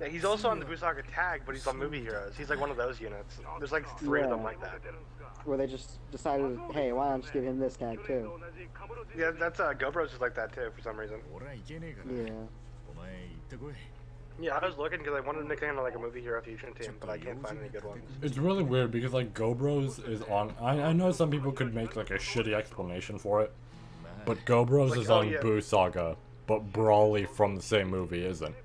Yeah, he's also on the Busaga tag, but he's on Movie Heroes. He's like one of those units. There's like 3 of them like that. Where they just decided, hey, why don't you give him this tag too? Yeah, that's GoPros is like that too for some reason. Yeah. Yeah, I was looking because I wanted to nickname like a Movie Hero Fusion team, but I can't find any good ones. It's really weird because like GoBros is on. I know some people could make like a shitty explanation for it, but GoBros Like, is oh, on yeah. Boo Saga, but Brawly from the same movie isn't.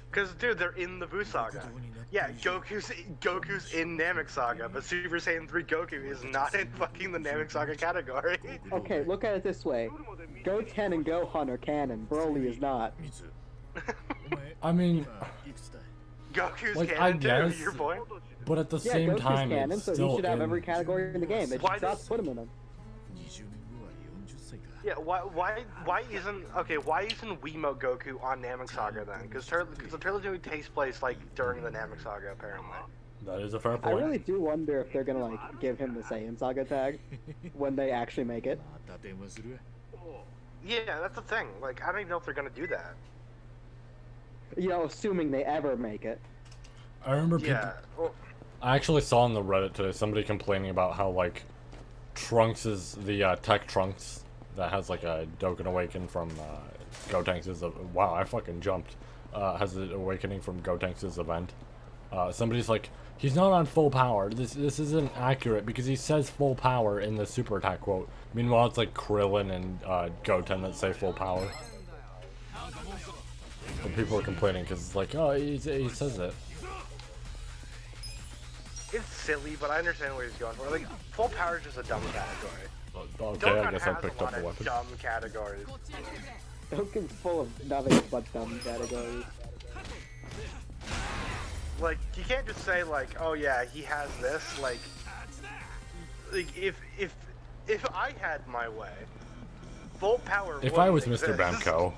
Because dude, they're in the Buu Saga. Yeah, Goku's in Namek Saga, but Super Saiyan 3 Goku is not in fucking the Namek Saga category. Okay, look at it this way. Goten and Gohan are canon. Broly is not. I mean, Goku's like, canon I too, guess, your point. but at the Yeah, same Goku's time, canon, it's so still he should have in... every category in the game. They Why just not does- put him in them. Yeah, why isn't Wiimote Goku on Namek Saga then? Because the trilogy takes place like during the Namek Saga apparently. That is a fair I point. really do wonder if they're gonna like give him the Saiyan Saga tag when they actually make it. Yeah, that's the thing. Like, I don't even know if they're gonna do that. You know, assuming they ever make it. I remember people... Yeah. Well, I actually saw on the Reddit today somebody complaining about how like Trunks is the tech Trunks that has like a Dokkan Awaken from Gotenks' wow, I fucking jumped. Has an awakening from Gotenks' event. Somebody's like, he's not on full power. This isn't accurate because he says full power in the super attack quote. Meanwhile, it's like Krillin and Goten that say full power. But people are complaining because it's like, oh, he says it. it's silly, but I understand where he's going for. Like, full power is just a dumb category. Okay, I Dokkan guess I has picked a up lot the of weapon. dumb categories. Dokkan's full of nothing but dumb categories. Like, you can't just say like, oh yeah, he has this. Like if I had my way, full power. If I was wouldn't Mr. exist. Bamco,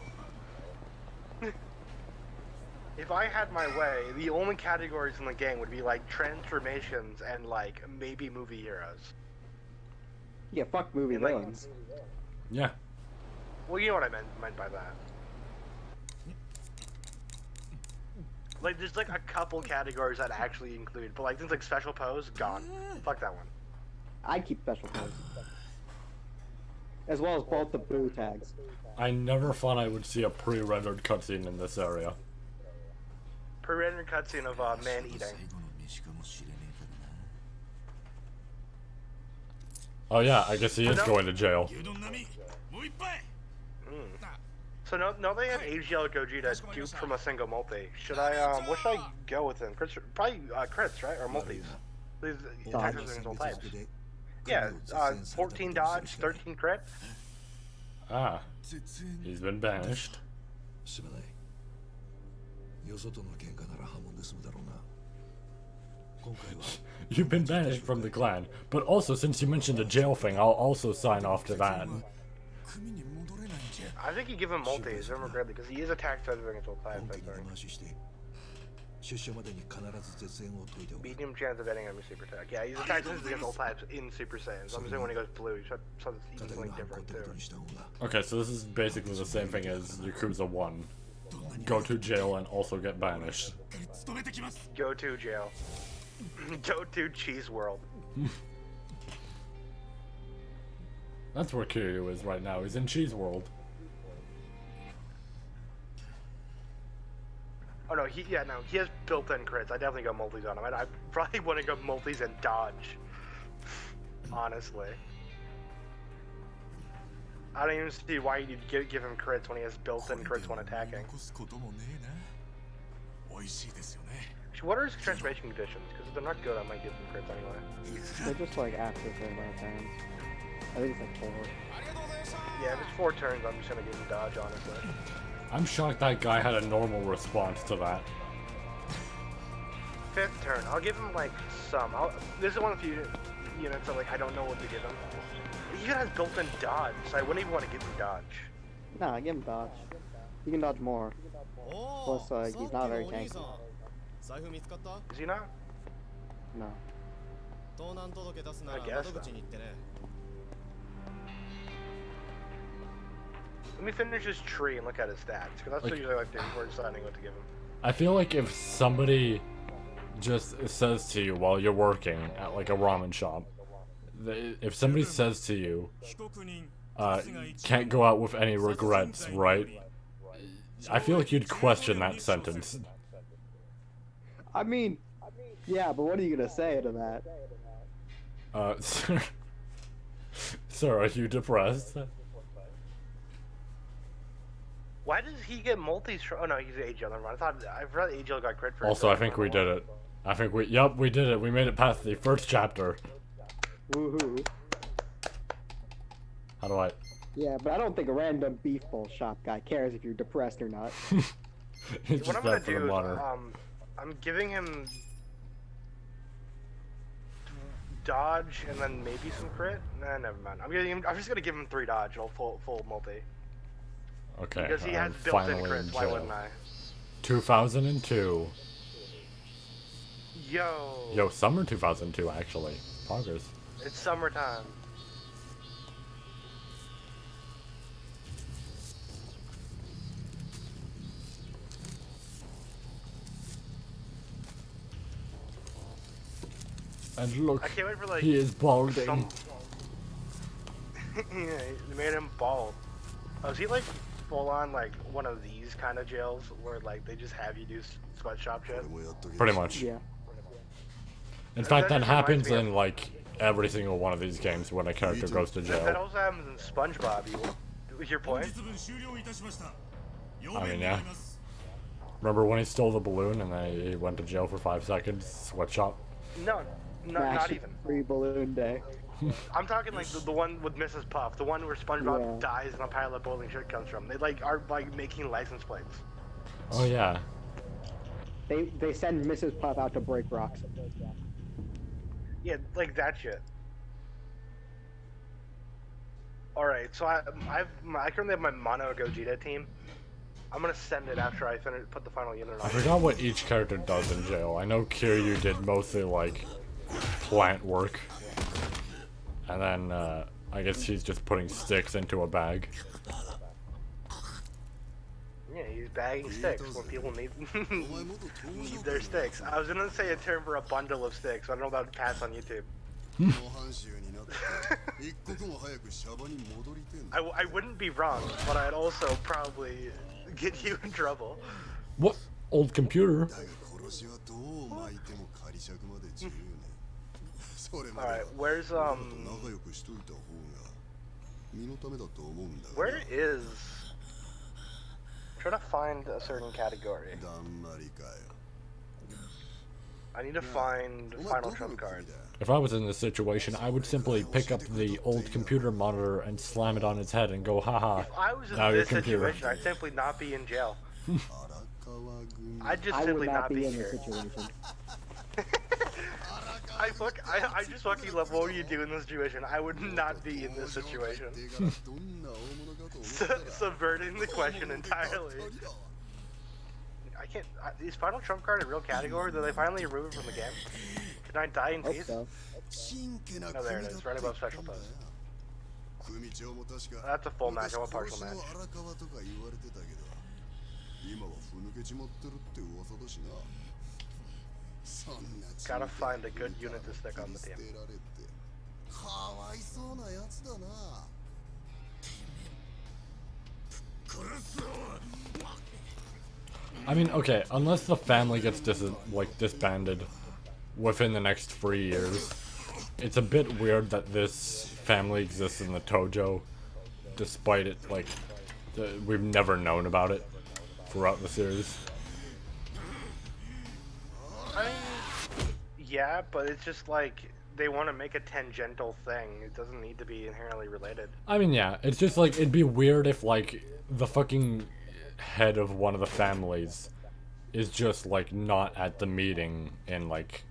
If I had my way, the only categories in the game would be like transformations and like maybe movie heroes. Yeah, fuck movie And, like- villains. yeah. Well, you know what I meant by that. Like, there's like a couple categories that actually include, but like things like special pose, gone. Fuck that one. I'd keep special pose. As well as both the Boo tags. I never thought I would see a pre-rendered cutscene in this area. Pre-rendered cutscene of man eating. Oh yeah, I guess he is No. going to jail. So no, they have AGL Gogeta duped from a single multi. Should I what should I go with him? Crits, probably crits, right, or multis. These attackers are all types. Yeah, 14 dodge, 13 crit. Ah, he's been banished. You've been banished from the clan, but also since you mentioned the jail thing, I'll also sign off to that. I think you give him multis, if I remember correctly, because he is attack fed against all types, I think. Medium chance of ending him in Super Attack. Yeah, he's attack fed against all types in Super Saiyan. So I'm saying when he goes blue, he should something even different too. Okay, so this is basically the same thing as Yakuza 1. Go to jail and also get banished. Go to jail. Go to Cheese World. That's where Kiryu is right now. He's in Cheese World. Oh no, he has built-in crits. I definitely go multis on him. I probably want to go multis and dodge. Honestly. I don't even see why you'd give him crits when he has built-in crits when attacking. What are his transformation conditions? Because if they're not good, I might give him crits anyway. They're just like after a certain amount of times. I think it's like 4. Yeah, if it's 4 turns, I'm just gonna give him dodge, honestly. I'm shocked that guy had a normal response to that. 5th turn, I'll give him like some. This is one of the few units that like I don't know what to give him. He has built-in dodge, so I wouldn't even want to give him dodge. Nah, give him dodge. You can dodge more. Plus, he's not very tanky. Is he not? No. I guess so. Let me finish his tree and look at his stats, because that's Like- usually like before deciding what to give him. I feel like if somebody just says to you while you're working at like a ramen shop, if somebody says to you, can't go out with any regrets, right? I feel like you'd question that sentence. I mean, yeah, but what are you gonna say to that? Sir, sir, are you depressed? Why does he get multis? Oh no, he's AGL. Never mind. I forgot AGL got crit for. Also, I think we did it. I think we did it. We made it past the first chapter. Woohoo! How do I? Yeah, but I don't think a random beef bowl shop guy cares if you're depressed or not. It's What just I'm gonna that for the do is, monitor. I'm giving him dodge and then maybe some crit. Nah, never mind. I'm just gonna give him 3 dodge, full multi. Okay, Because he has I'm built-in finally in crits. Why jail. wouldn't I? 2002. Yo. Yo, summer 2002 actually. Poggers. It's summertime. And look, I can't wait for like he is balding. Yeah, they made him bald. Oh, is he like full on like one of these kind of jails where like they just have you do sweatshop shit? Pretty much. Yeah. In fact, that just reminds happens me of- in like every single one of these games when a character goes to That jail. also happens in SpongeBob. With your point? I mean, yeah. Remember when he stole the balloon and then he went to jail for 5 seconds? Sweatshop. No, not Smash even. Free balloon day. I'm talking like the one with Mrs. Puff, the one where SpongeBob Yeah. dies and a pile of bowling shit comes from. They like are like making license plates. Oh yeah. They send Mrs. Puff out to break rocks. Yeah, like that shit. All right, so I currently have my Mono Gogeta team. I'm gonna send it after I put the final unit on. I forgot what each character does in jail. I know Kiryu did mostly like plant work. And then I guess he's just putting sticks into a bag. Yeah, he's bagging sticks when people need need their sticks. I was gonna say a term for a bundle of sticks. I don't know if that would pass on YouTube. I wouldn't be wrong, but I'd also probably get you in trouble. What? Old computer? Alright, where's where is... I'm trying to find a certain category. I need to find final trump card. If I was in this situation, I would simply pick up the old computer monitor and slam it on its head and go, haha, If I was in now your this computer. situation, I'd simply not be in jail. I'd just I simply would not be in here. this situation. I just fucking love what you do in this situation. I would not be in this situation. Subverting the question entirely. I can't. Is Final Trump Card a real category? Did they finally remove it from the game? Can I die in Hope peace? so. Oh, there it is, right above special pose. That's a full match. I want partial match. Gotta find a good unit to stick on the team. I mean, okay, unless the family gets disbanded within the next 3 years, it's a bit weird that this family exists in the Tojo, despite it, like, we've never known about it throughout the series. I mean, yeah, but it's just like they want to make a tangential thing. It doesn't need to be inherently related. I mean, yeah, it's just like, it'd be weird if, like, the fucking head of one of the families is just, like, not at the meeting and, like...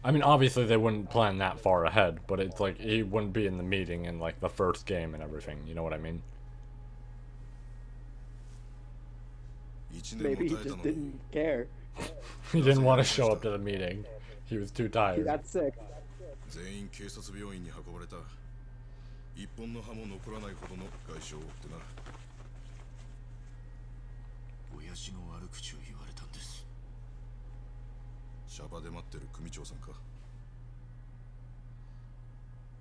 I mean, obviously they wouldn't plan that far ahead, but it's like, he wouldn't be in the meeting in, like, the first game and everything, you know what I mean? Maybe he just didn't care. He didn't want to show up to the meeting. He was too He tired. got sick. 全員警察病院に運ばれた。一本の歯も残らないほどの外傷を負ってな。親父の悪口を言われたんです。シャバで待ってる組長さんか。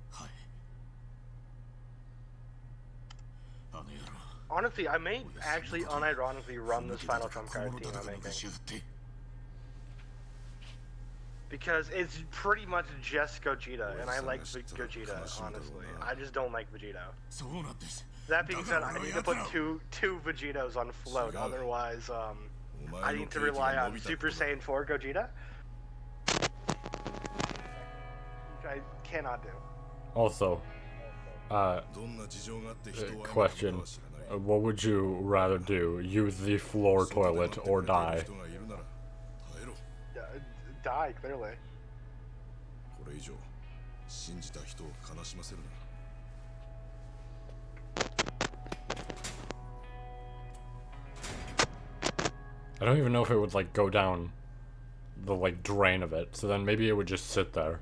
はい。あの野郎。 Honestly, I may actually unironically run this final trump card team I'm making. Because it's pretty much just Gogeta, and I like Gogeta, honestly. I just don't like Vegito. That being said, I need to put two Vegetos on float, otherwise, I need to rely on Super Saiyan 4 Gogeta. Which I cannot do. Also, question. What would you rather do? Use the floor toilet or die? Die, clearly. I don't even know if it would like go down the like drain of it, so then maybe it would just sit there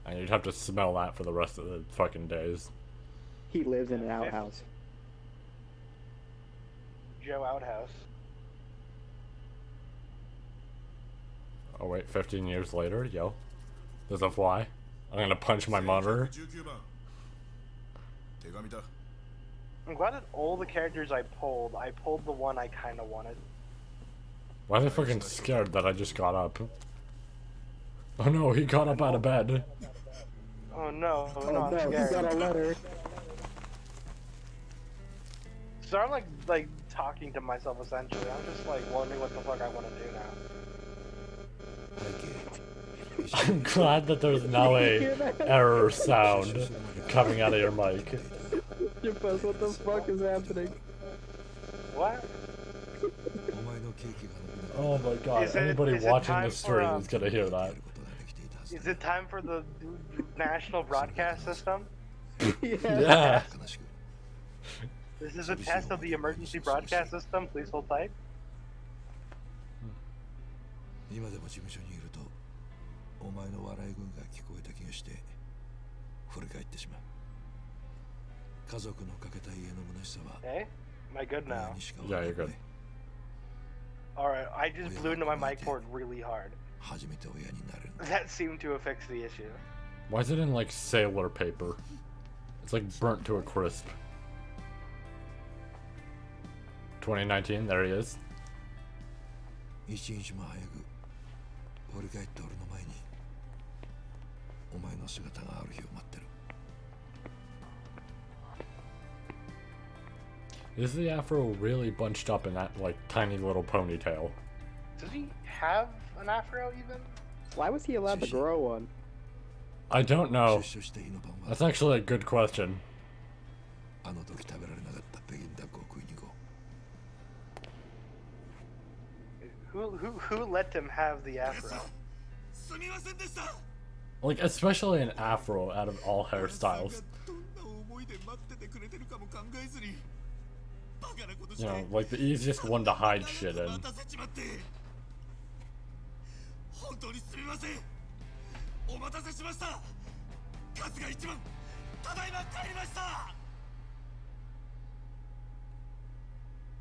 and you'd have to smell that for the rest of the fucking days. He lives in an outhouse. Joe Outhouse. Oh wait, 15 years later? Yo. There's a fly. I'm gonna punch my monitor. I'm glad that all the characters I pulled the one I kinda wanted. Why are they fucking scared that I just got up? Oh no, he got up out of bed. Oh no, Oh no, he got a letter. So I'm like talking to myself essentially. I'm just like wondering what the fuck I want to do now. I'm glad that there's now a error sound coming out of your mic. Jippos, what the fuck is happening? What? Oh my god, anybody watching the stream is gonna hear that. Is it time for the national broadcast system? Yeah. This is a test of the emergency broadcast system. Please hold tight. 今でも事務所にいるとお前の笑い声が聞こえた気がして振り返ってしまう家族のかけた家の虚しさは Hey, am I good now? Yeah, you're good. Alright, I just blew into my mic cord really hard. 初めて親になれる That seemed to have fixed the issue. Why is it in like sailor paper? It's like burnt to a crisp. 2019, there he is. 一日も早く振り返って俺の前にお前の姿がある日を待ってる Is the afro really bunched up in that like tiny little ponytail? Does he have an afro even? Why was he allowed to grow one? I don't know. 出所した日の晩は That's actually a good question. あの時食べられなかった北京ダックを食いに行こう Who let him have the afro? Like, especially an afro out of all hairstyles. You know, like the easiest one to hide shit in.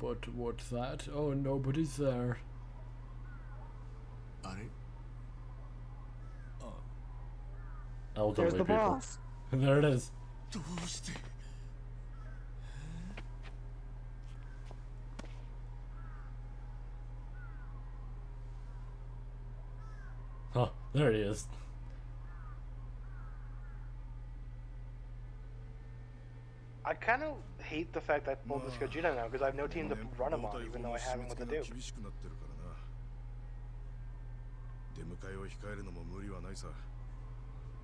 But what's that? Oh, nobody's there. あれ Elderly There's the people. boss. There it is. どうして Huh, there he is. I kind of hate the fact I pulled this Gogeta now because I have no team to run him on, even though I have him with the Duke. 出迎えを控えるのも無理はないさ。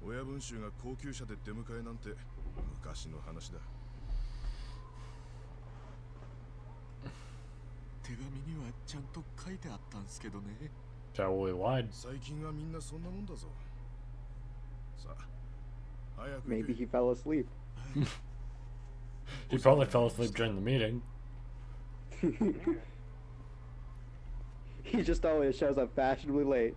親分衆が高級車で出迎えなんて昔の話だ。手紙にはちゃんと書いてあったんすけどね。Totally lied. 最近はみんなそんなもんだぞ。さあ、早く。 Maybe he fell asleep. He probably fell asleep during the meeting. He just always shows up fashionably late.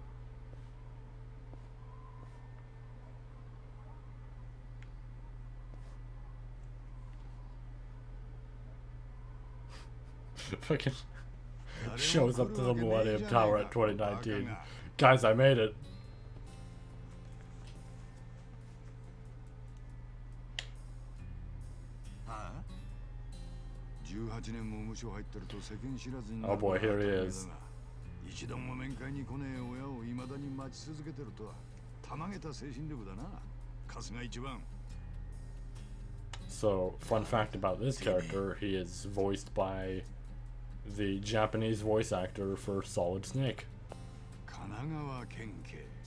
Fucking shows up to the Millennium Tower at 2019. Guys, I made it. Oh boy, here he is. So, fun fact about this character, he is voiced by the Japanese voice actor for Solid Snake.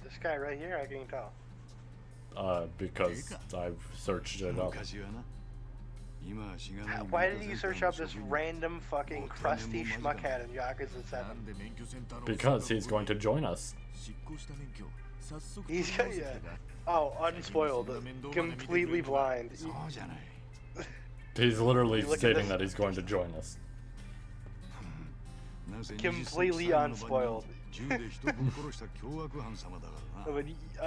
This guy right here, I can tell. Because I've searched it up. Why did you search up this random fucking crusty schmuckhead in Yakuza 7? Because he's going to join us. He's yeah. Oh, unspoiled, completely blind. He's literally stating that he's going to join us. Completely unspoiled.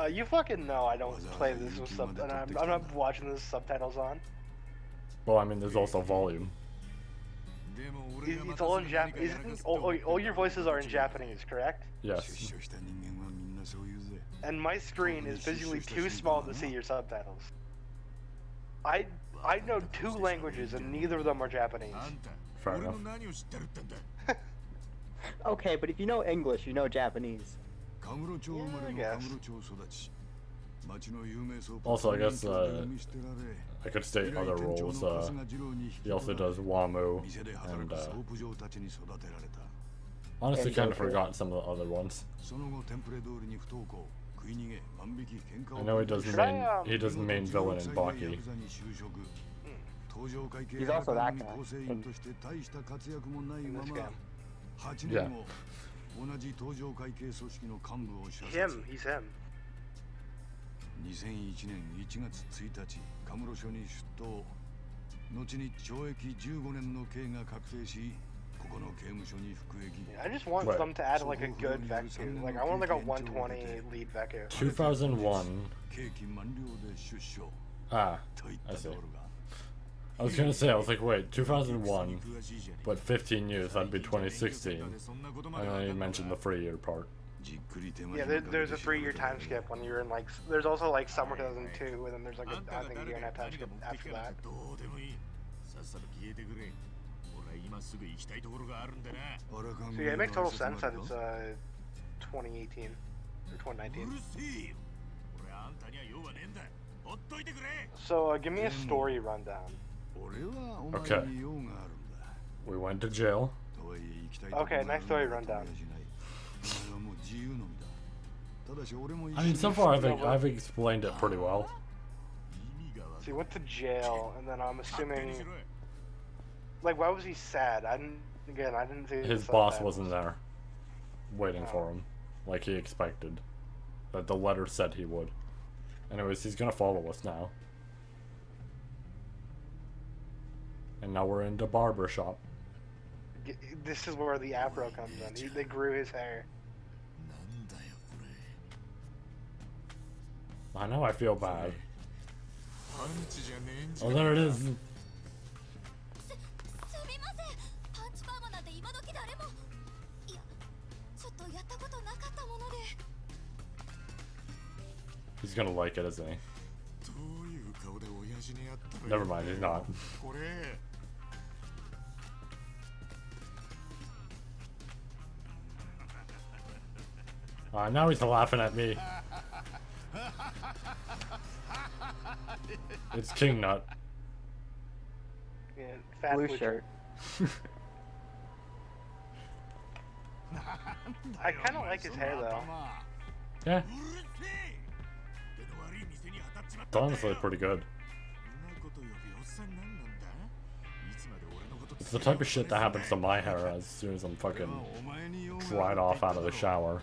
You fucking know I don't play this with subtitles. I'm not watching this with subtitles on. Well, I mean, there's also volume. It's all in Japanese. All your voices are in Japanese, correct? Yes. And my screen is visually too small to see your subtitles. I know 2 languages and neither of them are Japanese. Fair enough. Okay, but if you know English, you know Japanese. Yeah, I guess. Also, I guess I could state other roles. He also does Wamu, and honestly, kind of forgot some of the other ones. I know he does main villain in Baki. He's also that guy. In this game. Yeah. He's him. 2001年1月1日、カムロ署に出頭。後に懲役15年の刑が確定し、ここの刑務所に服役。I just want them to add like a good Veku. Like I want like a 120 lead Veku. 2001. Ah, I see. I was gonna say, I was like, wait, 2001, but 15 years, that'd be 2016. And then you mentioned the 3-year part. Yeah, there's a 3-year time skip when you're in like. There's also like summer 2002, and then there's like I think a year and a half time skip after that. So yeah, it makes total sense that it's 2018 or 2019. So give me a story rundown. Okay. We went to jail. Okay, nice story rundown. I mean, so far I've explained it pretty well. So he went to jail, and then I'm assuming, like, why was he sad? I didn't see his boss wasn't there, waiting for him, like he expected. That the letter said he would. Anyways, he's gonna follow us now. And now we're in the barber shop. This is where the afro comes in. They grew his hair. I know I feel bad. Oh, there it is. He's gonna like it, isn't he? Never mind, he's not. Now he's laughing at me. It's King Nut. Yeah, fat blue shirt. I kind of like his hair though. Yeah. It's honestly pretty good. It's the type of shit that happens to my hair as soon as I'm fucking dried off out of the shower.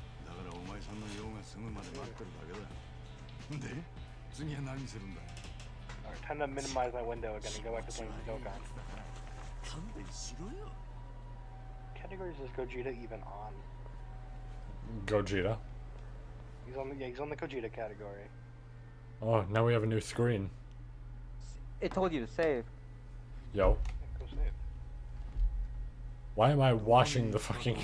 Alright, time to minimize my window again and go back to playing Dokkan. Categories is Gogeta even on? Gogeta. He's on the Gogeta category. Oh, now we have a new screen. It told you to save. Yo. Yeah, go save. Why am I washing the fucking...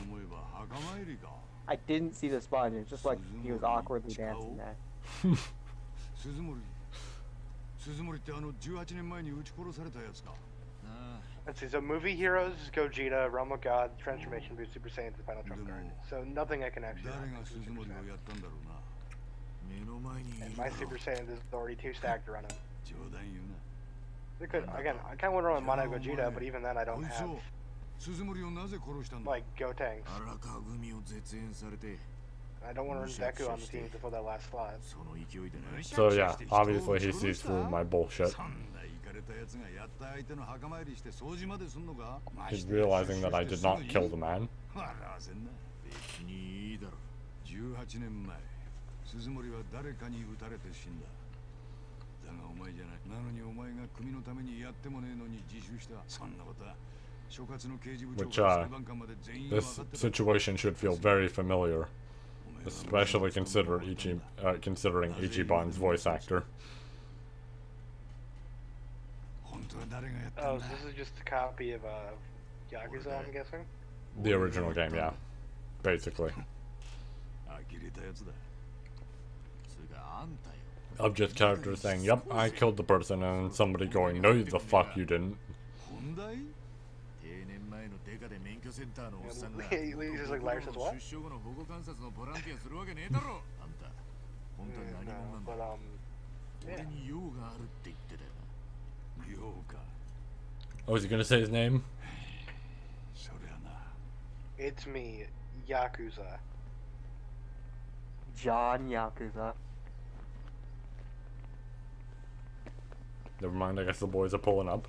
I didn't see the sponge. It's just like he was awkwardly dancing there. 鈴森って18年前に撃ち殺されたやつか。ああ、Let's see, so movie heroes, Gogeta, Realm of God, Transformation Boost, Super Saiyan, the final trump card. So nothing I can actually do. 誰が鈴森をやったんだろうな。 And my Super Saiyan is already 2 stacked to run him. 冗談言うな。 They could, again, I kind of want to run Mono Gogeta, but even then I don't have, 鈴森をなぜ殺したんだ。 like, Gotenks. 荒川組を絶縁されて I don't want to run Deku on the team to fill that last slot. その勢いでね So yeah, obviously he sees through my bullshit. そんなイカれたやつがやった相手の墓参りして掃除まですんのか。 He's realizing that I did not kill the man. 笑わせんな。別にいいだろ18年前、鈴森は誰かに撃たれて死んだ。だがお前じゃない。なのにお前が組のためにやってもねえのに自首した。そんなことは所轄の刑事部長 Which, から裁判官まで全員分か This ってた。 situation should feel very familiar, especially considering Ichiban's voice actor. 本当は誰がやった Oh, んだ。 so this is just a copy of Yakuza, I'm guessing? The original game, yeah. Basically. 呆れたやつだ。つうかあんたよ Of just characters saying, yep, I killed the person, and somebody going, no, the fuck you didn't. 本題？定年前のデカで免許センターのおっさんが He just like Larry says, what? 出所後の保護観察のボランティアするわけねえだろあんた本当に何 No, 者なんだ but, yeah. 俺に用があるって言ってたよなようか。 Oh, is he gonna say his name? そりゃな。 It's me, Yakuza. John Yakuza. Never mind, I guess the boys are pulling up.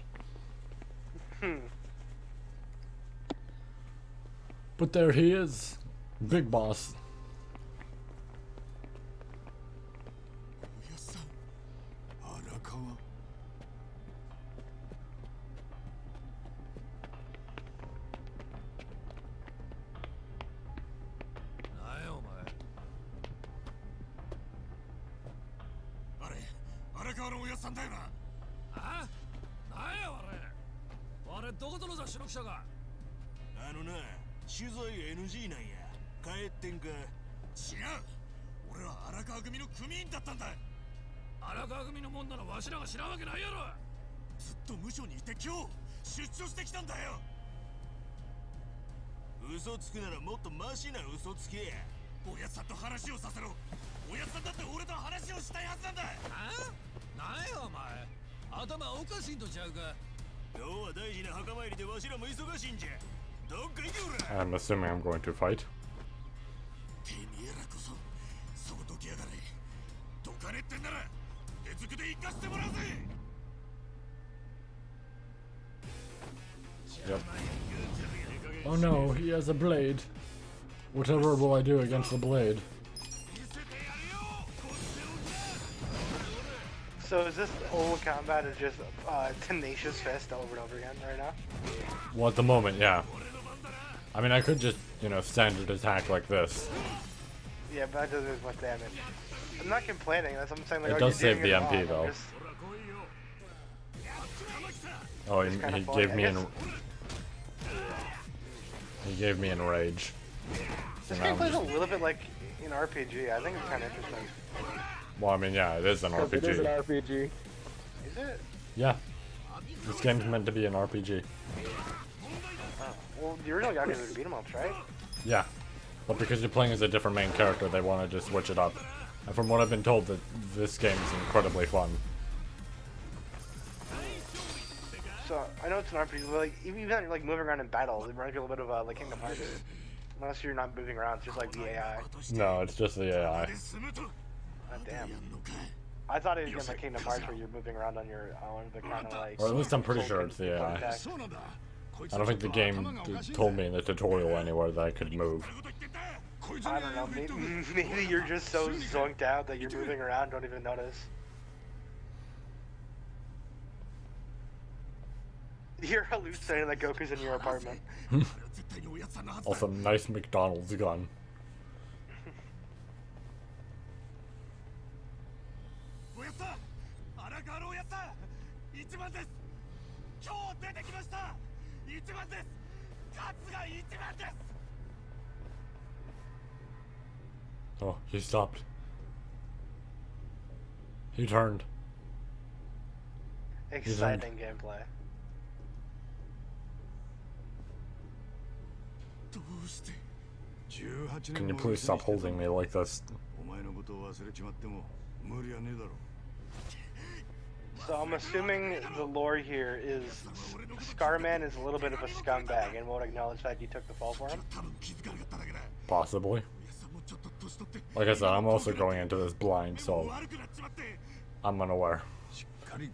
But there he is. Big boss. おやっさん荒川。なんやお前。あれ荒川のおやっさんだよなあ？なんやあれ。あれどこぞの雑誌の記者か。あのな取材 NG なんや帰ってんか違う俺は荒川組の組員だったんだ荒川組のもんならわしらが知らんわけないやろ。ずっと無所にいて今日出張してきたんだよ嘘つくならもっとマシな嘘つけおやっさんと話をさせろおやっさんだって俺と話をしたいはずなんだあ？なんやお前。頭おかしいんとちゃうか。今日は大事な墓参りでわしらも忙しいんじゃどっか行けおら I'm assuming I'm going to fight. てめえらこそそうどきやがれどかねってんなら手づくで行かしてもらうぜ Yep. Oh no, he has a blade. Whatever will I do against the blade? So is this old combat is just tenacious fist over and over again right now? Well, at the moment, yeah. I mean, I could just, standard attack like this. Yeah, but that doesn't do as much damage. I'm not complaining, that's what I'm saying. Like, It oh, does you're save doing the it wrong. MP I'm though. just- Oh, It's kinda he funny, gave I me guess. He gave me enrage. So This now game I'm plays a just- little bit like an RPG. I think it's kind of interesting. Well, I mean, yeah, it is an It is an RPG. RPG. Is it? Yeah. This game's meant to be an RPG. Oh. Well, the original Yakuza was beat 'em ups, right? Yeah. But because you're playing as a different main character, they want to just switch it up. And from what I've been told, that this game is incredibly fun. So I know it's an RPG, but like even when you're like moving around in battle, it reminds me a little bit of like Kingdom Hearts. Unless you're not moving around, it's just like the AI. No, it's just the AI. God damn. I thought it was in like Kingdom Hearts where you're moving around on your own, but kind of like. Or at least I'm pretty sure it's the AI. Contact. そうなんだ。こいつ I don't think the game told me in the tutorial anywhere that I could move. こいつ I don't know. Maybe you're just so zonked out that you're moving around, don't even notice. You're hallucinating that Goku's in your apartment. Also, nice McDonald's gun. おやっさん荒川のおやっさん一番です今日出てきました一番です勝つが一番です Oh, he stopped. He turned. Exciting gameplay. Can you please stop holding me like this? So I'm assuming the lore here is Scarman is a little bit of a scumbag and won't acknowledge that you took the fall for him. Possibly. Like I said, I'm also going into this blind, so I'm unaware.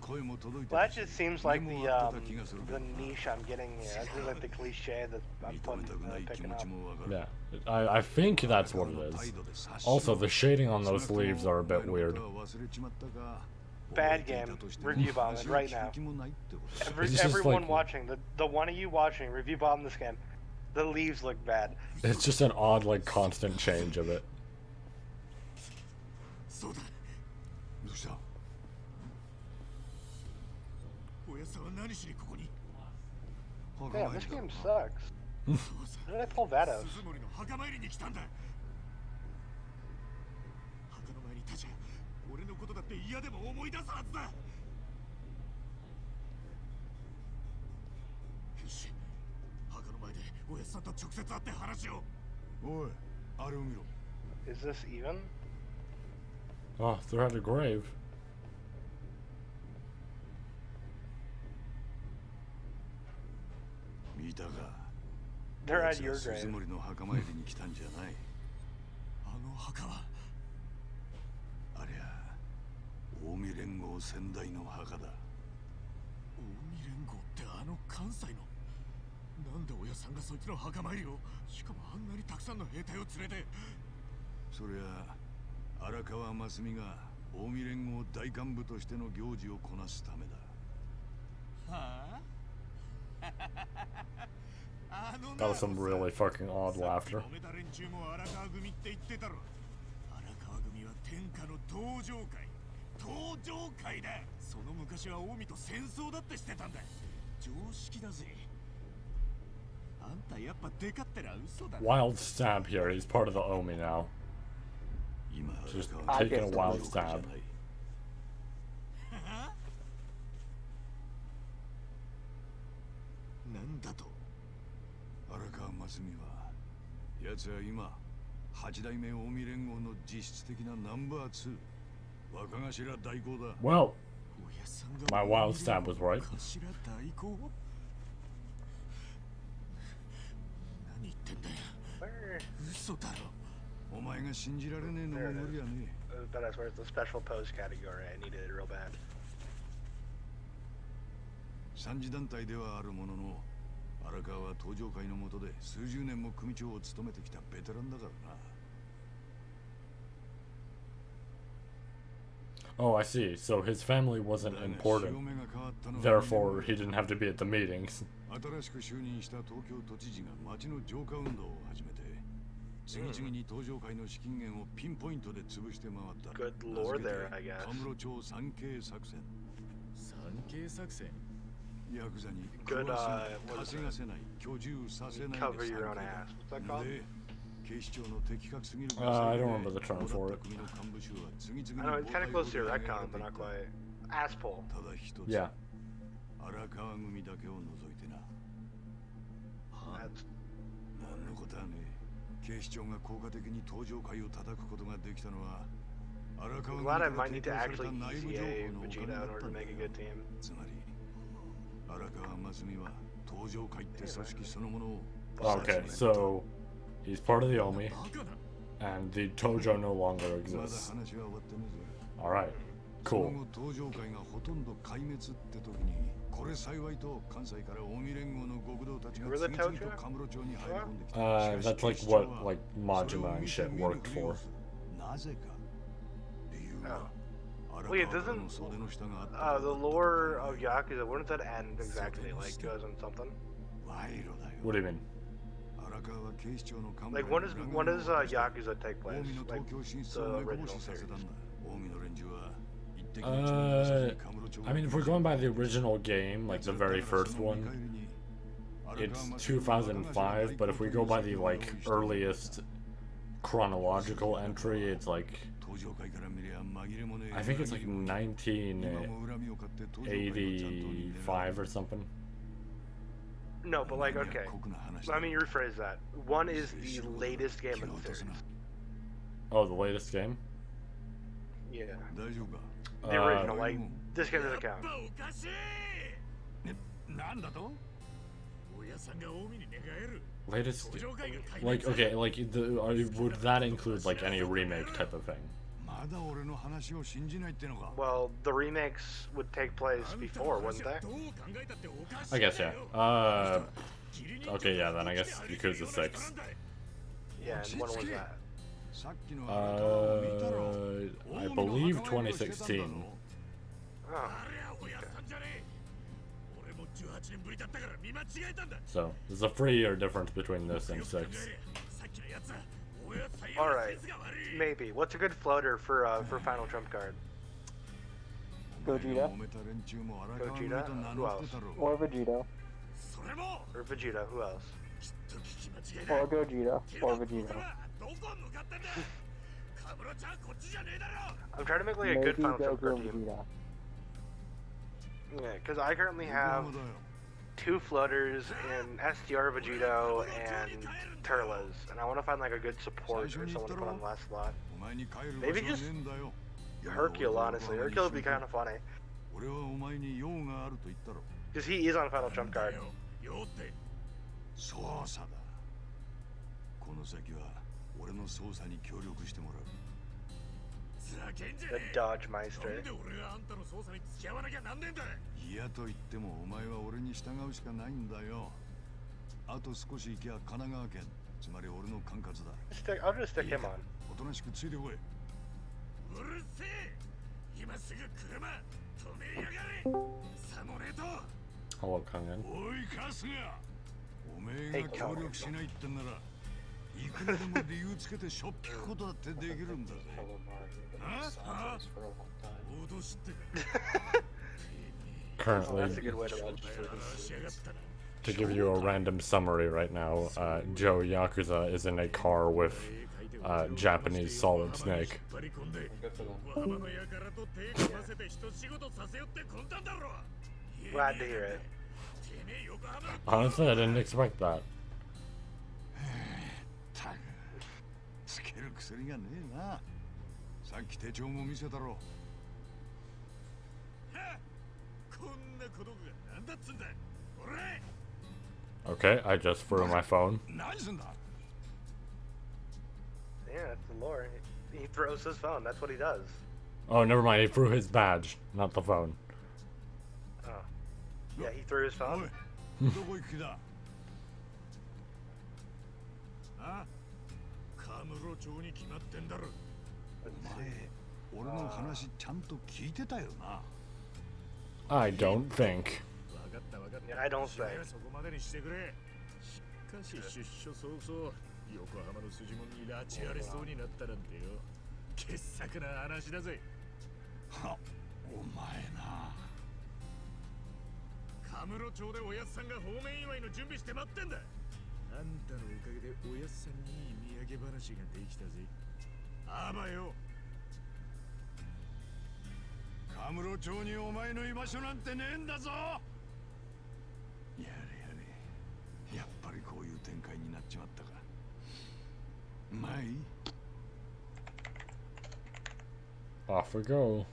Well, that just seems like the niche I'm getting here. That's just like the cliche that I'm picking up. Yeah, I think that's what it is. Also, the shading on those leaves are a bit weird. Bad game. Review bomb it right now. Everyone like, watching, the one of you watching, review bomb this game. The leaves look bad. It's just an odd, like, constant change of it. Damn, this game sucks. How did I pull that out? Is this even? Oh, they're at a grave. They're at your grave. That was some really fucking odd laughter. Wild stab here, he's part of the Omi now. Just taking a wild stab. Well, my wild stab was right. But I swear it's the special pose category. I needed it real bad. Oh, I see. So his family wasn't important. Therefore, he didn't have to be at the meetings. Good lore there, I guess. Good, what is it? Cover your own ass. What's that called? I don't remember the term for it. I know, it's kind of close to your retcon, but not quite. Ass pull. Yeah. That's... I'm glad I might need to actually ECA Vegeta in order to make a good team. Okay, so he's part of the Omi, and the Tojo no longer exists. Alright, cool. Were the Tojo? That's like what like Majima and shit worked for. Oh. Wait, doesn't the lore of Yakuza, when does that end exactly? Like 2000 something? What do you mean? Like when does Yakuza take place? Like the original series. I mean, if we're going by the original game, like the very first one, it's 2005. But if we go by the like earliest chronological entry, it's like I think it's like 1985 or something. No, but like, okay. Let me rephrase that. 1 is the latest game in the series. Oh, the latest game? Yeah. The original, like, this game doesn't count. Latest, like, okay, like, would that include, like, any remake type of thing? Well, the remakes would take place before, wouldn't they? I guess, yeah. Okay, yeah, then I guess Yakuza 6. Yeah, and when was that? I believe 2016. Oh. So, there's a 3-year difference between this and 6. Alright, maybe. What's a good floater for Final Trump Card? Gogeta. Gogeta? Who else? Or Vegeta. Or Vegeta, who else? Or Gogeta. Or Vegeta. I'm trying to make like a good Final Trump Card team. Yeah, because I currently have 2 floaters in STR Vegito and Turles, and I want to find like a good support or someone to put on the last slot. Maybe just Hercule, honestly. Hercule would be kind of funny. Because he is on Final Trump Card. The Dodge Meister. 嫌と言ってもお前は俺に従うしかないんだよ。あと少し行きゃ神奈川県、つまり俺の管轄だ。I'll just stick him on. おとなしくついてこい。うるせえ。今すぐ車止めやがれ。サモネと。Hello, Kangen. おいカスが。おめえが協力しないってんなら、いくらでも理由つけてしょっぴくことだってできるんだぜ。は？脅してか。Currently, to give you a random summary right now, Joe Yakuza is in a car with Japanese Solid Snake. Glad to hear it. Honestly, I didn't expect that. つける薬がねえな。さっき手帳も見せたろ。Okay, I just threw my phone. Yeah, that's the lore. He throws his phone. That's what he does. Oh, never mind. He threw his badge, not the phone. Oh. Yeah, he threw his phone. どこ行く気だ。あ？カムロ町に決まってんだろ。お前、俺の話ちゃんと聞いてたよな。I don't think. Yeah, I don't think. そこまでにしてくれ。しかし出所早々、横浜の筋もんに拉致られそうになったなんてよ。傑作な話だぜ。は、お前な。カムロ町でおやっさんが方面祝いの準備して待ってんだ。あんたのおかげでおやっさんにいい土産話ができたぜ。あばよ。カムロ町にお前の居場所なんてねえんだぞ。やれやれ、やっぱりこういう展開になっちまったか。まあいい。Off we go.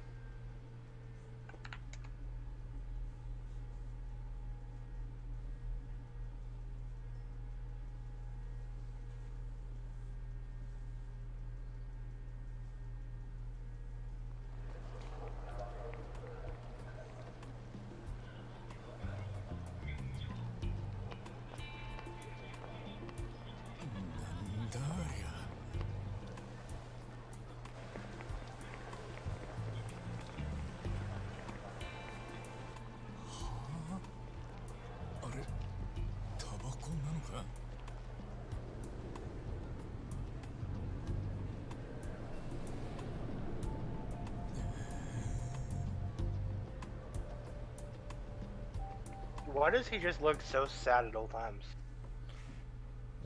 Why does he just look so sad at all times?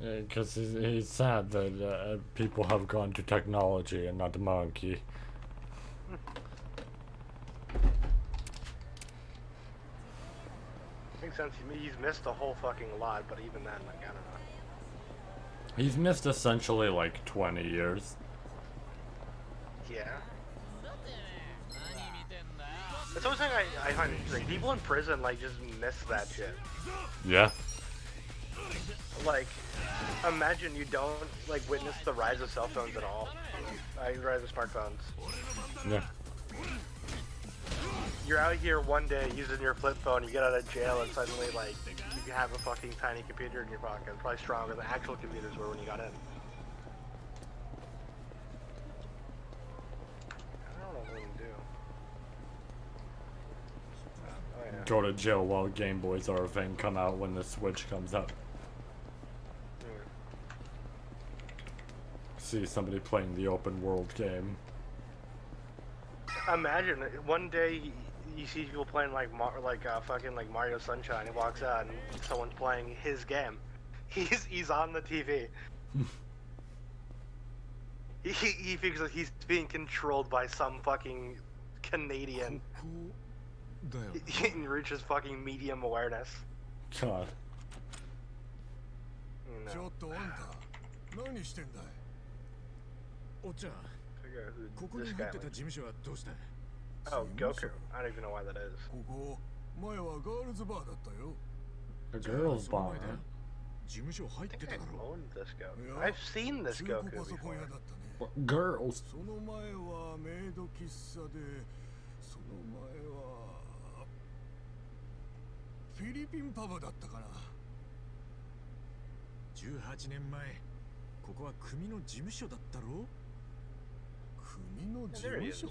Because he's sad that people have gone to technology and not the monkey. Makes sense. He's missed a whole fucking lot, but even then, like, I don't know. He's missed essentially like 20 years. Yeah. That's one thing I find interesting. People in prison, like, just miss that shit. Yeah. Like, imagine you don't, like, witness the rise of cell phones at all. Rise of smartphones. Yeah. You're out here one day using your flip phone, you get out of jail, and suddenly, like, you have a fucking tiny computer in your pocket. It's probably stronger than actual computers were when you got in. I don't know what we can do. Oh, yeah. Go to jail while Game Boys are a thing, come out when the Switch comes out. See somebody playing the open world game. Imagine one day you see people playing like fucking like Mario Sunshine. He walks out and someone's playing his game. He's on the TV. he figures that he's being controlled by some fucking Canadian. He reaches fucking medium awareness. God. No. おっちゃん、 Figure out who ここに this 入 guy ってた was. 事務所はどうした？ Oh, Goku. I don't even know why that is. ここ前はガールズバーだったよ。 A girl's その bar. 前だよ。事務所入っ I て think た I だろ。 owned this Goku. Yeah. I've seen this 中 Goku 古パソコン before. 屋だったね。 What? Girls? その前はメイド喫茶で、その前はフィリピンパブだったかな。18年前、ここは組の事務所だったろ？組の事務所？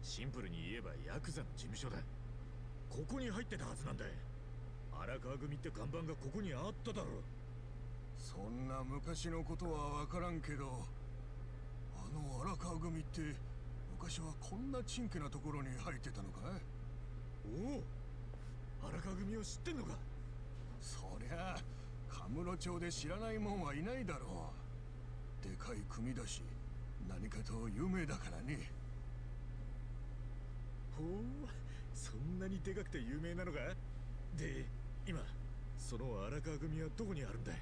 シンプルに言えばヤクザの事務所だ。ここに入ってたはずなんだ。荒川組って看板がここにあっただろ。そんな昔のことはわからんけど、あの荒川組って昔はこんなチンケなところに入ってたのかい？おお、荒川組を知ってんのか？そりゃカムロ町で知らないもんはいないだろう。でかい組だし、何かと有名だからね。ほう、そんなにでかくて有名なのか？で、今その荒川組はどこにあるんだい？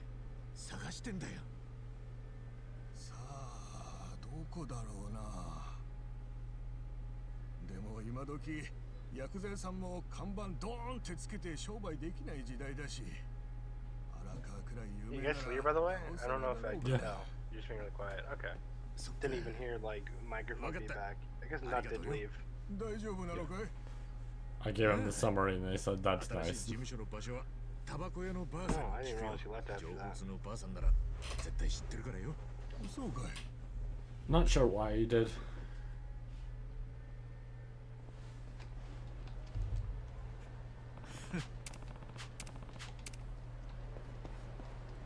探してんだよ。さあ、どこだろうな。でも今時薬剤さんも看板ドーンってつけて商売できない時代だし、荒川くらい有 You 名な guys ら sleep, by the way? I don't know if I can Yeah. tell. You're just being really quiet. Okay. Didn't even hear like microphone feedback. I guess Nut did leave. 大丈夫なのかい？ I gave him the summary and they said that's 新しい nice. 事務所の場所はタバコ屋のばあさん Oh, I に didn't 聞くよ。 realize you left after 上 that. 骨のばあさんなら絶対知ってるからよ。そうかい。 Not sure why he did.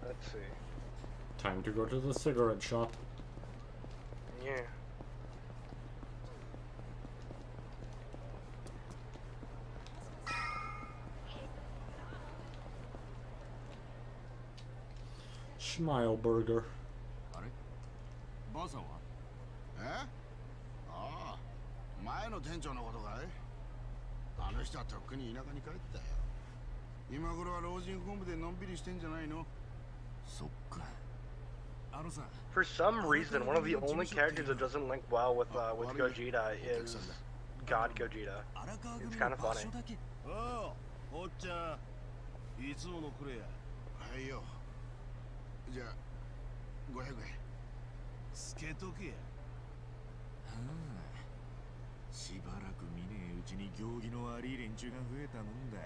Let's see. Time to go to the cigarette shop. Yeah. Smile burger. あればあさんは？え？ああ、前の店長のことかい？あの人はとっくに田舎に帰ったよ。今頃は老人ホームでのんびりしてんじゃないの？そっか。あのさ、 For some reason, one of the only characters that doesn't link well with Gogeta is God Gogeta. 荒川 It's 組 kind の of 場 funny. 所だけ。ああ、おっちゃん、いつものくれや。はいよ。じゃあ、500円。つけとけや。はあ、しばらく見ねえうちに行儀の悪い連中が増えたもんだ。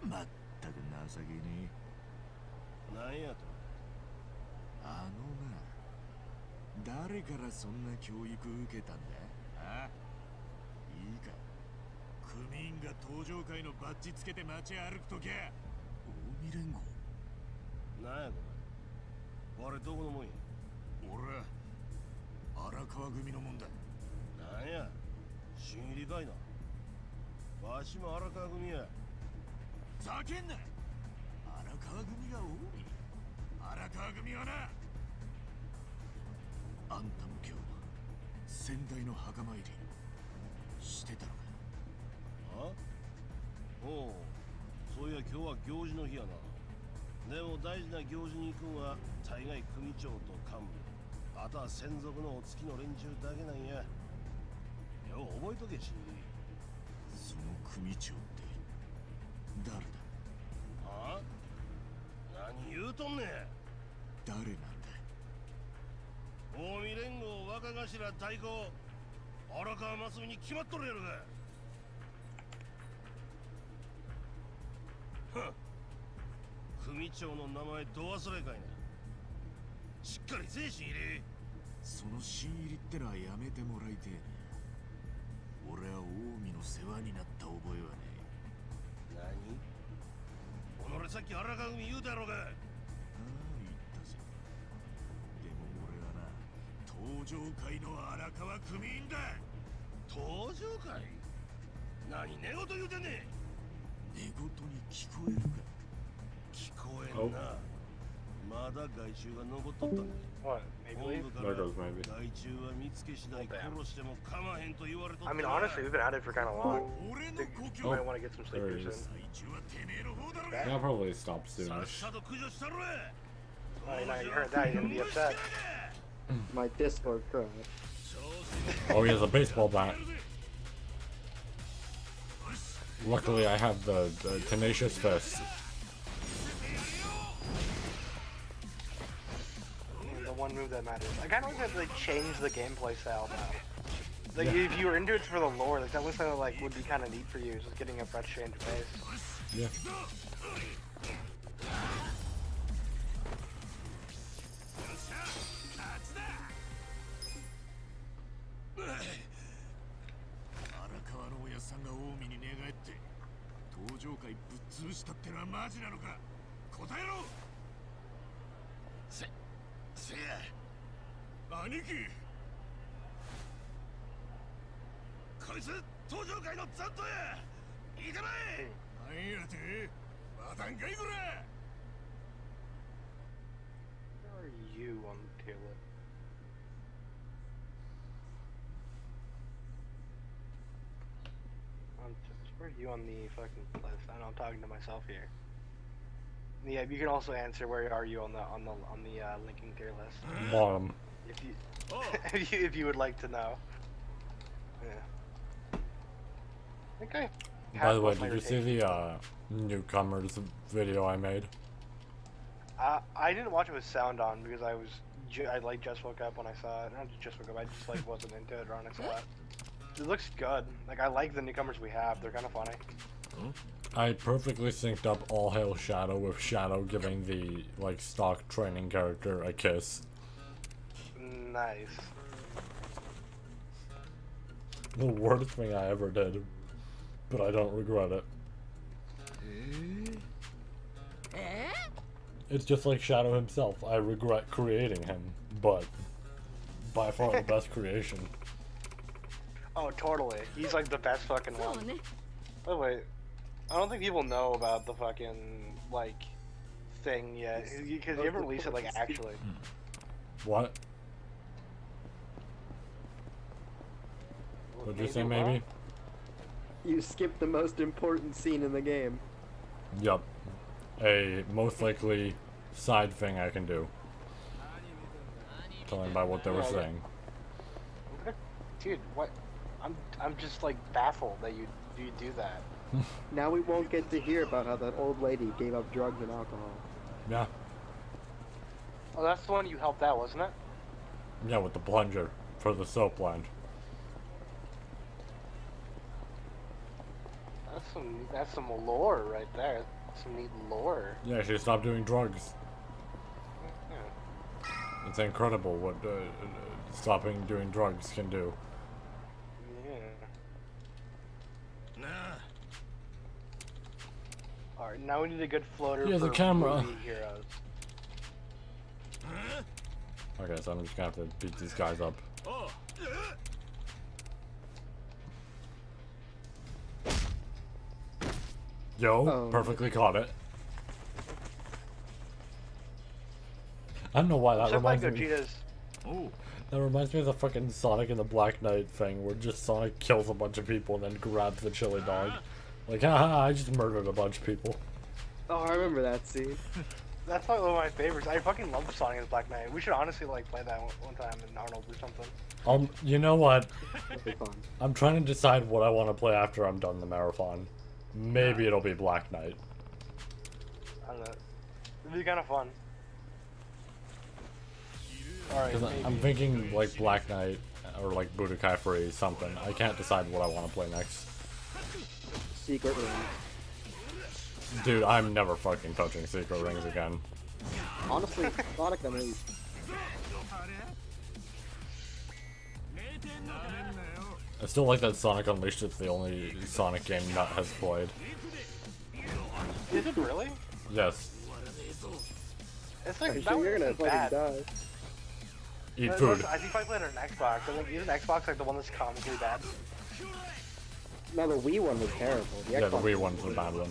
まったく情けねえ。なんやと。あのな、誰からそんな教育受けたんだ？あ？いいか。組員が登場会のバッジつけて街歩くときゃ、近江連合。なんやこれ。あれどこのもんや。俺は荒川組のもんだ。なんや、新入りかいな。わしも荒川組や。ざけんな。荒川組が近江。荒川組はな、あんたも今日先代の墓参りしてたのか？あ？おう、そういや今日は行事の日やな。でも大事な行事に行くんは大概組長と幹部。あとは専属のお付きの連中だけなんや。よう覚えとけし。その組長って誰だ？あ？何言うとんねん。誰なんだ？近江連合若頭代行荒川真澄に決まっとるやろが。ふん。組長の名前ど忘れかいな。しっかり税金入れ。その新入りってのはやめてもらいてえな。俺は近江の世話になった覚えはねえ。何？己さっき荒川組言うたやろが。ああ言ったぜ。でも俺はな、東上会の荒川組員だ。東上会？何寝言言うてんねん。寝言に聞こえるか？聞こえんな。まだ害虫が残っとったんだ。What? Maybe?害虫は見つけ次第殺しても構わへんと言われとった。I mean, honestly, we've been at it for kind of long. You might want to get some sleep here soon. Yeah, I'll probably stop soonish. Oh, now you heard that, you're gonna be upset. My Discord cried. Oh, he has a baseball bat. Luckily, I have the tenacious fist. The one move that matters. I kind of wish they changed the gameplay style now. Like, if you were into it for the lore, like that was something like would be kind of neat for you, just getting a fresh change of pace. Yeah. Where are you on the tier list? Where are you on the fucking list? I know I'm talking to myself here. Yeah, you can also answer where are you on the linking tier list. Bottom. If you if you would like to know. Yeah. Okay. By the way, did you see the newcomers video I made? I didn't watch it with sound on because I like just woke up when I saw it. Not just woke up. I just like wasn't into it when I saw it. It looks good. Like I like the newcomers we have. They're kind of funny. I perfectly synced up All Hail Shadow with Shadow giving the like stock training character a kiss. Nice. The worst thing I ever did, but I don't regret it. It's just like Shadow himself. I regret creating him, but by far the best creation. Oh, totally. He's like the best fucking one. By the way, I don't think people know about the fucking like thing yet. Because you haven't released it like actually. What? What'd you say, maybe? You skipped the most important scene in the game. Yup. A most likely side thing I can do. Telling by what they were saying. Dude, what? I'm just like baffled that you do that. Now we won't get to hear about how that old lady gave up drugs and alcohol. Yeah. Oh, that's the one you helped out, wasn't it? Yeah, with the plunger for the soap land. That's some lore right there. Some neat lore. Yeah, she stopped doing drugs. Yeah. It's incredible what stopping doing drugs can do. Yeah. Alright, now we need a good floater He has for a camera. movie heroes. Okay, so I'm just gonna have to beat these guys up. Yo, perfectly caught it. I don't know why that reminds me. Oh. That reminds me of the fucking Sonic and the Black Knight thing, where just Sonic kills a bunch of people and then grabs the chili dog. Like, haha, I just murdered a bunch of people. Oh, I remember that scene. That's probably one of my favorites. I fucking love Sonic as Black Knight. We should honestly like play that one time in Arnold or something. You know what? That'd be fun. I'm trying to decide what I want to play after I'm done the marathon. Maybe it'll be Black Knight. I don't know. It'd be kind of fun. Alright, I'm thinking like Black Knight or like Budokai Free something. I can't decide what I want to play next. Secret Rings. Dude, I'm never fucking touching Secret Rings again. Honestly, Sonic the movie. I still like that Sonic Unleashed. It's the only Sonic game Nut has played. Is it really? Yes. It's like, sure you're gonna fucking die. Eat food. I think if I played it on Xbox, I think isn't Xbox like the one that's comically bad? No, the Wii one was terrible. Yeah, the Wii one's the bad one.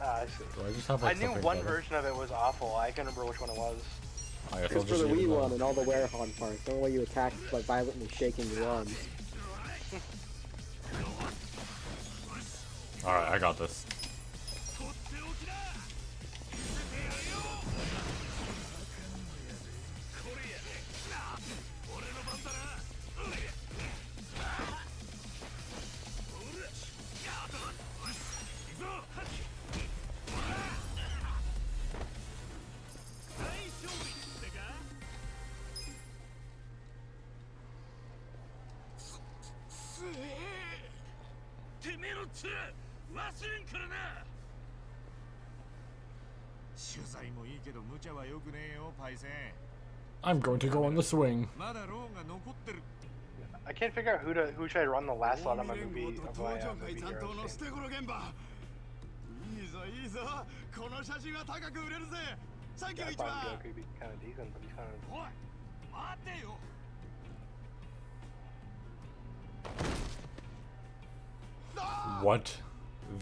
Ah, I see. Do I just have like I knew something one better? version of it was awful. I can't remember which one it was. I guess It I'll was for just the eat Wii them. one and all the Werehon parts. The only way you attack is by violently shaking your arms. Alright, I got this. I'm going to go on the swing. I can't figure out who should I run the last lot of my movie movie heroes team. Yeah, probably could be kind of decent, but he's kind of. What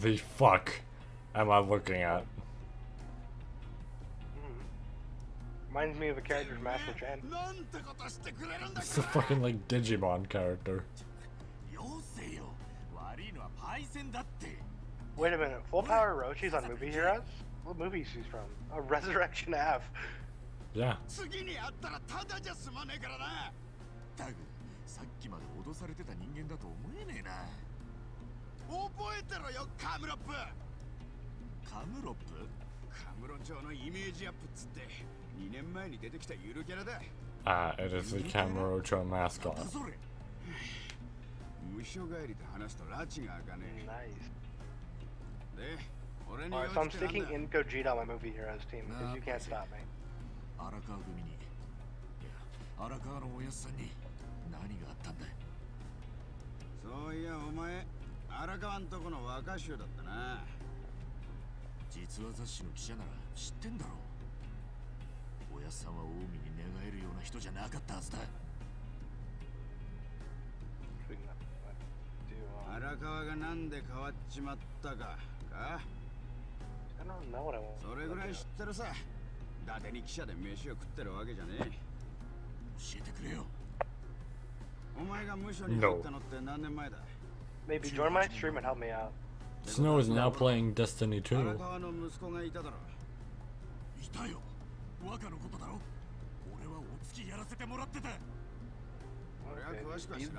the fuck am I looking at? Reminds me of a character from Master Chan. It's a fucking like Digimon character. Wait a minute, Full Power Roshi's on Movie Heroes? What movie is he from? Oh, Resurrection F. Yeah. It is the Kamurocho mascot. Nice. Alright, so I'm sticking in Gogeta on my Movie Heroes team, because you can't stop me. I don't know what I want. No. Maybe join my stream and help me out. Snow is now playing Destiny 2. Okay,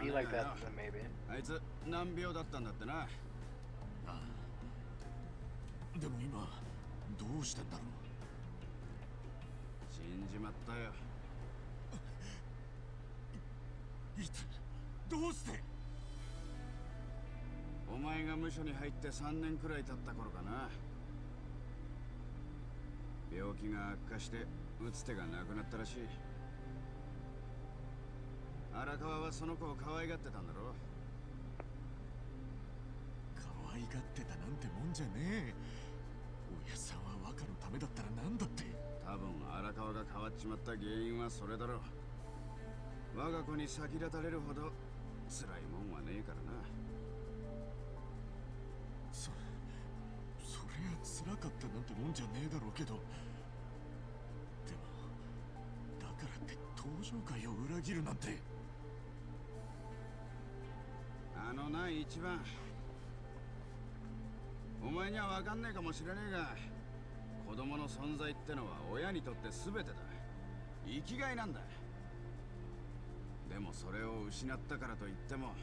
be like that then maybe. 子供の存在ってのは親にとって全てだ。生きがいなんだ。でもそれを失ったからといっても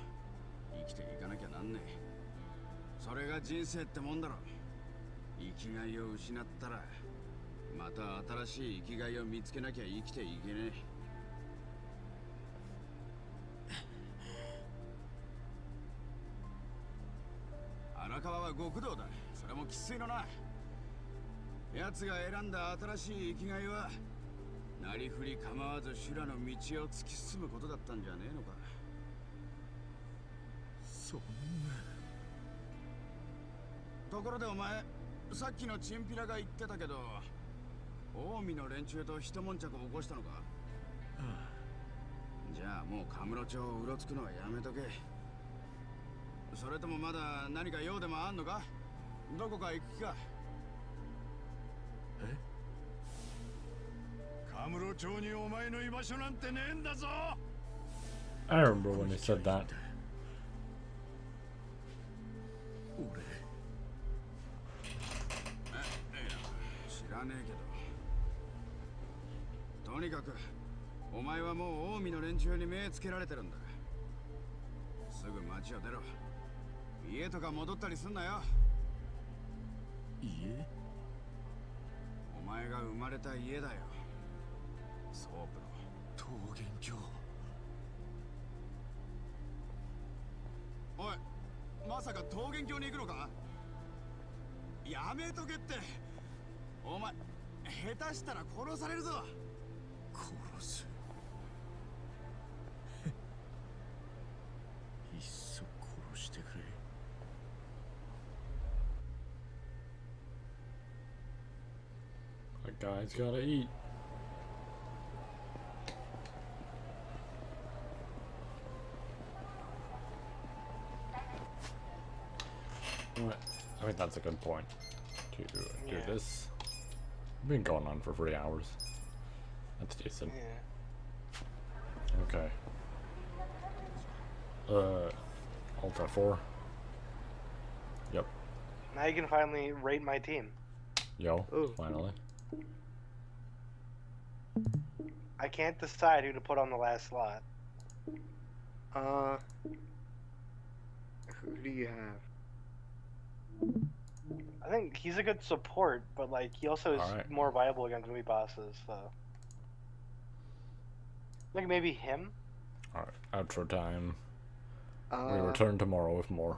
生きていかなきゃなんねえ。それが人生ってもんだろ。生きがいを失ったらまた新しい生きがいを見つけなきゃ生きていけねえ。荒川は極道だ。それもきついのな。奴が選んだ新しい生きがいはなりふり構わず修羅の道を突き進むことだったんじゃねえのか。そんな。ところでお前、さっきのチンピラが言ってたけど、近江の連中と一悶着を起こしたのか？じゃあもうカムロ町をうろつくのはやめとけ。それともまだ何か用でもあんのか？どこか行く気か？え？カムロ町にお前の居場所なんてねえんだぞ。 I remember when they said that. 知らねえけど、とにかくお前はもう近江の連中に目つけられてるんだ。すぐ町を出ろ。家とか戻ったりすんなよ。家？お前が生まれた家だよ。ソープの桃源郷。おい、まさか桃源郷に行くのか？やめとけって。お前下手したら殺されるぞ。殺す。いっそ殺してくれ。That guy's gotta eat. What? I think that's a good point to do this. We've been going on for 3 hours. That's decent. Yeah. Okay. Alt F4. Yep. Now you can finally rate my team. Yo, Ooh. finally. I can't decide who to put on the last slot. Who do you have? I think he's a good support, but like he also is more viable against movie bosses, so like maybe him. Alright, outro time. Uh, We return tomorrow with more.